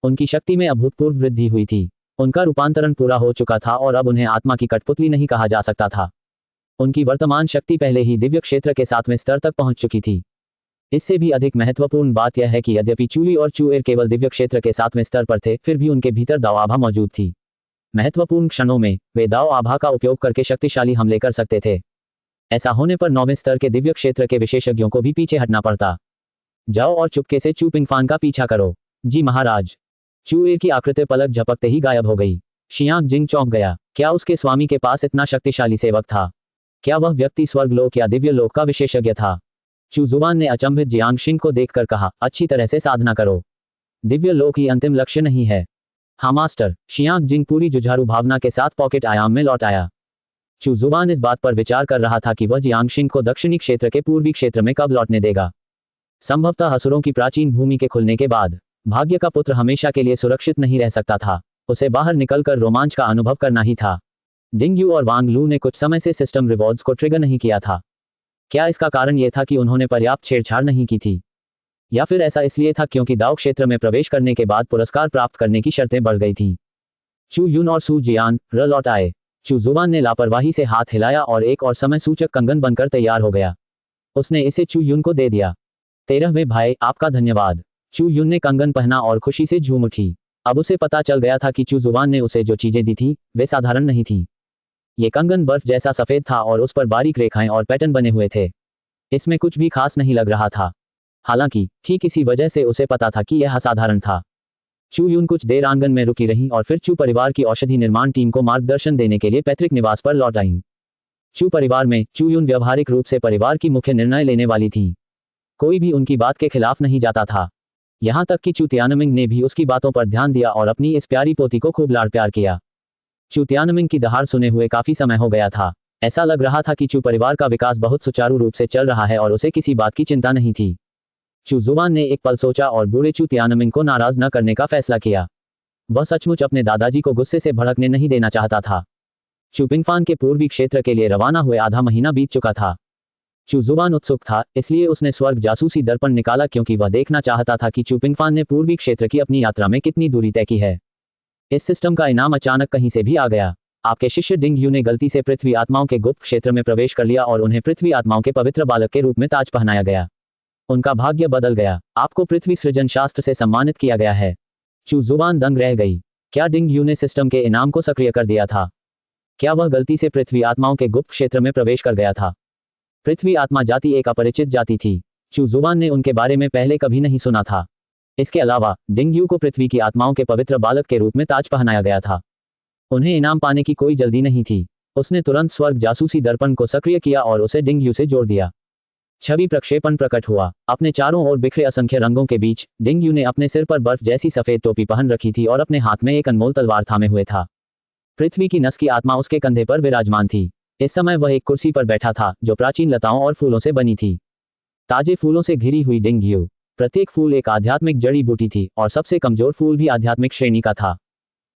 उनकी शक्ति में अभूतपूर्व वृद्धि हुई थी। उनका रूपांतरण पूरा हो चुका था और अब उन्हें आत्मा की कठपुतली नहीं कहा जा सकता था। उनकी वर्तमान शक्ति पहले ही दिव्य क्षेत्र के 7वें स्तर तक पहुंच चुकी थी। इससे भी अधिक महत्वपूर्ण बात यह है कि यद्यपि चूई और चूएर केवल दिव्य क्षेत्र के 7वें स्तर पर थे, फिर भी उनके भीतर दाव आभा मौजूद थी। महत्वपूर्ण क्षणों में वे दाव आभा का उपयोग करके शक्तिशाली हमले कर सकते थे। ऐसा होने पर 9वें स्तर के दिव्य क्षेत्र के विशेषज्ञों को भी पीछे हटना पड़ता। जाओ और चुपके से चू पिंगफान का पीछा करो। जी महाराज। चूएर की आकृति पलक झपकते ही गायब हो गई। शियांग जिंग चौंक गया। क्या उसके स्वामी के पास इतना शक्तिशाली सेवक था? क्या वह व्यक्ति स्वर्गलोक या दिव्य लोक का विशेषज्ञ था? चू जुबान ने अचंभित जियांग शिंग को देखकर कहा, अच्छी तरह से साधना करो। दिव्य लोक ही अंतिम लक्ष्य नहीं है। हाँ मास्टर। शियांग जिंग पूरी जुझारू भावना के साथ पॉकेट आयाम में लौट आया। चू जुबान इस बात पर विचार कर रहा था कि वह जियांग शिंग को दक्षिणी क्षेत्र के पूर्वी क्षेत्र में कब लौटने देगा। संभवतः असुरों की प्राचीन भूमि के खुलने के बाद। भाग्य का पुत्र हमेशा के लिए सुरक्षित नहीं रह सकता था। उसे बाहर निकलकर रोमांच का अनुभव करना ही था। डिंग यू और वांग लू ने कुछ समय से सिस्टम रिवॉर्ड्स को ट्रिगर नहीं किया था। क्या इसका कारण यह था कि उन्होंने पर्याप्त छेड़छाड़ नहीं की थी, या फिर ऐसा इसलिए था क्योंकि दाव क्षेत्र में प्रवेश करने के बाद पुरस्कार प्राप्त करने की शर्तें बढ़ गई थीं? चू यून और सू जियान लौट आए। चू जुबान ने लापरवाही से हाथ हिलाया और एक और समय सूचक कंगन बनकर तैयार हो गया। उसने इसे चू यून को दे दिया। 13वें भाई, आपका धन्यवाद। चू यून ने कंगन पहना और खुशी से झूम उठी। अब उसे पता चल गया था कि चू जुबान ने उसे जो चीजें दी थी, वे साधारण नहीं थीं। ये कंगन बर्फ जैसा सफेद था और उस पर बारीक रेखाएं और पैटर्न बने हुए थे। इसमें कुछ भी खास नहीं लग रहा था। हालांकि ठीक इसी वजह से उसे पता था कि यह असाधारण था। चू यून कुछ देर आंगन में रुकी रहीं और फिर चू परिवार की औषधि निर्माण टीम को मार्गदर्शन देने के लिए पैतृक निवास पर लौट आईं। चू परिवार में चू यून व्यावहारिक रूप से परिवार की मुख्य निर्णय लेने वाली थी। कोई भी उनकी बात के खिलाफ नहीं जाता था। यहां तक कि चू तियानमिंग ने भी उसकी बातों पर ध्यान दिया और अपनी इस प्यारी पोती को खूब लाड़ प्यार किया। चू तियानमिंग की दहाड़ सुने हुए काफी समय हो गया था। ऐसा लग रहा था कि चू परिवार का विकास बहुत सुचारू रूप से चल रहा है और उसे किसी बात की चिंता नहीं थी। चू जुवान ने एक पल सोचा और बूढ़े चू तियानमिंग को नाराज न करने का फैसला किया। वह सचमुच अपने दादाजी को गुस्से से भड़कने नहीं देना चाहता था। चू पिंगफान के पूर्वी क्षेत्र के लिए रवाना हुए आधा महीना बीत चुका था। चू जुवान उत्सुक था, इसलिए उसने स्वर्ग जासूसी दर्पण निकाला क्योंकि वह देखना चाहता था कि चू पिंगफान ने पूर्वी क्षेत्र की अपनी यात्रा में कितनी दूरी तय की है। इस सिस्टम का इनाम अचानक कहीं से भी आ गया। आपके शिष्य डिंग यू ने गलती से पृथ्वी आत्माओं के गुप्त क्षेत्र में प्रवेश कर लिया और उन्हें पृथ्वी आत्माओं के पवित्र बालक के रूप में ताज पहनाया गया। उनका भाग्य बदल गया। आपको पृथ्वी सृजन शास्त्र से सम्मानित किया गया है। चू जुबान दंग रह गई। क्या डिंग यू ने सिस्टम के इनाम को सक्रिय कर दिया था? क्या वह गलती से पृथ्वी आत्माओं के गुप्त क्षेत्र में प्रवेश कर गया था? पृथ्वी आत्मा जाति एक अपरिचित जाति थी। चू जुबान ने उनके बारे में पहले कभी नहीं सुना था। इसके अलावा डिंग यू को पृथ्वी की आत्माओं के पवित्र बालक के रूप में ताज पहनाया गया था। उन्हें इनाम पाने की कोई जल्दी नहीं थी। उसने तुरंत स्वर्ग जासूसी दर्पण को सक्रिय किया और उसे डिंग यू से जोड़ दिया। छवि प्रक्षेपण प्रकट हुआ। अपने चारों ओर बिखरे असंख्य रंगों के बीच डिंग यू ने अपने सिर पर बर्फ जैसी सफेद टोपी पहन रखी थी और अपने हाथ में एक अनमोल तलवार थामे हुए था। पृथ्वी की नस की आत्मा उसके कंधे पर विराजमान थी। इस समय वह एक कुर्सी पर बैठा था जो प्राचीन लताओं और फूलों से बनी थी। ताजे फूलों से घिरी हुई डिंग यू। प्रत्येक फूल एक आध्यात्मिक जड़ी बूटी थी और सबसे कमजोर फूल भी आध्यात्मिक श्रेणी का था।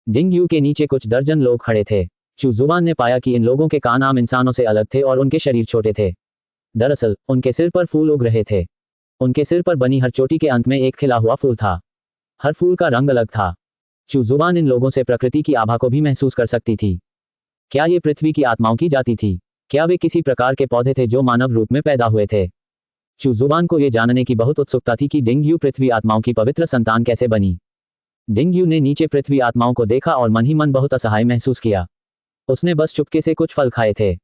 डिंग यू के नीचे कुछ दर्जन लोग खड़े थे। चू जुबान ने पाया कि इन लोगों के कान आम इंसानों से अलग थे और उनके शरीर छोटे थे। दरअसल उनके सिर पर फूल उग रहे थे। उनके सिर पर बनी हर चोटी के अंत में एक खिला हुआ फूल था। हर फूल का रंग अलग था। चू जुबान इन लोगों से प्रकृति की आभा को भी महसूस कर सकती थी। क्या ये पृथ्वी की आत्माओं की जाति थी? क्या वे किसी प्रकार के पौधे थे जो मानव रूप में पैदा हुए थे? चू जुबान को यह जानने की बहुत उत्सुकता थी कि डिंग यू पृथ्वी आत्माओं की पवित्र संतान कैसे बनी। डिंग यू ने नीचे पृथ्वी आत्माओं को देखा और मन ही मन बहुत असहाय महसूस किया। उसने बस चुपके से कुछ फल खाए थे।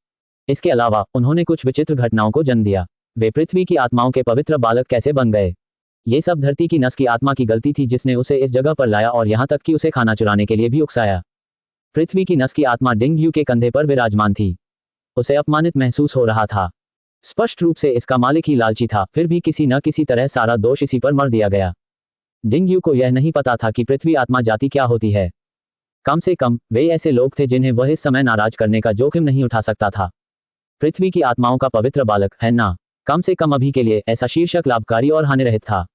इसके अलावा उन्होंने कुछ विचित्र घटनाओं को जन्म दिया। वे पृथ्वी की आत्माओं के पवित्र बालक कैसे बन गए? ये सब धरती की नस की आत्मा की गलती थी जिसने उसे इस जगह पर लाया और यहाँ तक कि उसे खाना चुराने के लिए भी उकसाया। पृथ्वी की नस की आत्मा डिंग यू के कंधे पर विराजमान थी। उसे अपमानित महसूस हो रहा था। स्पष्ट रूप से इसका मालिक ही लालची था, फिर भी किसी न किसी तरह सारा दोष इसी पर मर दिया गया। डिंग यू को यह नहीं पता था कि पृथ्वी आत्मा जाति क्या होती है। कम से कम वे ऐसे लोग थे जिन्हें वह इस समय नाराज करने का जोखिम नहीं उठा सकता था। पृथ्वी की आत्माओं का पवित्र बालक है ना? कम से कम अभी के लिए ऐसा शीर्षक लाभकारी और हानिरहित था।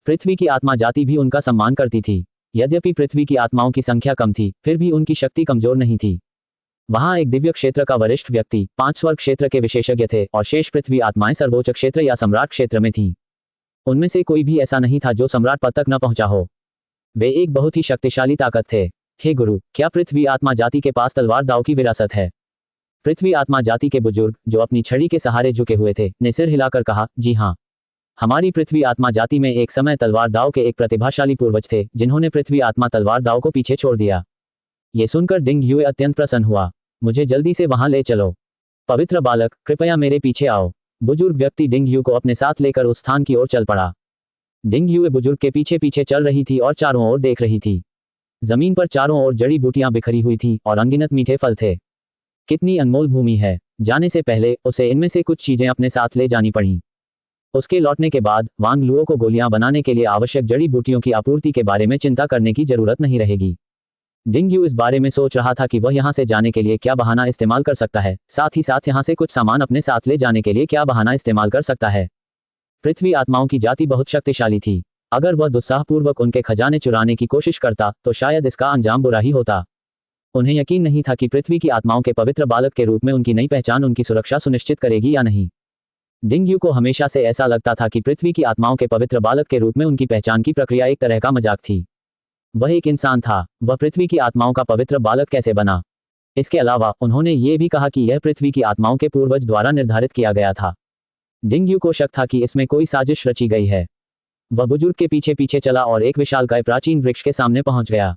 पृथ्वी की आत्मा जाति भी उनका सम्मान करती थी। यद्यपि पृथ्वी की आत्माओं की संख्या कम थी, फिर भी उनकी शक्ति कमजोर नहीं थी। वहां एक दिव्य क्षेत्र का वरिष्ठ व्यक्ति, 5 स्वर्ग क्षेत्र के विशेषज्ञ थे और शेष पृथ्वी आत्माएं सर्वोच्च क्षेत्र या सम्राट क्षेत्र में थीं। उनमें से कोई भी ऐसा नहीं था जो सम्राट पद तक न पहुंचा हो। वे एक बहुत ही शक्तिशाली ताकत थे। हे गुरु, क्या पृथ्वी आत्मा जाति के पास तलवार दाव की विरासत है? पृथ्वी आत्मा जाति के बुजुर्ग, जो अपनी छड़ी के सहारे झुके हुए थे, ने सिर हिलाकर कहा, जी हाँ। हमारी पृथ्वी आत्मा जाति में एक समय तलवार दाव के एक प्रतिभाशाली पूर्वज थे जिन्होंने पृथ्वी आत्मा तलवार दाव को पीछे छोड़ दिया। ये सुनकर डिंग यू अत्यंत प्रसन्न हुआ। मुझे जल्दी से वहां ले चलो। पवित्र बालक, कृपया मेरे पीछे आओ। बुजुर्ग व्यक्ति डिंग यू को अपने साथ लेकर उस स्थान की ओर चल पड़ा। डिंग यू बुजुर्ग के पीछे पीछे चल रही थी और चारों ओर देख रही थी। जमीन पर चारों ओर जड़ी बूटियां बिखरी हुई थीं और अनगिनत मीठे फल थे। कितनी अनमोल भूमि है। जाने से पहले उसे इनमें से कुछ चीजें अपने साथ ले जानी पड़ी। उसके लौटने के बाद वांग लुओ को गोलियां बनाने के लिए आवश्यक जड़ी बूटियों की आपूर्ति के बारे में चिंता करने की जरूरत नहीं रहेगी। डिंग यू इस बारे में सोच रहा था कि वह यहां से जाने के लिए क्या बहाना इस्तेमाल कर सकता है, साथ ही साथ यहां से कुछ सामान अपने साथ ले जाने के लिए क्या बहाना इस्तेमाल कर सकता है। पृथ्वी आत्माओं की जाति बहुत शक्तिशाली थी। अगर वह दुस्साहपूर्वक उनके खजाने चुराने की कोशिश करता तो शायद इसका अंजाम बुरा ही होता। उन्हें यकीन नहीं था कि पृथ्वी की आत्माओं के पवित्र बालक के रूप में उनकी नई पहचान उनकी सुरक्षा सुनिश्चित करेगी या नहीं। डिंग यू को हमेशा से ऐसा लगता था कि पृथ्वी की आत्माओं के पवित्र बालक के रूप में उनकी पहचान की प्रक्रिया एक तरह का मजाक थी। वह एक इंसान था, वह पृथ्वी की आत्माओं का पवित्र बालक कैसे बना? इसके अलावा उन्होंने ये भी कहा कि यह पृथ्वी की आत्माओं के पूर्वज द्वारा निर्धारित किया गया था। डिंग यू को शक था कि इसमें कोई साजिश रची गई है। वह बुजुर्ग के पीछे पीछे चला और एक विशालकाय प्राचीन वृक्ष के सामने पहुंच गया।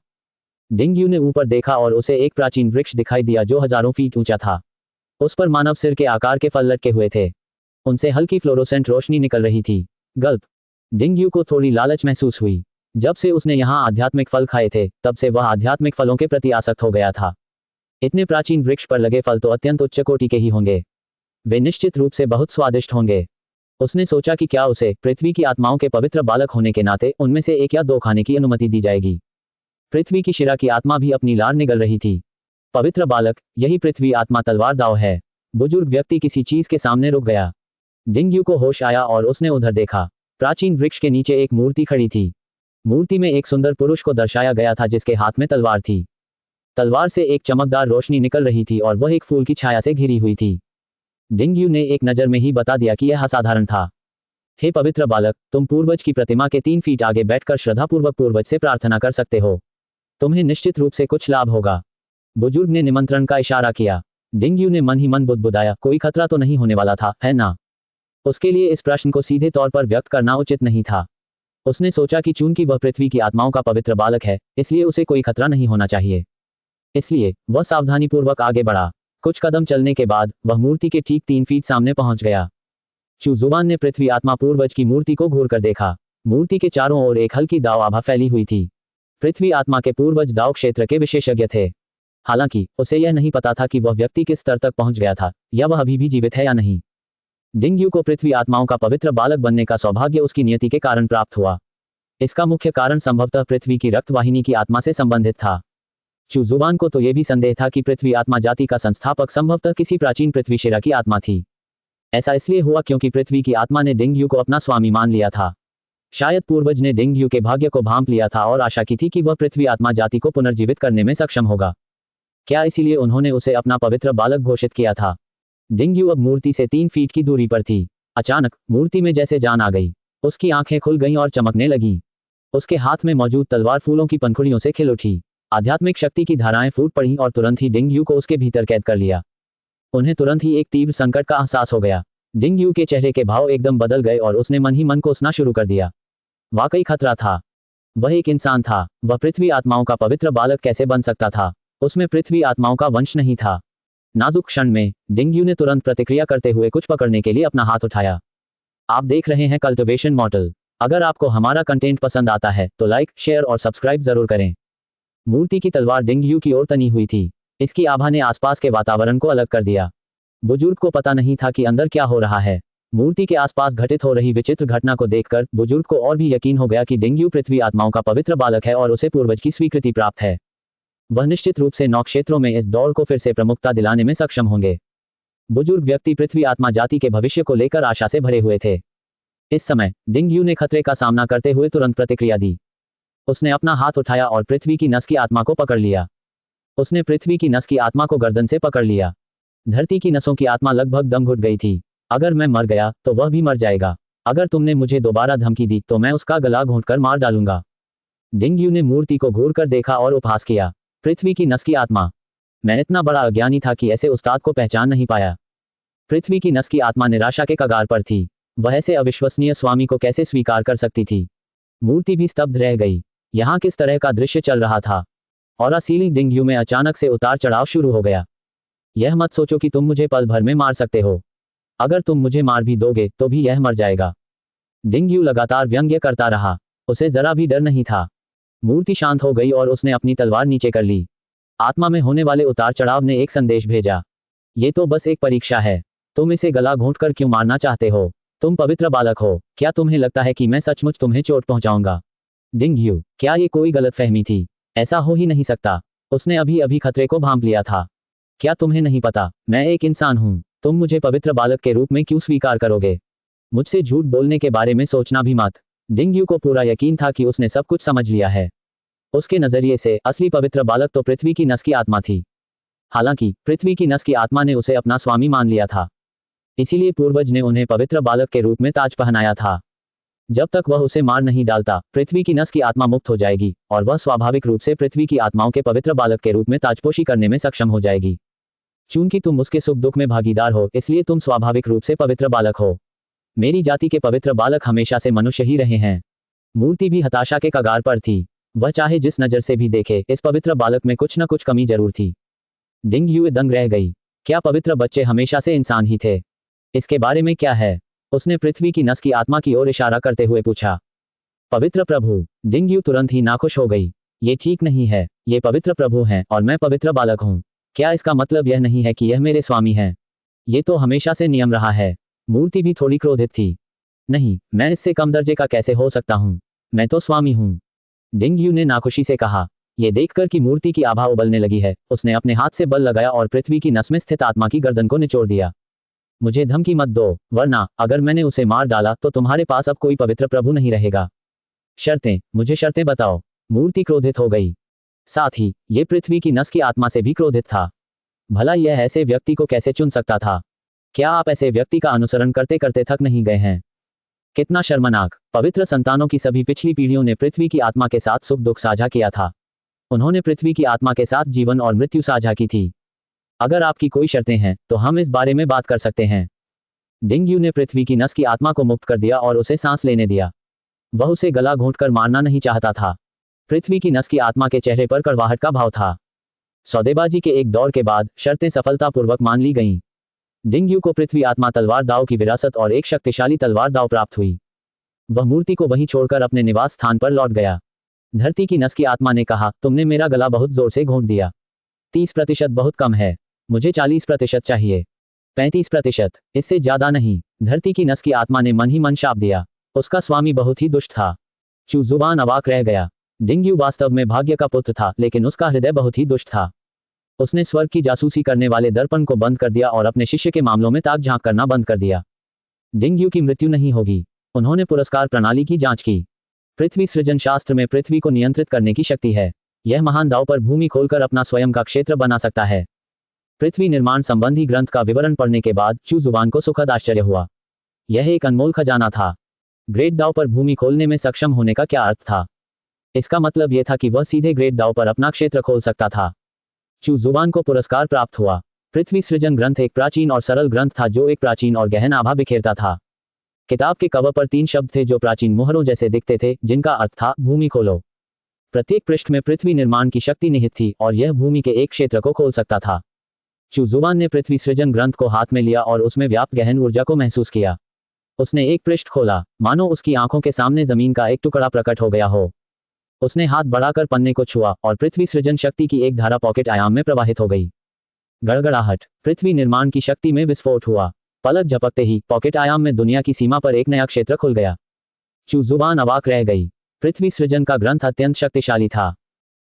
डिंग यू ने ऊपर देखा और उसे एक प्राचीन वृक्ष दिखाई दिया जो हजारों फीट ऊंचा था। उस पर मानव सिर के आकार के फल लटके हुए थे। उनसे हल्की फ्लोरोसेंट रोशनी निकल रही थी। गल्प। डिंग यू को थोड़ी लालच महसूस हुई। जब से उसने यहाँ आध्यात्मिक फल खाए थे, तब से वह आध्यात्मिक फलों के प्रति आसक्त हो गया था। इतने प्राचीन वृक्ष पर लगे फल तो अत्यंत उच्च कोटि के ही होंगे। वे निश्चित रूप से बहुत स्वादिष्ट होंगे। उसने सोचा कि क्या उसे पृथ्वी की आत्माओं के पवित्र बालक होने के नाते उनमें से 1 या 2 खाने की अनुमति दी जाएगी। पृथ्वी की शिरा की आत्मा भी अपनी लार निगल रही थी। पवित्र बालक, यही पृथ्वी आत्मा तलवार दाव है। बुजुर्ग व्यक्ति किसी चीज के सामने रुक गया। डिंगयू को होश आया और उसने उधर देखा। प्राचीन वृक्ष के नीचे एक मूर्ति खड़ी थी। मूर्ति में एक सुंदर पुरुष को दर्शाया गया था जिसके हाथ में तलवार थी। तलवार से एक चमकदार रोशनी निकल रही थी और वह एक फूल की छाया से घिरी हुई थी। डिंगयू ने एक नज़र में ही बता दिया कि यह असाधारण था। हे पवित्र बालक, तुम पूर्वज की प्रतिमा के 3 फीट आगे बैठकर श्रद्धापूर्वक पूर्वज से प्रार्थना कर सकते हो। तुम्हें निश्चित रूप से कुछ लाभ होगा। बुजुर्ग ने निमंत्रण का इशारा किया। डिंगयू ने मन ही मन बुदबुदाया, कोई खतरा तो नहीं होने वाला था, है ना? उसके लिए इस प्रश्न को सीधे तौर पर व्यक्त करना उचित नहीं था। उसने सोचा कि चूंकि वह पृथ्वी की आत्माओं का पवित्र बालक है, इसलिए उसे कोई खतरा नहीं होना चाहिए। इसलिए वह सावधानीपूर्वक आगे बढ़ा। कुछ कदम चलने के बाद वह मूर्ति के ठीक 3 फीट सामने पहुंच गया। चूजुबान ने पृथ्वी आत्मा पूर्वज की मूर्ति को घूर कर देखा। मूर्ति के चारों ओर एक हल्की दाव आभा फैली हुई थी। पृथ्वी आत्मा के पूर्वज दाव क्षेत्र के विशेषज्ञ थे। हालांकि उसे यह नहीं पता था कि वह व्यक्ति किस स्तर तक पहुंच गया था, या वह अभी भी जीवित है या नहीं। डिंगयू को पृथ्वी आत्माओं का पवित्र बालक बनने का सौभाग्य उसकी नियति के कारण प्राप्त हुआ। इसका मुख्य कारण संभवतः पृथ्वी की रक्तवाहिनी की आत्मा से संबंधित था। चूजुबान को तो यह भी संदेह था कि पृथ्वी आत्मा जाति का संस्थापक संभवतः किसी प्राचीन पृथ्वी शेरा की आत्मा थी। ऐसा इसलिए हुआ क्योंकि पृथ्वी की आत्मा ने डिंगयू को अपना स्वामी मान लिया था। शायद पूर्वज ने डिंगयू के भाग्य को भांप लिया था और आशा की थी कि वह पृथ्वी आत्मा जाति को पुनर्जीवित करने में सक्षम होगा। क्या इसीलिए उन्होंने उसे अपना पवित्र बालक घोषित किया था? डिंगयू अब मूर्ति से 3 फीट की दूरी पर थी। अचानक मूर्ति में जैसे जान आ गई। उसकी आंखें खुल गईं और चमकने लगीं। उसके हाथ में मौजूद तलवार फूलों की पंखुड़ियों से खिल उठी। आध्यात्मिक शक्ति की धाराएं फूट पड़ीं और तुरंत ही डिंगयू को उसके भीतर कैद कर लिया। उन्हें तुरंत ही एक तीव्र संकट का एहसास हो गया। डिंगयू के चेहरे के भाव एकदम बदल गए और उसने मन ही मन कोसना शुरू कर दिया। वाकई खतरा था। वह एक इंसान था। वह पृथ्वी आत्माओं का पवित्र बालक कैसे बन सकता था? उसमें पृथ्वी आत्माओं का वंश नहीं था। नाजुक क्षण में डिंगयू ने तुरंत प्रतिक्रिया करते हुए कुछ पकड़ने के लिए अपना हाथ उठाया। आप देख रहे हैं कल्टिवेशन मॉडल। अगर आपको हमारा कंटेंट पसंद आता है तो लाइक, शेयर और सब्सक्राइब जरूर करें। मूर्ति की तलवार डिंगयू की ओर तनी हुई थी। इसकी आभा ने आसपास के वातावरण को अलग कर दिया। बुजुर्ग को पता नहीं था कि अंदर क्या हो रहा है। मूर्ति के आसपास घटित हो रही विचित्र घटना को देखकर बुजुर्ग को और भी यकीन हो गया कि डिंगयू पृथ्वी आत्माओं का पवित्र बालक है और उसे पूर्वज की स्वीकृति प्राप्त है। वह निश्चित रूप से 9 क्षेत्रों में इस दौड़ को फिर से प्रमुखता दिलाने में सक्षम होंगे। बुजुर्ग व्यक्ति पृथ्वी आत्मा जाति के भविष्य को लेकर आशा से भरे हुए थे। इस समय डिंगयू ने खतरे का सामना करते हुए तुरंत प्रतिक्रिया दी। उसने अपना हाथ उठाया और पृथ्वी की नस की आत्मा को पकड़ लिया। उसने पृथ्वी की नस की आत्मा को गर्दन से पकड़ लिया। धरती की नसों की आत्मा लगभग दम घुट गई थी। अगर मैं मर गया तो वह भी मर जाएगा। अगर तुमने मुझे दोबारा धमकी दी तो मैं उसका गला घोंटकर मार डालूंगा। डिंगयू ने मूर्ति को घूर कर देखा और उपहास किया। पृथ्वी की नस की आत्मा। मैं इतना बड़ा अज्ञानी था कि ऐसे उस्ताद को पहचान नहीं पाया। पृथ्वी की नस की आत्मा निराशा के कगार पर थी। वह ऐसे अविश्वसनीय स्वामी को कैसे स्वीकार कर सकती थी? मूर्ति भी स्तब्ध रह गई। यहाँ किस तरह का दृश्य चल रहा था? और असीली डिंगयू में अचानक से उतार चढ़ाव शुरू हो गया। यह मत सोचो कि तुम मुझे पल भर में मार सकते हो। अगर तुम मुझे मार भी दोगे तो भी यह मर जाएगा। डिंगयू लगातार व्यंग्य करता रहा। उसे जरा भी डर नहीं था। मूर्ति शांत हो गई और उसने अपनी तलवार नीचे कर ली। आत्मा में होने वाले उतार चढ़ाव ने एक संदेश भेजा। ये तो बस एक परीक्षा है। तुम इसे गला घोंटकर क्यों मारना चाहते हो? तुम पवित्र बालक हो। क्या तुम्हें लगता है कि मैं सचमुच तुम्हें चोट पहुंचाऊंगा? डिंगयू, क्या ये कोई गलतफहमी थी? ऐसा हो ही नहीं सकता। उसने अभी अभी खतरे को भांप लिया था। क्या तुम्हें नहीं पता, मैं एक इंसान हूं। तुम मुझे पवित्र बालक के रूप में क्यों स्वीकार करोगे? मुझसे झूठ बोलने के बारे में सोचना भी मत। डिंगयू को पूरा यकीन था कि उसने सब कुछ समझ लिया है। उसके नजरिए से असली पवित्र बालक तो पृथ्वी की नस की आत्मा थी। हालांकि पृथ्वी की नस की आत्मा ने उसे अपना स्वामी मान लिया था। इसीलिए पूर्वज ने उन्हें पवित्र बालक के रूप में ताज पहनाया था। जब तक वह उसे मार नहीं डालता, पृथ्वी की नस की आत्मा मुक्त हो जाएगी और वह स्वाभाविक रूप से पृथ्वी की आत्माओं के पवित्र बालक के रूप में ताजपोशी करने में सक्षम हो जाएगी। चूंकि तुम उसके सुख दुख में भागीदार हो, इसलिए तुम स्वाभाविक रूप से पवित्र बालक हो। मेरी जाति के पवित्र बालक हमेशा से मनुष्य ही रहे हैं। मूर्ति भी हताशा के कगार पर थी। वह चाहे जिस नजर से भी देखे, इस पवित्र बालक में कुछ न कुछ कमी जरूर थी। डिंगयू दंग रह गई। क्या पवित्र बच्चे हमेशा से इंसान ही थे? इसके बारे में क्या है? उसने पृथ्वी की नस की आत्मा की ओर इशारा करते हुए पूछा। पवित्र प्रभु। डिंगयू तुरंत ही नाखुश हो गई। ये ठीक नहीं है। ये पवित्र प्रभु हैं और मैं पवित्र बालक हूँ। क्या इसका मतलब यह नहीं है कि यह मेरे स्वामी हैं? ये तो हमेशा से नियम रहा है। मूर्ति भी थोड़ी क्रोधित थी। नहीं, मैं इससे कम दर्जे का कैसे हो सकता हूँ? मैं तो स्वामी हूँ। डिंगयू ने नाखुशी से कहा। ये देखकर कि मूर्ति की आभा उबलने लगी है, उसने अपने हाथ से बल लगाया और पृथ्वी की नस में स्थित आत्मा की गर्दन को निचोड़ दिया। मुझे धमकी मत दो, वरना अगर मैंने उसे मार डाला तो तुम्हारे पास अब कोई पवित्र प्रभु नहीं रहेगा। शर्तें, मुझे शर्तें बताओ। मूर्ति क्रोधित हो गई। साथ ही ये पृथ्वी की नस की आत्मा से भी क्रोधित था। भला यह ऐसे व्यक्ति को कैसे चुन सकता था? क्या आप ऐसे व्यक्ति का अनुसरण करते करते थक नहीं गए हैं? कितना शर्मनाक। पवित्र संतानों की सभी पिछली पीढ़ियों ने पृथ्वी की आत्मा के साथ सुख दुख साझा किया था। उन्होंने पृथ्वी की आत्मा के साथ जीवन और मृत्यु साझा की थी। अगर आपकी कोई शर्तें हैं तो हम इस बारे में बात कर सकते हैं। डिंगयू ने पृथ्वी की नस की आत्मा को मुक्त कर दिया और उसे सांस लेने दिया। वह उसे गला घोंटकर मारना नहीं चाहता था। पृथ्वी की नस की आत्मा के चेहरे पर कड़वाहट का भाव था। सौदेबाजी के एक दौर के बाद शर्तें सफलतापूर्वक मान ली गईं। डिंगयू को पृथ्वी आत्मा तलवार दाव की विरासत और एक शक्तिशाली तलवार दाव प्राप्त हुई। वह मूर्ति को वहीं छोड़कर अपने निवास स्थान पर लौट गया। धरती की नस की आत्मा ने कहा, तुमने मेरा गला बहुत जोर से घोंट दिया। 30% बहुत कम है, मुझे 40% चाहिए। 35%, इससे ज्यादा नहीं। धरती की नस की आत्मा ने मन ही मन शाप दिया। उसका स्वामी बहुत ही दुष्ट था। चू जुबान अवाक रह गया। डिंगयू वास्तव में भाग्य का पुत्र था, लेकिन उसका हृदय बहुत ही दुष्ट था। उसने स्वर्ग की जासूसी करने वाले दर्पण को बंद कर दिया और अपने शिष्य के मामलों में ताक झांक करना बंद कर दिया। डिंगयू की मृत्यु नहीं होगी। उन्होंने पुरस्कार प्रणाली की जांच की। पृथ्वी सृजन शास्त्र में पृथ्वी को नियंत्रित करने की शक्ति है। यह महान दाव पर भूमि खोलकर अपना स्वयं का क्षेत्र बना सकता है। पृथ्वी निर्माण संबंधी ग्रंथ का विवरण पढ़ने के बाद चू जुबान को सुखद आश्चर्य हुआ। यह एक अनमोल खजाना था। ग्रेट दाव पर भूमि खोलने में सक्षम होने का क्या अर्थ था? इसका मतलब यह था कि वह सीधे ग्रेट दाव पर अपना क्षेत्र खोल सकता था। चू जुबान को पुरस्कार प्राप्त हुआ। पृथ्वी सृजन ग्रंथ एक प्राचीन और सरल ग्रंथ था जो एक प्राचीन और गहन आभा बिखेरता था। किताब के कवर पर 3 शब्द थे जो प्राचीन मुहरों जैसे दिखते थे, जिनका अर्थ था भूमि खोलो। प्रत्येक पृष्ठ में पृथ्वी निर्माण की शक्ति निहित थी और यह भूमि के एक क्षेत्र को खोल सकता था। चू जुबान ने पृथ्वी सृजन ग्रंथ को हाथ में लिया और उसमें व्याप्त गहन ऊर्जा को महसूस किया। उसने एक पृष्ठ खोला, मानो उसकी आंखों के सामने जमीन का एक टुकड़ा प्रकट हो गया हो। उसने हाथ बढ़ाकर पन्ने को छुआ और पृथ्वी सृजन शक्ति की एक धारा पॉकेट आयाम में प्रवाहित हो गई। गड़गड़ाहट। पृथ्वी निर्माण की शक्ति में विस्फोट हुआ। पलक झपकते ही पॉकेट आयाम में दुनिया की सीमा पर एक नया क्षेत्र खुल गया। चू जुबान अवाक रह गई। पृथ्वी सृजन का ग्रंथ अत्यंत शक्तिशाली था।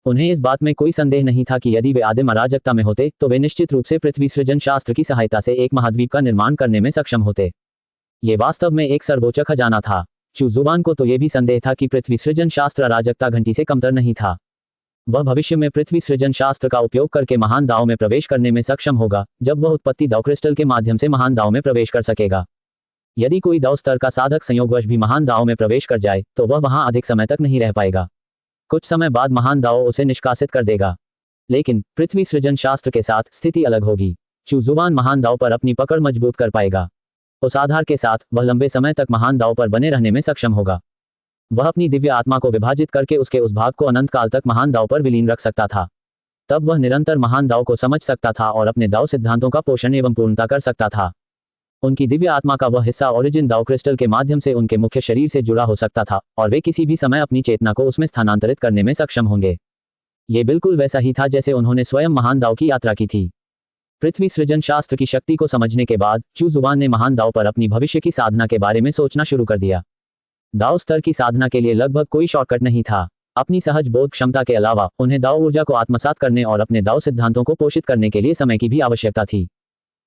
उन्हें इस बात में कोई संदेह नहीं था कि यदि वे आदिम अराजकता में होते तो वे निश्चित रूप से पृथ्वी सृजन शास्त्र की सहायता से एक महाद्वीप का निर्माण करने में सक्षम होते। ये वास्तव में एक सर्वोच्च खजाना था। चू जुबान को तो यह भी संदेह था कि पृथ्वी सृजन शास्त्र अराजकता घंटी से कमतर नहीं था। वह भविष्य में पृथ्वी सृजन शास्त्र का उपयोग करके महान दाव में प्रवेश करने में सक्षम होगा, जब वह उत्पत्ति दाव क्रिस्टल के माध्यम से महान दाव में प्रवेश कर सकेगा। यदि कोई दाव स्तर का साधक संयोगवश भी महान दाव में प्रवेश कर जाए तो वह वहां अधिक समय तक नहीं रह पाएगा। कुछ समय बाद महान दाव उसे निष्कासित कर देगा। लेकिन पृथ्वी सृजन शास्त्र के साथ स्थिति अलग होगी। चू जुबान महान दाव पर अपनी पकड़ मजबूत कर पाएगा। उस आधार के साथ वह लंबे समय तक महान दाव पर बने रहने में सक्षम होगा। वह अपनी दिव्य आत्मा को विभाजित करके उसके उस भाग को अनंत काल तक महान दाव पर विलीन रख सकता था। तब वह निरंतर महान दाव को समझ सकता था और अपने दाव सिद्धांतों का पोषण एवं पूर्णता कर सकता था। उनकी दिव्य आत्मा का वह हिस्सा ओरिजिन दाव क्रिस्टल के माध्यम से उनके मुख्य शरीर से जुड़ा हो सकता था और वे किसी भी समय अपनी चेतना को उसमें स्थानांतरित करने में सक्षम होंगे। ये बिल्कुल वैसा ही था जैसे उन्होंने स्वयं महान दाव की यात्रा की थी। पृथ्वी सृजन शास्त्र की शक्ति को समझने के बाद चू जुबान ने महान दाव पर अपनी भविष्य की साधना के बारे में सोचना शुरू कर दिया। दाव स्तर की साधना के लिए लगभग कोई शॉर्टकट नहीं था। अपनी सहज बोध क्षमता के अलावा उन्हें दाव ऊर्जा को आत्मसात करने और अपने दाव सिद्धांतों को पोषित करने के लिए समय की भी आवश्यकता थी।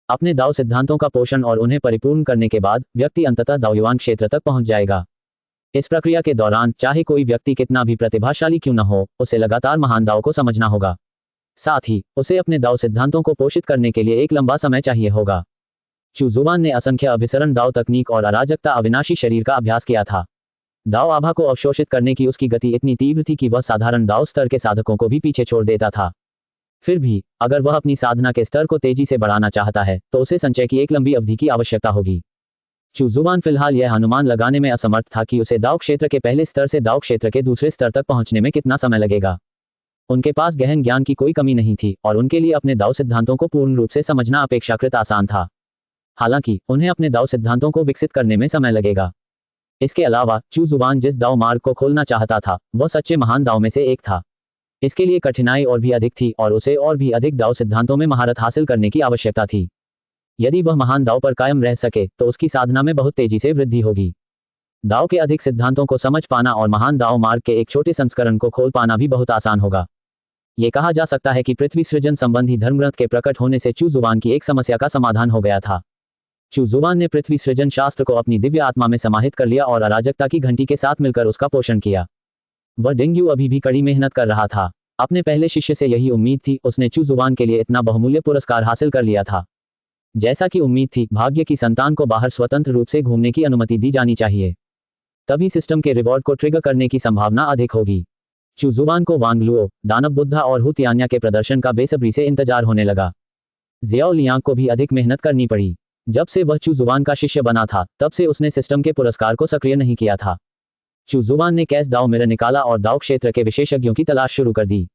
अपने दाव सिद्धांतों का पोषण और उन्हें परिपूर्ण करने के बाद व्यक्ति अंततः दावयुवान क्षेत्र तक पहुंच जाएगा। इस प्रक्रिया के दौरान चाहे कोई व्यक्ति कितना भी प्रतिभाशाली क्यों न हो, उसे लगातार महान दाव को समझना होगा। साथ ही उसे अपने दाव सिद्धांतों को पोषित करने के लिए एक लंबा समय चाहिए होगा। चू जुबान ने असंख्य अभिसरण दाव तकनीक और अराजकता अविनाशी शरीर का अभ्यास किया था। दाव आभा को अवशोषित करने की उसकी गति इतनी तीव्र थी कि वह साधारण दाव स्तर के साधकों को भी पीछे छोड़ देता था। फिर भी अगर वह अपनी साधना के स्तर को तेजी से बढ़ाना चाहता है तो उसे संचय की एक लंबी अवधि की आवश्यकता होगी। चू जुबान फिलहाल यह अनुमान लगाने में असमर्थ था कि उसे दाव क्षेत्र के पहले स्तर से दाव क्षेत्र के दूसरे स्तर तक पहुंचने में कितना समय लगेगा। उनके पास गहन ज्ञान की कोई कमी नहीं थी और उनके लिए अपने दाव सिद्धांतों को पूर्ण रूप से समझना अपेक्षाकृत आसान था। हालांकि उन्हें अपने दाव सिद्धांतों को विकसित करने में समय लगेगा। इसके अलावा चू जुबान जिस दाव मार्ग को खोलना चाहता था वह सच्चे महान दाव में से एक था। इसके लिए कठिनाई और भी अधिक थी और उसे और भी अधिक दाव सिद्धांतों में महारत हासिल करने की आवश्यकता थी। यदि वह महान दाव पर कायम रह सके तो उसकी साधना में बहुत तेजी से वृद्धि होगी। दाव के अधिक सिद्धांतों को समझ पाना और महान दाव मार्ग के एक छोटे संस्करण को खोल पाना भी बहुत आसान होगा। ये कहा जा सकता है कि पृथ्वी सृजन संबंधी धर्मग्रंथ के प्रकट होने से चू जुबान की एक समस्या का समाधान हो गया था। चू जुबान ने पृथ्वी सृजन शास्त्र को अपनी दिव्य आत्मा में समाहित कर लिया और अराजकता की घंटी के साथ मिलकर उसका पोषण किया। वह डेंग्यू अभी भी कड़ी मेहनत कर रहा था। अपने पहले शिष्य से यही उम्मीद थी, उसने चू जुबान के लिए इतना बहुमूल्य पुरस्कार हासिल कर लिया था। जैसा कि उम्मीद थी, भाग्य की संतान को बाहर स्वतंत्र रूप से घूमने की अनुमति दी जानी चाहिए। तभी सिस्टम के रिवॉर्ड को ट्रिगर करने की संभावना अधिक होगी। चू जुबान को वांग लुओ, दानव बुद्धा और हु तियान्या के प्रदर्शन का बेसब्री से इंतजार होने लगा। जियाओ लियांग को भी अधिक मेहनत करनी पड़ी। जब से वह चू जुबान का शिष्य बना था, तब से उसने सिस्टम के पुरस्कार को सक्रिय नहीं किया था। चू जुबान ने कैस दाओ मिरर निकाला और दाओ क्षेत्र के विशेषज्ञों की तलाश शुरू कर दी।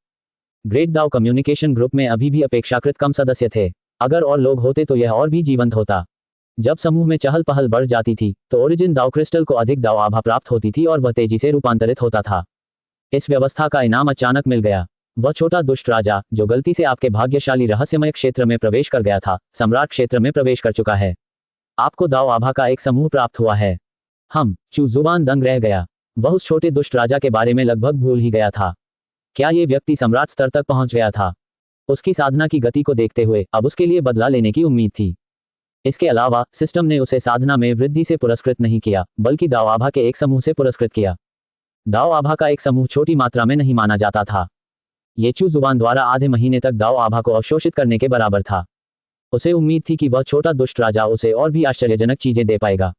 ग्रेट दाओ कम्युनिकेशन ग्रुप में अभी भी अपेक्षाकृत कम सदस्य थे। अगर और लोग होते तो यह और भी जीवंत होता। जब समूह में चहल पहल बढ़ जाती थी, तो ओरिजिन दाओ क्रिस्टल को अधिक दाओ आभा प्राप्त होती थी और वह तेजी से रूपांतरित होता था। इस व्यवस्था का इनाम अचानक मिल गया। वह छोटा दुष्ट राजा, जो गलती से आपके भाग्यशाली रहस्यमय क्षेत्र में प्रवेश कर गया था, सम्राट क्षेत्र में प्रवेश कर चुका है। आपको दाओ आभा का एक समूह प्राप्त हुआ है। चू जुबान दंग रह गया। वह उस छोटे दुष्ट राजा के बारे में लगभग भूल ही गया था। क्या ये व्यक्ति सम्राट स्तर तक पहुंच गया था? उसकी साधना की गति को देखते हुए अब उसके लिए बदला लेने की उम्मीद थी। इसके अलावा सिस्टम ने उसे साधना में वृद्धि से पुरस्कृत नहीं किया, बल्कि दाओ आभा के एक समूह से पुरस्कृत किया। दाओ आभा का एक समूह छोटी मात्रा में नहीं माना जाता था। ये चू जुबान द्वारा आधे महीने तक दाओ आभा को अवशोषित करने के बराबर था। उसे उम्मीद थी कि वह छोटा दुष्ट राजा उसे और भी आश्चर्यजनक चीजें दे पाएगा।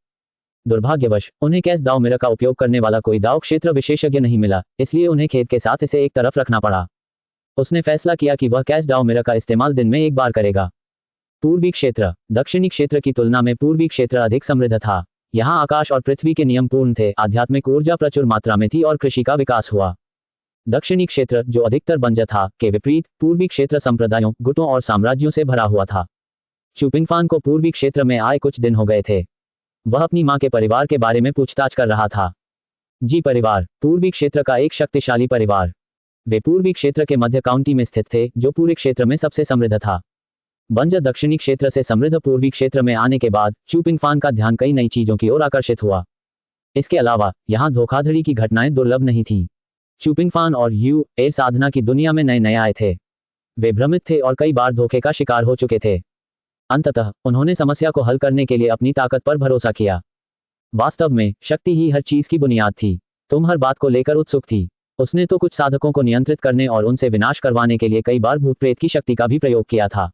दुर्भाग्यवश उन्हें कैस दाओ मिरर का उपयोग करने वाला कोई दाओ क्षेत्र विशेषज्ञ नहीं मिला, इसलिए उन्हें खेद के साथ इसे एक तरफ रखना पड़ा। उसने फैसला किया कि वह कैस दाओ मिरर का इस्तेमाल दिन में एक बार करेगा। पूर्वी क्षेत्र दक्षिणी क्षेत्र की तुलना में पूर्वी क्षेत्र अधिक समृद्ध था। यहाँ आकाश और पृथ्वी के नियम पूर्ण थे, आध्यात्मिक ऊर्जा प्रचुर मात्रा में थी और कृषि का विकास हुआ। दक्षिणी क्षेत्र, जो अधिकतर बंजर था, के विपरीत पूर्वी क्षेत्र संप्रदायों, गुटों और साम्राज्यों से भरा हुआ था। चू पिंगफान को पूर्वी क्षेत्र में आए कुछ दिन हो गए थे। वह अपनी मां के परिवार के बारे में पूछताछ कर रहा था। जी परिवार, पूर्वी क्षेत्र का एक शक्तिशाली परिवार। वे पूर्वी क्षेत्र के मध्य काउंटी में स्थित थे, जो पूरे क्षेत्र में सबसे समृद्ध था। बंजर दक्षिणी क्षेत्र से समृद्ध पूर्वी क्षेत्र में आने के बाद चू पिंगफान का ध्यान कई नई चीजों की ओर आकर्षित हुआ। इसके अलावा यहाँ धोखाधड़ी की घटनाएं दुर्लभ नहीं थीं। चू पिंगफान और यू ए साधना की दुनिया में नए नए आए थे। वे भ्रमित थे और कई बार धोखे का शिकार हो चुके थे। अंततः उन्होंने समस्या को हल करने के लिए अपनी ताकत पर भरोसा किया। वास्तव में शक्ति ही हर चीज की बुनियाद थी। तुम हर बात को लेकर उत्सुक थी। उसने तो कुछ साधकों को नियंत्रित करने और उनसे विनाश करवाने के लिए कई बार भूत प्रेत की शक्ति का भी प्रयोग किया था।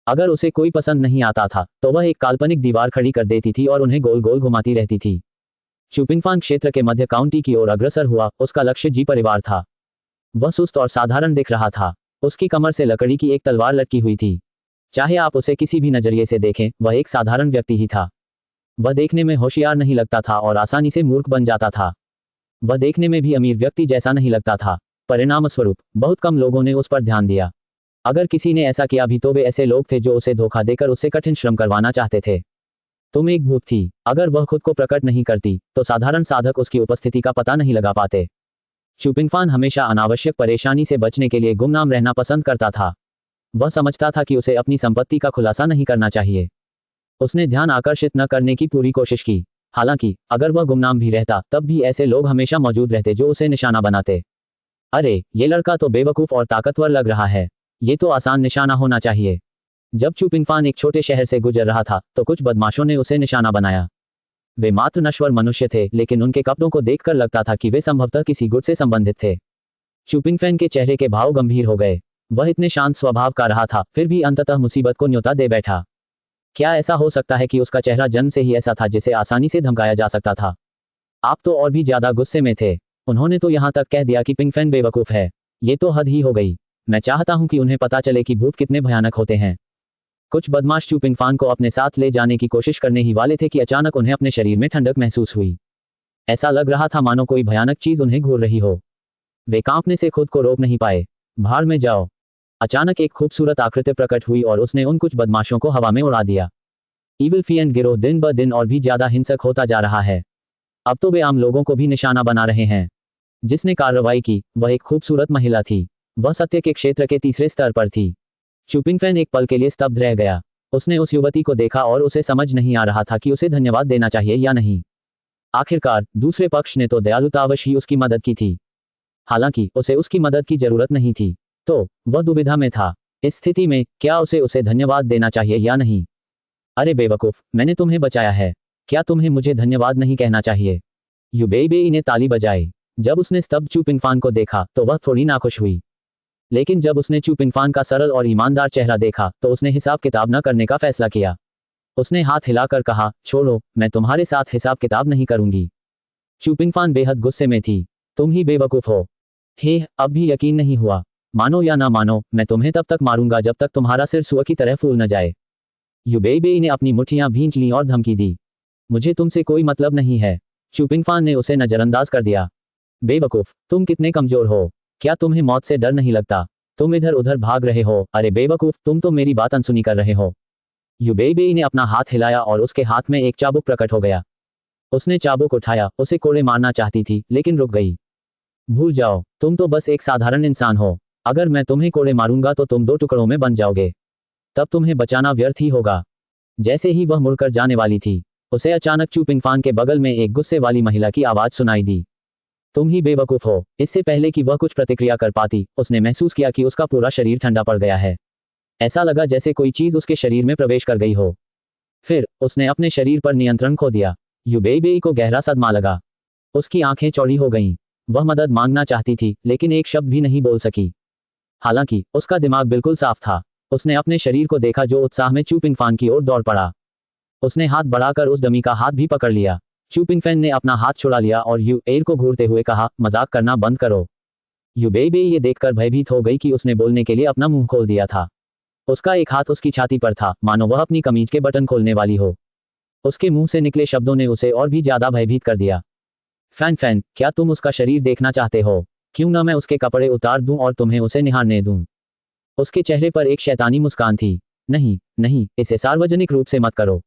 अगर उसे कोई पसंद नहीं आता था, तो वह एक काल्पनिक दीवार खड़ी कर देती थी और उन्हें गोल गोल घुमाती रहती थी। चू पिंगफान क्षेत्र के मध्य काउंटी की ओर अग्रसर हुआ। उसका लक्ष्य जी परिवार था। वह सुस्त और साधारण दिख रहा था। उसकी कमर से लकड़ी की एक तलवार लटकी हुई थी। चाहे आप उसे किसी भी नजरिए से देखें, वह एक साधारण व्यक्ति ही था। वह देखने में होशियार नहीं लगता था और आसानी से मूर्ख बन जाता था। वह देखने में भी अमीर व्यक्ति जैसा नहीं लगता था। परिणामस्वरूप बहुत कम लोगों ने उस पर ध्यान दिया। अगर किसी ने ऐसा किया भी तो वे ऐसे लोग थे जो उसे धोखा देकर उससे कठिन श्रम करवाना चाहते थे। तुम एक भूत थी। अगर वह खुद को प्रकट नहीं करती, तो साधारण साधक उसकी उपस्थिति का पता नहीं लगा पाते। चू पिंगफान हमेशा अनावश्यक परेशानी से बचने के लिए गुमनाम रहना पसंद करता था। वह समझता था कि उसे अपनी संपत्ति का खुलासा नहीं करना चाहिए। उसने ध्यान आकर्षित न करने की पूरी कोशिश की। हालांकि अगर वह गुमनाम भी रहता, तब भी ऐसे लोग हमेशा मौजूद रहते जो उसे निशाना बनाते। अरे, ये लड़का तो बेवकूफ और ताकतवर लग रहा है। ये तो आसान निशाना होना चाहिए। जब चू पिंगफान एक छोटे शहर से गुजर रहा था, तो कुछ बदमाशों ने उसे निशाना बनाया। वे मात्र नश्वर मनुष्य थे, लेकिन उनके कपड़ों को देखकर लगता था कि वे संभवतः किसी गुट से संबंधित थे। चू पिंगफान के चेहरे के भाव गंभीर हो गए। वह इतने शांत स्वभाव का रहा था, फिर भी अंततः मुसीबत को न्योता दे बैठा। क्या ऐसा हो सकता है कि उसका चेहरा जन्म से ही ऐसा था जिसे आसानी से धमकाया जा सकता था? आप तो और भी ज्यादा गुस्से में थे। उन्होंने तो यहाँ तक कह दिया कि पिंगफान बेवकूफ है। ये तो हद ही हो गई। मैं चाहता हूं कि उन्हें पता चले कि भूत कितने भयानक होते हैं। कुछ बदमाश चू पिंगफान को अपने साथ ले जाने की कोशिश करने ही वाले थे कि अचानक उन्हें अपने शरीर में ठंडक महसूस हुई। ऐसा लग रहा था मानो कोई भयानक चीज उन्हें घूर रही हो। वे कांपने से खुद को रोक नहीं पाए। भाड़ में जाओ। अचानक एक खूबसूरत आकृति प्रकट हुई और उसने उन कुछ बदमाशों को हवा में उड़ा दिया। ईविल फिएंड गिरोह दिन ब दिन और भी ज्यादा हिंसक होता जा रहा है। अब तो वे आम लोगों को भी निशाना बना रहे हैं। जिसने कार्रवाई की, वह एक खूबसूरत महिला थी। वह सत्य के क्षेत्र के तीसरे स्तर पर थी। चू पिंगफान एक पल के लिए स्तब्ध रह गया। उसने उस युवती को देखा और उसे समझ नहीं आ रहा था कि उसे धन्यवाद देना चाहिए या नहीं। आखिरकार दूसरे पक्ष ने तो दयालुतावश ही उसकी मदद की थी। हालांकि उसे उसकी मदद की जरूरत नहीं थी। तो वह दुविधा में था। इस स्थिति में क्या उसे धन्यवाद देना चाहिए या नहीं? अरे बेवकूफ, मैंने तुम्हें बचाया है, क्या तुम्हें मुझे धन्यवाद नहीं कहना चाहिए? यू बेई ने ताली बजाई। जब उसने स्तब्ध चू पिंगफान को देखा तो वह थोड़ी नाखुश हुई। लेकिन जब उसने चू पिंगफान का सरल और ईमानदार चेहरा देखा तो उसने हिसाब किताब न करने का फैसला किया। उसने हाथ हिलाकर कहा, छोड़ो, मैं तुम्हारे साथ हिसाब किताब नहीं करूंगी। चू पिंगफान बेहद गुस्से में थी। तुम ही बेवकूफ हो। हे, अब भी यकीन नहीं हुआ। मानो या ना मानो, मैं तुम्हें तब तक मारूंगा जब तक तुम्हारा सिर सुअर की तरह फूल न जाए। यू बेई ने अपनी मुट्ठियां भींच लीं और धमकी दी। मुझे तुमसे कोई मतलब नहीं है। चू पिंगफान ने उसे नजरअंदाज कर दिया। बेवकूफ, तुम कितने कमजोर हो। क्या तुम्हें मौत से डर नहीं लगता? तुम इधर उधर भाग रहे हो। अरे बेवकूफ, तुम तो मेरी बात अनसुनी कर रहे हो। यू बेई ने अपना हाथ हिलाया और उसके हाथ में एक चाबुक प्रकट हो गया। उसने चाबुक उठाया, उसे कोड़े मारना चाहती थी लेकिन रुक गई। भूल जाओ, तुम तो बस एक साधारण इंसान हो। अगर मैं तुम्हें कोड़े मारूंगा तो तुम 2 टुकड़ों में बन जाओगे। तब तुम्हें बचाना व्यर्थ ही होगा। जैसे ही वह मुड़कर जाने वाली थी, उसे अचानक चू पिंगफान के बगल में एक गुस्से वाली महिला की आवाज सुनाई दी। तुम ही बेवकूफ हो। इससे पहले कि वह कुछ प्रतिक्रिया कर पाती, उसने महसूस किया कि उसका पूरा शरीर ठंडा पड़ गया है। ऐसा लगा जैसे कोई चीज उसके शरीर में प्रवेश कर गई हो। फिर उसने अपने शरीर पर नियंत्रण खो दिया। यू बेई को गहरा सदमा लगा। उसकी आंखें चौड़ी हो गईं। वह मदद मांगना चाहती थी लेकिन एक शब्द भी नहीं बोल सकी। हालांकि उसका दिमाग बिल्कुल साफ था। उसने अपने शरीर को देखा जो उत्साह में चू पिंगफान की ओर दौड़ पड़ा। उसने हाथ बढ़ाकर उस डमी का हाथ भी पकड़ लिया। चू पिंगफैन ने अपना हाथ छुड़ा लिया और यू एल को घूरते हुए कहा, मजाक करना बंद करो। यू बेई ये देखकर भयभीत हो गई कि उसने बोलने के लिए अपना मुंह खोल दिया था। उसका एक हाथ उसकी छाती पर था, मानो वह अपनी कमीज के बटन खोलने वाली हो। उसके मुंह से निकले शब्दों ने उसे और भी ज्यादा भयभीत कर दिया। फैन, क्या तुम उसका शरीर देखना चाहते हो? क्यों ना मैं उसके कपड़े उतार दूं और तुम्हें उसे निहारने दूं? उसके चेहरे पर एक शैतानी मुस्कान थी। नहीं, नहीं, इसे सार्वजनिक रूप से मत करो।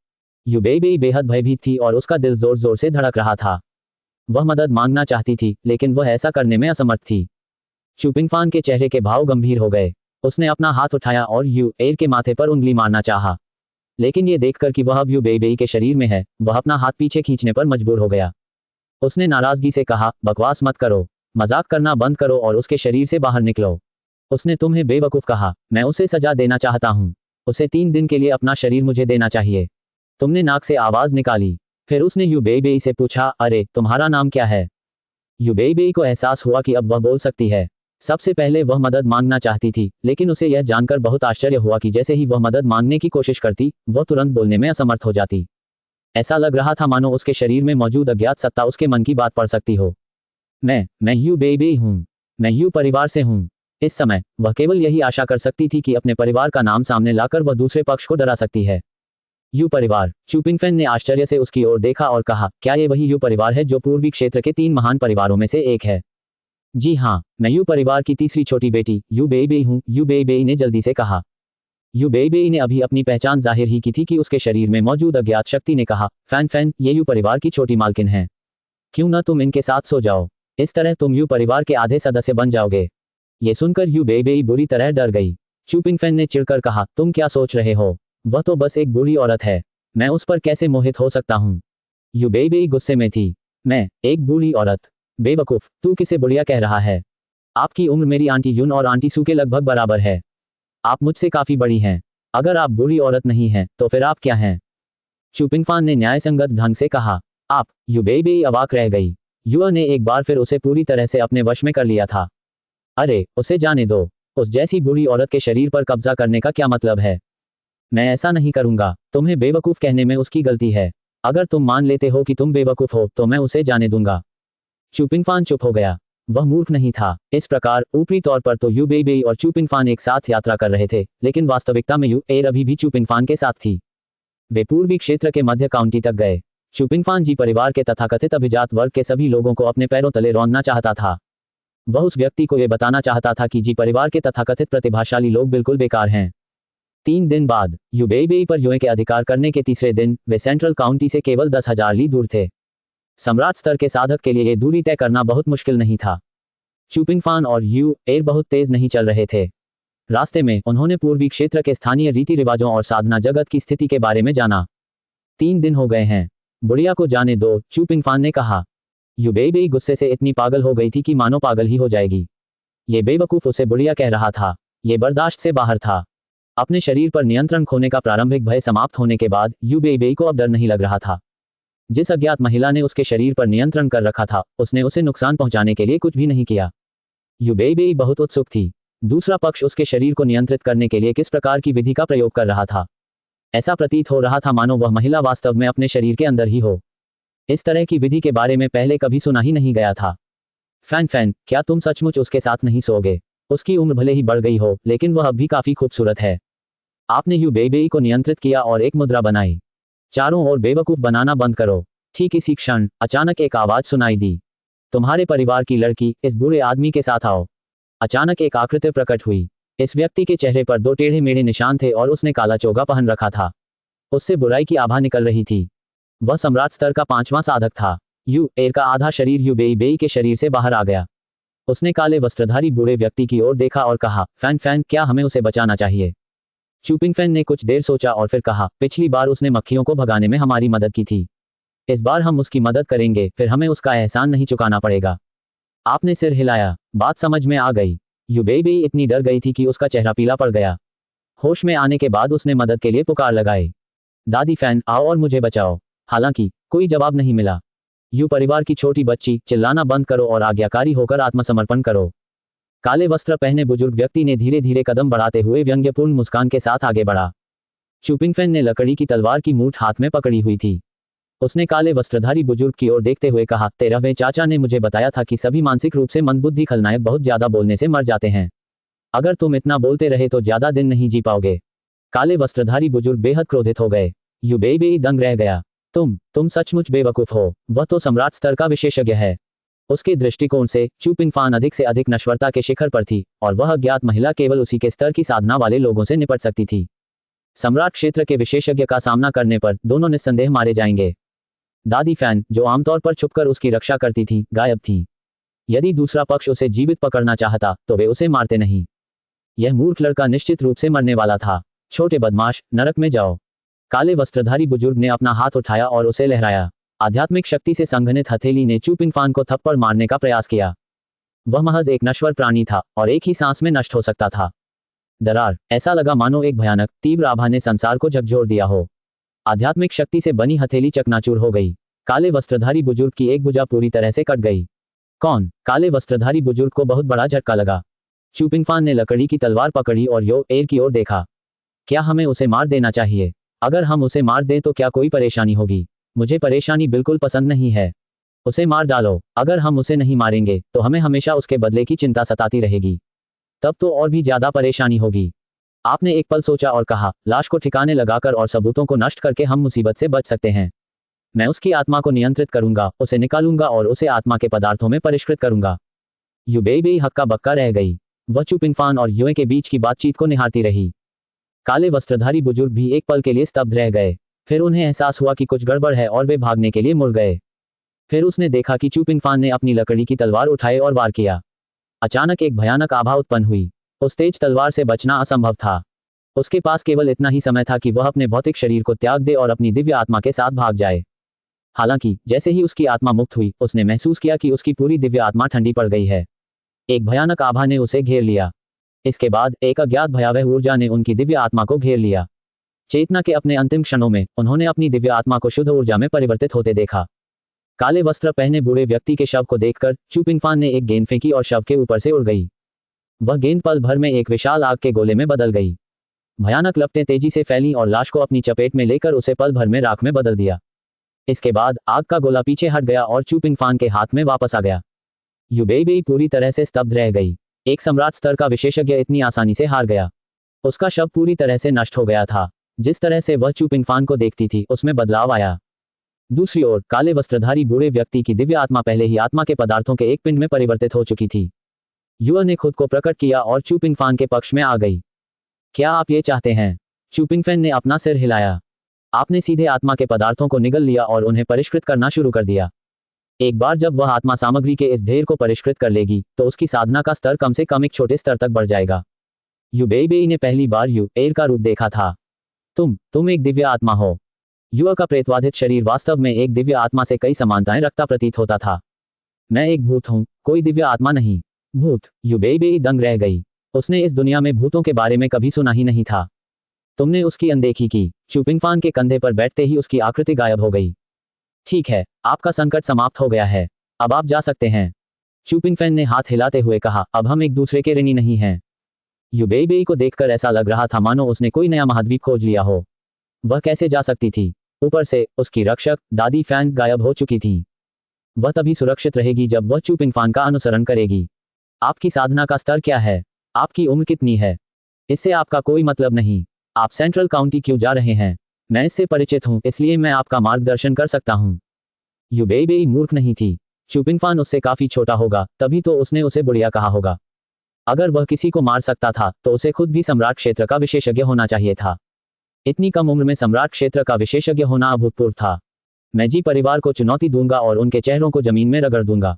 यू बेई बेहद भयभीत थी और उसका दिल जोर जोर से धड़क रहा था। वह मदद मांगना चाहती थी लेकिन वह ऐसा करने में असमर्थ थी। चू पिंगफान के चेहरे के भाव गंभीर हो गए। उसने अपना हाथ उठाया और यू एल के माथे पर उंगली मारना चाहा। लेकिन ये देखकर कि वह अब यू बेई के शरीर में है, वह अपना हाथ पीछे खींचने पर मजबूर हो गया। उसने नाराजगी से कहा, बकवास मत करो, मजाक करना बंद करो और उसके शरीर से बाहर निकलो। उसने तुम्हें बेवकूफ कहा। मैं उसे सजा देना चाहता हूँ। उसे 3 दिन के लिए अपना शरीर मुझे देना चाहिए। तुमने नाक से आवाज निकाली। फिर उसने यू बेई से पूछा, अरे तुम्हारा नाम क्या है? यू बेई को एहसास हुआ कि अब वह बोल सकती है। सबसे पहले वह मदद मांगना चाहती थी लेकिन उसे यह जानकर बहुत आश्चर्य हुआ कि जैसे ही वह मदद मांगने की कोशिश करती, वह तुरंत बोलने में असमर्थ हो जाती। ऐसा लग रहा था मानो उसके शरीर में मौजूद अज्ञात सत्ता उसके मन की बात पढ़ सकती हो। मैं यू बेई हूँ। मैं यू परिवार से हूँ। इस समय वह केवल यही आशा कर सकती थी कि अपने परिवार का नाम सामने लाकर वह दूसरे पक्ष को डरा सकती है। यू परिवार। चू पिंगफैन ने आश्चर्य से उसकी ओर देखा और कहा, क्या ये वही यू परिवार है जो पूर्वी क्षेत्र के 3 महान परिवारों में से एक है? जी हाँ, मैं यू परिवार की तीसरी छोटी बेटी यू बेई हूँ, यू बेई ने जल्दी से कहा। यू बेई ने अभी अपनी पहचान जाहिर ही की थी कि उसके शरीर में मौजूद अज्ञात शक्ति ने कहा, फैन, ये यू परिवार की छोटी मालकिन है। क्यों ना तुम इनके साथ सो जाओ। इस तरह तुम यू परिवार के आधे सदस्य बन जाओगे। ये सुनकर यू बेई बुरी तरह डर गई। चू पिंगफैन ने चिढ़कर कहा, तुम क्या सोच रहे हो? वह तो बस एक बुरी औरत है। मैं उस पर कैसे मोहित हो सकता हूँ? यू बेई गुस्से में थी। मैं एक बुरी औरत? बेवकूफ, तू किसे बुढ़िया कह रहा है? आपकी उम्र मेरी आंटी यून और आंटी सू के लगभग बराबर है। आप मुझसे काफी बड़ी हैं। अगर आप बुरी औरत नहीं हैं तो फिर आप क्या हैं? चू पिंगफान ने न्यायसंगत ढंग से कहा। आप? यू बेई अवाक रह गई। युआ ने एक बार फिर उसे पूरी तरह से अपने वश में कर लिया था। अरे उसे जाने दो। उस जैसी बुरी औरत के शरीर पर कब्जा करने का क्या मतलब है? मैं ऐसा नहीं करूंगा। तुम्हें बेवकूफ कहने में उसकी गलती है। अगर तुम मान लेते हो कि तुम बेवकूफ हो तो मैं उसे जाने दूंगा। चू पिंगफान चुप हो गया। वह मूर्ख नहीं था। इस प्रकार ऊपरी तौर पर तो यू बेई और चू पिंगफान एक साथ यात्रा कर रहे थे लेकिन वास्तविकता में यू एल अभी भी चू पिंगफान के साथ थी। वे पूर्वी क्षेत्र के मध्य काउंटी तक गए। चू पिंगफान जी परिवार के तथाकथित अभिजात वर्ग के सभी लोगों को अपने पैरों तले रौंदना चाहता था। वह उस व्यक्ति को यह बताना चाहता था कि जी परिवार के तथाकथित प्रतिभाशाली लोग बिल्कुल बेकार हैं। 3 दिन बाद यू बेई पर युए के अधिकार करने के तीसरे दिन वे सेंट्रल काउंटी से केवल 10,000 ली दूर थे। सम्राट स्तर के साधक के लिए यह दूरी तय करना बहुत मुश्किल नहीं था। चू पिंगफान और यू एल बहुत तेज नहीं चल रहे थे। रास्ते में उन्होंने पूर्वी क्षेत्र के स्थानीय रीति रिवाजों और साधना जगत की स्थिति के बारे में जाना। 3 दिन हो गए हैं। बुढ़िया को जाने दो, चू पिंगफान ने कहा। यू बेई गुस्से से इतनी पागल हो गई थी कि मानो पागल ही हो जाएगी। ये बेवकूफ उसे बुढ़िया कह रहा था। ये बर्दाश्त से बाहर था। अपने शरीर पर नियंत्रण खोने का प्रारंभिक भय समाप्त होने के बाद यू बेई को अब डर नहीं लग रहा था। जिस अज्ञात महिला ने उसके शरीर पर नियंत्रण कर रखा था, उसने उसे नुकसान पहुंचाने के लिए कुछ भी नहीं किया। यू बेई बहुत उत्सुक थी। दूसरा पक्ष उसके शरीर को नियंत्रित करने के लिए किस प्रकार की विधि का प्रयोग कर रहा था। ऐसा प्रतीत हो रहा था मानो वह महिला वास्तव में अपने शरीर के अंदर ही हो। इस तरह की विधि के बारे में पहले कभी सुना ही नहीं गया था। फैन, क्या तुम सचमुच उसके साथ नहीं सोओगे? उसकी उम्र भले ही बढ़ गई हो, लेकिन वह अब भी काफी खूबसूरत है। आपने यू बेई को नियंत्रित किया और एक मुद्रा बनाई। चारों ओर बेवकूफ बनाना बंद करो। ठीक इसी क्षण अचानक एक आवाज सुनाई दी। तुम्हारे परिवार की लड़की इस बूढ़े आदमी के साथ आओ। अचानक एक आकृति प्रकट हुई। इस व्यक्ति के चेहरे पर 2 टेढ़े मेढ़े निशान थे और उसने काला चोगा पहन रखा था। उससे बुराई की आभा निकल रही थी। वह सम्राट स्तर का 5वां साधक था। यू एर का आधा शरीर यू बेई के शरीर से बाहर आ गया। उसने काले वस्त्रधारी बूढ़े व्यक्ति की ओर देखा और कहा, फैन, क्या हमें उसे बचाना चाहिए? चुपिंगफैन ने कुछ देर सोचा और फिर कहा, पिछली बार उसने मक्खियों को भगाने में हमारी मदद की थी। इस बार हम उसकी मदद करेंगे, फिर हमें उसका एहसान नहीं चुकाना पड़ेगा। आपने सिर हिलाया। बात समझ में आ गई। यू बेई इतनी डर गई थी कि उसका चेहरा पीला पड़ गया। होश में आने के बाद उसने मदद के लिए पुकार लगाई, दादी फैन आओ और मुझे बचाओ। हालांकि कोई जवाब नहीं मिला। यू परिवार की छोटी बच्ची, चिल्लाना बंद करो और आज्ञाकारी होकर आत्मसमर्पण करो। काले वस्त्र पहने बुजुर्ग व्यक्ति ने धीरे धीरे कदम बढ़ाते हुए व्यंग्यपूर्ण मुस्कान के साथ आगे बढ़ा। चुपिंगफैन ने लकड़ी की तलवार की मूठ हाथ में पकड़ी हुई थी। उसने काले वस्त्रधारी बुजुर्ग की ओर देखते हुए कहा, 13वें चाचा ने मुझे बताया था कि सभी मानसिक रूप से मंदबुद्धि खलनायक बहुत ज्यादा बोलने से मर जाते हैं। अगर तुम इतना बोलते रहे तो ज्यादा दिन नहीं जी पाओगे। काले वस्त्रधारी बुजुर्ग बेहद क्रोधित हो गए। यू बेई दंग रह गया। तुम सचमुच बेवकूफ हो। वह तो सम्राट स्तर का विशेषज्ञ है। उसके दृष्टिकोण से चुपिंगफान अधिक से अधिक नश्वरता के शिखर पर थी और वह अज्ञात महिला केवल उसी के स्तर की साधना वाले लोगों से निपट सकती थी। सम्राट क्षेत्र के विशेषज्ञ का सामना करने पर दोनों निस्संदेह मारे जाएंगे। दादी फैन, जो आमतौर पर छुपकर उसकी रक्षा करती थी, गायब थी। यदि दूसरा पक्ष उसे जीवित पकड़ना चाहता तो वे उसे मारते नहीं। यह मूर्ख लड़का निश्चित रूप से मरने वाला था। छोटे बदमाश, नरक में जाओ। काले वस्त्रधारी बुजुर्ग ने अपना हाथ उठाया और उसे लहराया। आध्यात्मिक शक्ति से संघनित हथेली ने चुपिंगफान को थप्पड़ मारने का प्रयास किया। वह महज एक नश्वर प्राणी था और एक ही सांस में नष्ट हो सकता था। दरार, ऐसा लगा मानो एक भयानक तीव्र आभा ने संसार को झकझोर दिया हो। आध्यात्मिक शक्ति से बनी हथेली चकनाचूर हो गई। काले वस्त्रधारी बुजुर्ग की एक भुजा पूरी तरह से कट गई। कौन? काले वस्त्रधारी बुजुर्ग को बहुत बड़ा झटका लगा। चुपिंगफान ने लकड़ी की तलवार पकड़ी और यो एर की ओर देखा। क्या हमें उसे मार देना चाहिए? अगर हम उसे मार दें तो क्या कोई परेशानी होगी? मुझे परेशानी बिल्कुल पसंद नहीं है। उसे मार डालो। अगर हम उसे नहीं मारेंगे तो हमें हमेशा उसके बदले की चिंता सताती रहेगी। तब तो और भी ज्यादा परेशानी होगी। आपने एक पल सोचा और कहा, लाश को ठिकाने लगाकर और सबूतों को नष्ट करके हम मुसीबत से बच सकते हैं। मैं उसकी आत्मा को नियंत्रित करूंगा, उसे निकालूंगा और उसे आत्मा के पदार्थों में परिष्कृत करूंगा। यू बेई हक्का बक्का रह गई। वह चुपिंगफान और युए के बीच की बातचीत को निहारती रही। काले वस्त्रधारी बुजुर्ग भी एक पल के लिए स्तब्ध रह गए। फिर उन्हें एहसास हुआ कि कुछ गड़बड़ है और वे भागने के लिए मुड़ गए। फिर उसने देखा कि चुपिंगफान ने अपनी लकड़ी की तलवार उठाई और वार किया। अचानक एक भयानक आभा उत्पन्न हुई। उस तेज तलवार से बचना असंभव था। उसके पास केवल इतना ही समय था कि वह अपने भौतिक शरीर को त्याग दे और अपनी दिव्य आत्मा के साथ भाग जाए। हालांकि जैसे ही उसकी आत्मा मुक्त हुई, उसने महसूस किया कि उसकी पूरी दिव्य आत्मा ठंडी पड़ गई है। एक भयानक आभा ने उसे घेर लिया। इसके बाद एक अज्ञात भयावह ऊर्जा ने उनकी दिव्य आत्मा को घेर लिया। चेतना के अपने अंतिम क्षणों में उन्होंने अपनी दिव्य आत्मा को शुद्ध ऊर्जा में परिवर्तित होते देखा। काले वस्त्र पहने बूढ़े व्यक्ति के शव को देखकर चुपिंगफान ने एक गेंद फेंकी और शव के ऊपर से उड़ गई। वह गेंद पल भर में एक विशाल आग के गोले में बदल गई। भयानक लपटें तेजी से फैलीं और लाश को अपनी चपेट में लेकर उसे पल भर में राख में बदल दिया। इसके बाद आग का गोला पीछे हट गया और चुपिंगफान के हाथ में वापस आ गया। यू बेई पूरी तरह से स्तब्ध रह गई। एक सम्राट स्तर का विशेषज्ञ इतनी आसानी से हार गया। उसका शव पूरी तरह से नष्ट हो गया था। जिस तरह से वह चुपिंगफान को देखती थी, उसमें बदलाव आया। दूसरी ओर काले वस्त्रधारी बूढ़े व्यक्ति की दिव्य आत्मा पहले ही आत्मा के पदार्थों के एक पिंड में परिवर्तित हो चुकी थी। युवा ने खुद को प्रकट किया और चुपिंगफान के पक्ष में आ गई। क्या आप ये चाहते हैं? चुपिंगफैन ने अपना सिर हिलाया। आपने सीधे आत्मा के पदार्थों को निगल लिया और उन्हें परिष्कृत करना शुरू कर दिया। एक बार जब वह आत्मा सामग्री के इस ढेर को परिष्कृत कर लेगी तो उसकी साधना का स्तर कम से कम एक छोटे स्तर तक बढ़ जाएगा। यू बेई ने पहली बार यू एर का रूप देखा था। तुम एक दिव्य आत्मा हो। युवा का प्रेतवाधित शरीर वास्तव में एक दिव्य आत्मा से कई समानताएं रखता प्रतीत होता था। मैं एक भूत हूं, कोई दिव्य आत्मा नहीं। भूत। यू बेई दंग रह गई। उसने इस दुनिया में भूतों के बारे में कभी सुना ही नहीं था। तुमने उसकी अनदेखी की। चुपिंगफान के कंधे पर बैठते ही उसकी आकृति गायब हो गई। ठीक है, आपका संकट समाप्त हो गया है। अब आप जा सकते हैं। चुपिंगफैन ने हाथ हिलाते हुए कहा, अब हम एक दूसरे के ऋणी नहीं हैं। यू बेई को देखकर ऐसा लग रहा था मानो उसने कोई नया महाद्वीप खोज लिया हो। वह कैसे जा सकती थी? ऊपर से उसकी रक्षक दादी फैन गायब हो चुकी थी। वह तभी सुरक्षित रहेगी जब वह चुपिंगफान का अनुसरण करेगी। आपकी साधना का स्तर क्या है? आपकी उम्र कितनी है? इससे आपका कोई मतलब नहीं। आप सेंट्रल काउंटी क्यों जा रहे हैं? मैं इससे परिचित हूं, इसलिए मैं आपका मार्गदर्शन कर सकता हूं। यू बेई मूर्ख नहीं थी। चुपिंगफान उससे काफी छोटा होगा, तभी तो उसने उसे बुढ़िया कहा होगा। अगर वह किसी को मार सकता था तो उसे खुद भी सम्राट क्षेत्र का विशेषज्ञ होना चाहिए था। इतनी कम उम्र में सम्राट क्षेत्र का विशेषज्ञ होना अभूतपूर्व था। मैं जी परिवार को चुनौती दूंगा और उनके चेहरों को जमीन में रगड़ दूंगा।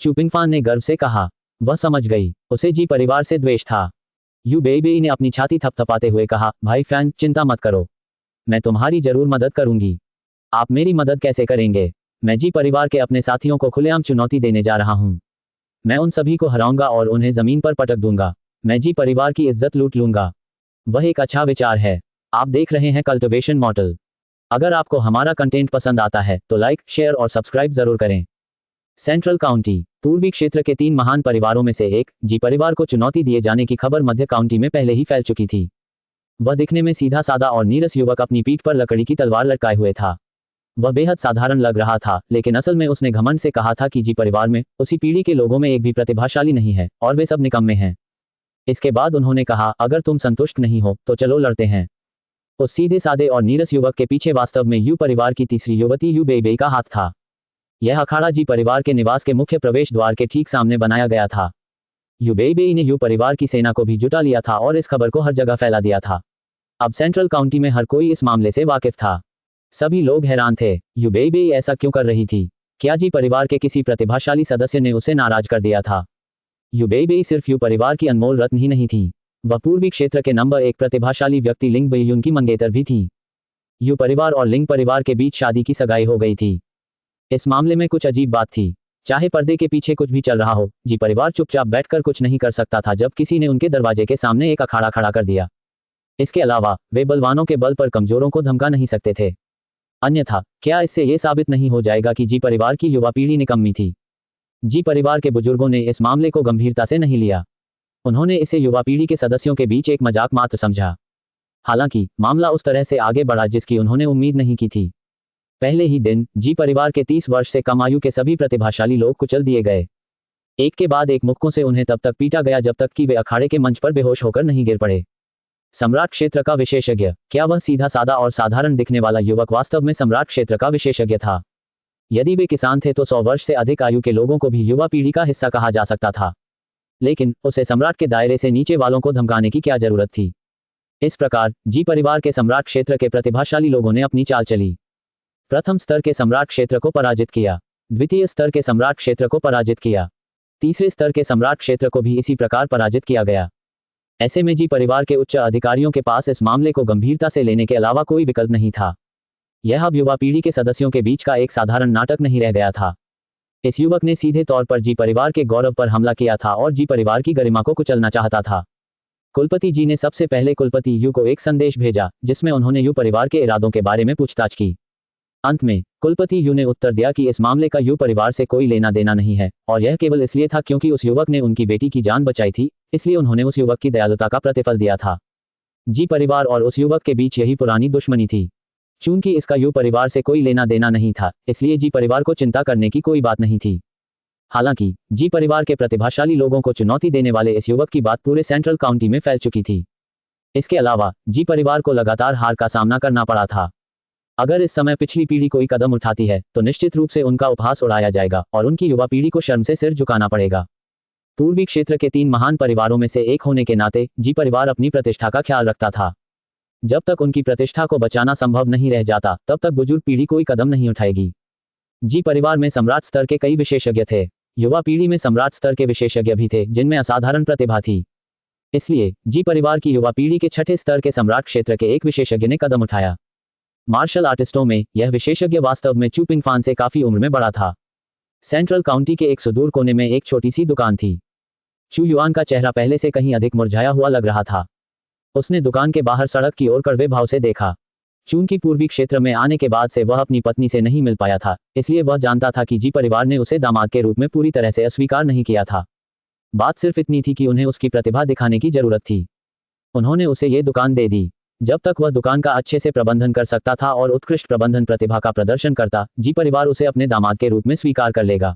चुपिंगफान ने गर्व से कहा। वह समझ गई, उसे जी परिवार से द्वेष था। यू बेई ने अपनी छाती थपथपाते हुए कहा, भाई फैन, चिंता मत करो। मैं तुम्हारी जरूर मदद करूंगी। आप मेरी मदद कैसे करेंगे? मैं जी परिवार के अपने साथियों को खुलेआम चुनौती देने जा रहा हूं। मैं उन सभी को हराऊंगा और उन्हें जमीन पर पटक दूंगा। मैं जी परिवार की इज्जत लूट लूंगा। वह एक अच्छा विचार है। आप देख रहे हैं कल्टिवेशन मॉडल। अगर आपको हमारा कंटेंट पसंद आता है तो लाइक, शेयर और सब्सक्राइब जरूर करें। सेंट्रल काउंटी पूर्वी क्षेत्र के 3 महान परिवारों में से एक जी परिवार को चुनौती दिए जाने की खबर मध्य काउंटी में पहले ही फैल चुकी थी। वह दिखने में सीधा साधा और नीरस युवक अपनी पीठ पर लकड़ी की तलवार लटकाए हुए था। वह बेहद साधारण लग रहा था, लेकिन असल में उसने घमंड से कहा था कि जी परिवार में उसी पीढ़ी के लोगों में एक भी प्रतिभाशाली नहीं है और वे सब निकम्मे हैं। इसके बाद उन्होंने कहा, अगर तुम संतुष्ट नहीं हो तो चलो लड़ते हैं। उस सीधे सादे और नीरस युवक के पीछे वास्तव में यू परिवार की तीसरी युवती यू बेई का हाथ था। यह अखाड़ा जी परिवार के निवास के मुख्य प्रवेश द्वार के ठीक सामने बनाया गया था। यू बेई ने यू परिवार की सेना को भी जुटा लिया था और इस खबर को हर जगह फैला दिया था। अब सेंट्रल काउंटी में हर कोई इस मामले से वाकिफ था। सभी लोग हैरान थे, यू बेई ऐसा क्यों कर रही थी? क्या जी परिवार के किसी प्रतिभाशाली सदस्य ने उसे नाराज कर दिया था? यू बेई सिर्फ यू परिवार की अनमोल रत्न ही नहीं थी, वह पूर्वी क्षेत्र के नंबर 1 प्रतिभाशाली व्यक्ति लिंग बेयुन की मंगेतर भी थी। यू परिवार और लिंग परिवार के बीच शादी की सगाई हो गई थी। इस मामले में कुछ अजीब बात थी। चाहे पर्दे के पीछे कुछ भी चल रहा हो, जी परिवार चुपचाप बैठकर कुछ नहीं कर सकता था जब किसी ने उनके दरवाजे के सामने एक अखाड़ा खड़ा कर दिया। इसके अलावा वे बलवानों के बल पर कमजोरों को धमका नहीं सकते थे। अन्यथा क्या इससे ये साबित नहीं हो जाएगा कि जी परिवार की युवा पीढ़ी निकम्मी थी? जी परिवार के बुजुर्गों ने इस मामले को गंभीरता से नहीं लिया। उन्होंने इसे युवा पीढ़ी के सदस्यों के बीच एक मजाक मात्र समझा। हालांकि मामला उस तरह से आगे बढ़ा जिसकी उन्होंने उम्मीद नहीं की थी। पहले ही दिन जी परिवार के 30 वर्ष से कम आयु के सभी प्रतिभाशाली लोग कुचल दिए गए। एक के बाद एक मुक्कों से उन्हें तब तक पीटा गया जब तक कि वे अखाड़े के मंच पर बेहोश होकर नहीं गिर पड़े। सम्राट क्षेत्र का विशेषज्ञ। क्या वह सीधा सादा और साधारण दिखने वाला युवक वास्तव में सम्राट क्षेत्र का विशेषज्ञ था? यदि वे किसान थे तो 100 वर्ष से अधिक आयु के लोगों को भी युवा पीढ़ी का हिस्सा कहा जा सकता था। लेकिन उसे सम्राट के दायरे से नीचे वालों को धमकाने की क्या जरूरत थी? इस प्रकार जी परिवार के सम्राट क्षेत्र के प्रतिभाशाली लोगों ने अपनी चाल चली। प्रथम स्तर के सम्राट क्षेत्र को पराजित किया, द्वितीय स्तर के सम्राट क्षेत्र को पराजित किया, तीसरे स्तर के सम्राट क्षेत्र को भी इसी प्रकार पराजित किया गया। ऐसे में जी परिवार के उच्च अधिकारियों के पास इस मामले को गंभीरता से लेने के अलावा कोई विकल्प नहीं था। यह अब युवा पीढ़ी के सदस्यों के बीच का एक साधारण नाटक नहीं रह गया था। इस युवक ने सीधे तौर पर जी परिवार के गौरव पर हमला किया था और जी परिवार की गरिमा को कुचलना चाहता था। कुलपति जी ने सबसे पहले कुलपति यू को एक संदेश भेजा जिसमें उन्होंने यू परिवार के इरादों के बारे में पूछताछ की। अंत में कुलपति यू ने उत्तर दिया कि इस मामले का यू परिवार से कोई लेना देना नहीं है और यह केवल इसलिए था क्योंकि उस युवक ने उनकी बेटी की जान बचाई थी, इसलिए उन्होंने उस युवक की दयालुता का प्रतिफल दिया था। जी परिवार और उस युवक के बीच यही पुरानी दुश्मनी थी। चूंकि इसका यू परिवार से कोई लेना देना नहीं था, इसलिए जी परिवार को चिंता करने की कोई बात नहीं थी। हालांकि जी परिवार के प्रतिभाशाली लोगों को चुनौती देने वाले इस युवक की बात पूरे सेंट्रल काउंटी में फैल चुकी थी। इसके अलावा जी परिवार को लगातार हार का सामना करना पड़ा था। अगर इस समय पिछली पीढ़ी कोई कदम उठाती है तो निश्चित रूप से उनका उपहास उड़ाया जाएगा और उनकी युवा पीढ़ी को शर्म से सिर झुकाना पड़ेगा। पूर्वी क्षेत्र के 3 महान परिवारों में से एक होने के नाते जी परिवार अपनी प्रतिष्ठा का ख्याल रखता था। जब तक उनकी प्रतिष्ठा को बचाना संभव नहीं रह जाता तब तक बुजुर्ग पीढ़ी कोई कदम नहीं उठाएगी। जी परिवार में सम्राट स्तर के कई विशेषज्ञ थे। युवा पीढ़ी में सम्राट स्तर के विशेषज्ञ भी थे जिनमें असाधारण प्रतिभा थी। इसलिए जी परिवार की युवा पीढ़ी के 6ठे स्तर के सम्राट क्षेत्र के एक विशेषज्ञ ने कदम उठाया। मार्शल आर्टिस्टों में यह विशेषज्ञ वास्तव में चुपिंगफान से काफी उम्र में बड़ा था। सेंट्रल काउंटी के एक सुदूर कोने में एक छोटी सी दुकान थी। चू युआन का चेहरा पहले से कहीं अधिक मुरझाया हुआ लग रहा था। उसने दुकान के बाहर सड़क की ओर कड़वे भाव से देखा। चून की पूर्वी क्षेत्र में आने के बाद से वह अपनी पत्नी से नहीं मिल पाया था, इसलिए वह जानता था कि जी परिवार ने उसे दामाद के रूप में पूरी तरह से अस्वीकार नहीं किया था। बात सिर्फ इतनी थी कि उन्हें उसकी प्रतिभा दिखाने की जरूरत थी। उन्होंने उसे ये दुकान दे दी। जब तक वह दुकान का अच्छे से प्रबंधन कर सकता था और उत्कृष्ट प्रबंधन प्रतिभा का प्रदर्शन करता, जी परिवार उसे अपने दामाद के रूप में स्वीकार कर लेगा।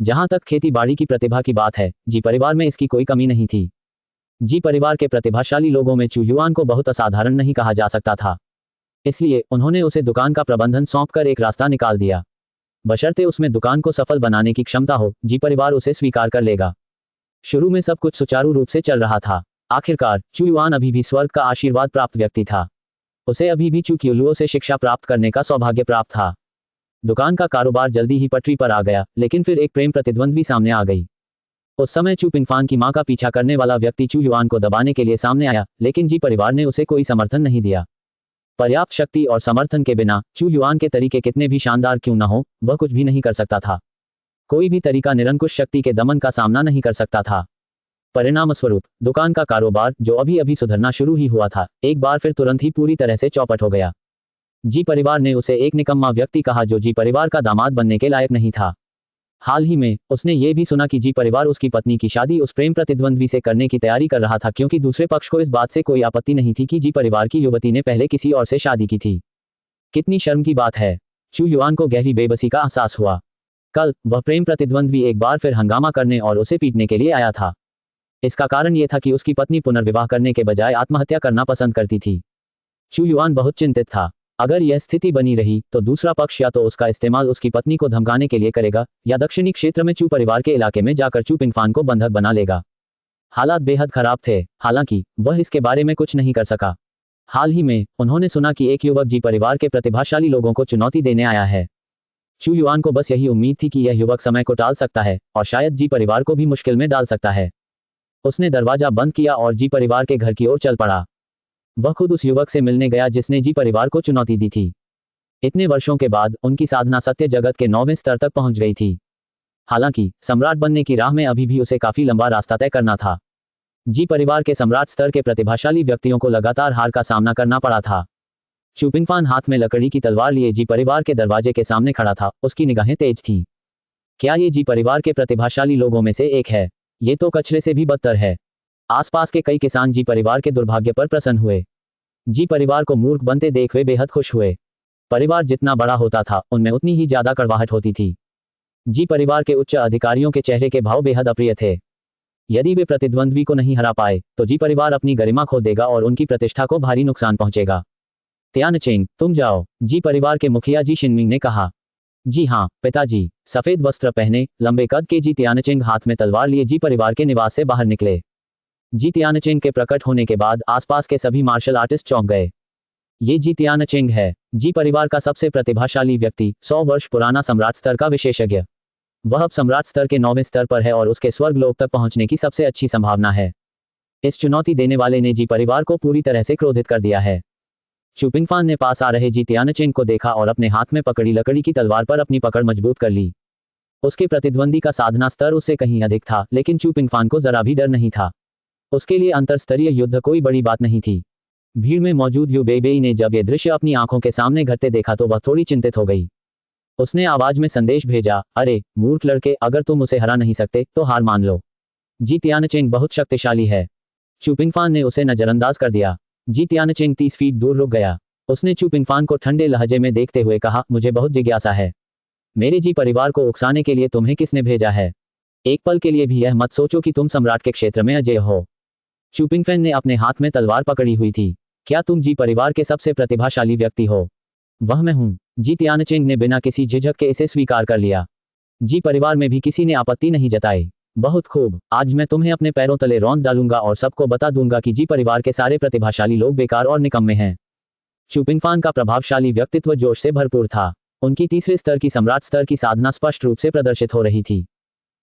जहां तक खेती बाड़ी की प्रतिभा की बात है, जी परिवार में इसकी कोई कमी नहीं थी। जी परिवार के प्रतिभाशाली लोगों में चू युआन को बहुत असाधारण नहीं कहा जा सकता था, इसलिए उन्होंने उसे दुकान का प्रबंधन सौंपकर एक रास्ता निकाल दिया। बशर्ते उसमें दुकान को सफल बनाने की क्षमता हो, जी परिवार उसे स्वीकार कर लेगा। शुरू में सब कुछ सुचारू रूप से चल रहा था। आखिरकार चू युआन अभी भी स्वर्ग का आशीर्वाद प्राप्त व्यक्ति था। उसे अभी भी चू क्यूलुओ से शिक्षा प्राप्त करने का सौभाग्य प्राप्त था। दुकान का कारोबार जल्दी ही पटरी पर आ गया, लेकिन फिर एक प्रेम प्रतिद्वंद्वी सामने आ गई। उस समय चू पिंगफान की मां का पीछा करने वाला व्यक्ति चू युआन को दबाने के लिए सामने आया, लेकिन जी परिवार ने उसे कोई समर्थन नहीं दिया। पर्याप्त शक्ति और समर्थन के बिना चू युआन के तरीके कितने भी शानदार क्यों न हो, वह कुछ भी नहीं कर सकता था। कोई भी तरीका निरंकुश शक्ति के दमन का सामना नहीं कर सकता था। परिणामस्वरूप दुकान का कारोबार, जो अभी अभी सुधरना शुरू ही हुआ था, एक बार फिर तुरंत ही पूरी तरह से चौपट हो गया। जी परिवार ने उसे एक निकम्मा व्यक्ति कहा जो जी परिवार का दामाद बनने के लायक नहीं था। हाल ही में उसने ये भी सुना कि जी परिवार उसकी पत्नी की शादी उस प्रेम प्रतिद्वंद्वी से करने की तैयारी कर रहा था, क्योंकि दूसरे पक्ष को इस बात से कोई आपत्ति नहीं थी कि जी परिवार की युवती ने पहले किसी और से शादी की थी। कितनी शर्म की बात है। चू युआन को गहरी बेबसी का एहसास हुआ। कल वह प्रेम प्रतिद्वंद्वी एक बार फिर हंगामा करने और उसे पीटने के लिए आया था। इसका कारण यह था कि उसकी पत्नी पुनर्विवाह करने के बजाय आत्महत्या करना पसंद करती थी। चू युआन बहुत चिंतित था। अगर यह स्थिति बनी रही तो दूसरा पक्ष या तो उसका इस्तेमाल उसकी पत्नी को धमकाने के लिए करेगा, या दक्षिणी क्षेत्र में चू परिवार के इलाके में जाकर चू पिंगफान को बंधक बना लेगा। हालात बेहद खराब थे, हालांकि वह इसके बारे में कुछ नहीं कर सका। हाल ही में उन्होंने सुना कि एक युवक जी परिवार के प्रतिभाशाली लोगों को चुनौती देने आया है। चू युआन को बस यही उम्मीद थी कि यह युवक समय को टाल सकता है और शायद जी परिवार को भी मुश्किल में डाल सकता है। उसने दरवाजा बंद किया और जी परिवार के घर की ओर चल पड़ा। वह खुद उस युवक से मिलने गया जिसने जी परिवार को चुनौती दी थी। इतने वर्षों के बाद उनकी साधना सत्य जगत के 9वें स्तर तक पहुंच गई थी। हालांकि सम्राट बनने की राह में अभी भी उसे काफी लंबा रास्ता तय करना था। जी परिवार के सम्राट स्तर के प्रतिभाशाली व्यक्तियों को लगातार हार का सामना करना पड़ा था। चू पिंगफान हाथ में लकड़ी की तलवार लिए जी परिवार के दरवाजे के सामने खड़ा था। उसकी निगाहें तेज थीं। क्या ये जी परिवार के प्रतिभाशाली लोगों में से एक है? ये तो कचरे से भी बदतर है। आसपास के कई किसान जी परिवार के दुर्भाग्य पर प्रसन्न हुए। जी परिवार को मूर्ख बनते देख वे बेहद खुश हुए। परिवार जितना बड़ा होता था, उनमें उतनी ही ज्यादा कड़वाहट होती थी। जी परिवार के उच्च अधिकारियों के चेहरे के भाव बेहद अप्रिय थे। यदि वे प्रतिद्वंद्वी को नहीं हरा पाए तो जी परिवार अपनी गरिमा खो देगा और उनकी प्रतिष्ठा को भारी नुकसान पहुंचेगा। त्यानचेंग, तुम जाओ, जी परिवार के मुखिया जी शिनमिंग ने कहा। जी हाँ पिताजी। सफेद वस्त्र पहने लंबे कद के जी त्यानचेंग हाथ में तलवार लिए जी परिवार के निवास से बाहर निकले। जी त्यानचेंग के प्रकट होने के बाद आसपास के सभी मार्शल आर्टिस्ट चौंक गए। ये जी त्यानचेंग है, जी परिवार का सबसे प्रतिभाशाली व्यक्ति, 100 वर्ष पुराना सम्राट स्तर का विशेषज्ञ। वह अब सम्राट स्तर के 9वें स्तर पर है और उसके स्वर्ग लोक तक पहुंचने की सबसे अच्छी संभावना है। इस चुनौती देने वाले ने जी परिवार को पूरी तरह से क्रोधित कर दिया है। चू पिंगफान ने पास आ रहे जी त्यानचेंग को देखा और अपने हाथ में पकड़ी लकड़ी की तलवार पर अपनी पकड़ मजबूत कर ली। उसके प्रतिद्वंदी का साधना स्तर उससे कहीं अधिक था, लेकिन चू पिंगफान को जरा भी डर नहीं था। उसके लिए अंतरस्तरीय युद्ध कोई बड़ी बात नहीं थी। भीड़ में मौजूद यू बेइबेई ने जब यह दृश्य अपनी आंखों के सामने घटते देखा तो वह थोड़ी चिंतित हो गई। उसने आवाज में संदेश भेजा, अरे मूर्ख लड़के, अगर तुम उसे हरा नहीं सकते तो हार मान लो। जी त्यानचेंग बहुत शक्तिशाली है। चू पिंगफान ने उसे नजरअंदाज कर दिया। जी त्यानचेंग 30 फीट दूर रुक गया। उसने चू पिंगफान को ठंडे लहजे में देखते हुए कहा, मुझे बहुत जिज्ञासा है। मेरे जी परिवार को उकसाने के लिए तुम्हें किसने भेजा है? एक पल के लिए भी यह मत सोचो कि तुम सम्राट के क्षेत्र में अजेय हो। चू पिंगफैन ने अपने हाथ में तलवार पकड़ी हुई थी। क्या तुम जी परिवार के सबसे प्रतिभाशाली व्यक्ति हो? वह मैं हूं। जी त्यानचेंग ने बिना किसी झिझक के इसे स्वीकार कर लिया। जी परिवार में भी किसी ने आपत्ति नहीं जताई। बहुत खूब, आज मैं तुम्हें अपने पैरों तले रौंद डालूंगा और सबको बता दूंगा कि जी परिवार के सारे प्रतिभाशाली लोग बेकार और निकम्मे हैं। चू पिंगफान का प्रभावशाली व्यक्तित्व जोश से भरपूर था। उनकी तीसरे स्तर की सम्राट स्तर की साधना स्पष्ट रूप से प्रदर्शित हो रही थी।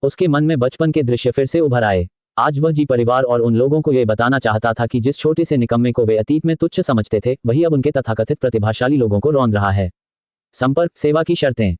उसके मन में बचपन के दृश्य फिर से उभर आए। आज वह जी परिवार और उन लोगों को यह बताना चाहता था कि जिस छोटे से निकम्मे को वे अतीत में तुच्छ समझते थे, वही अब उनके तथाकथित प्रतिभाशाली लोगों को रौंद रहा है। संपर्क सेवा की शर्तें।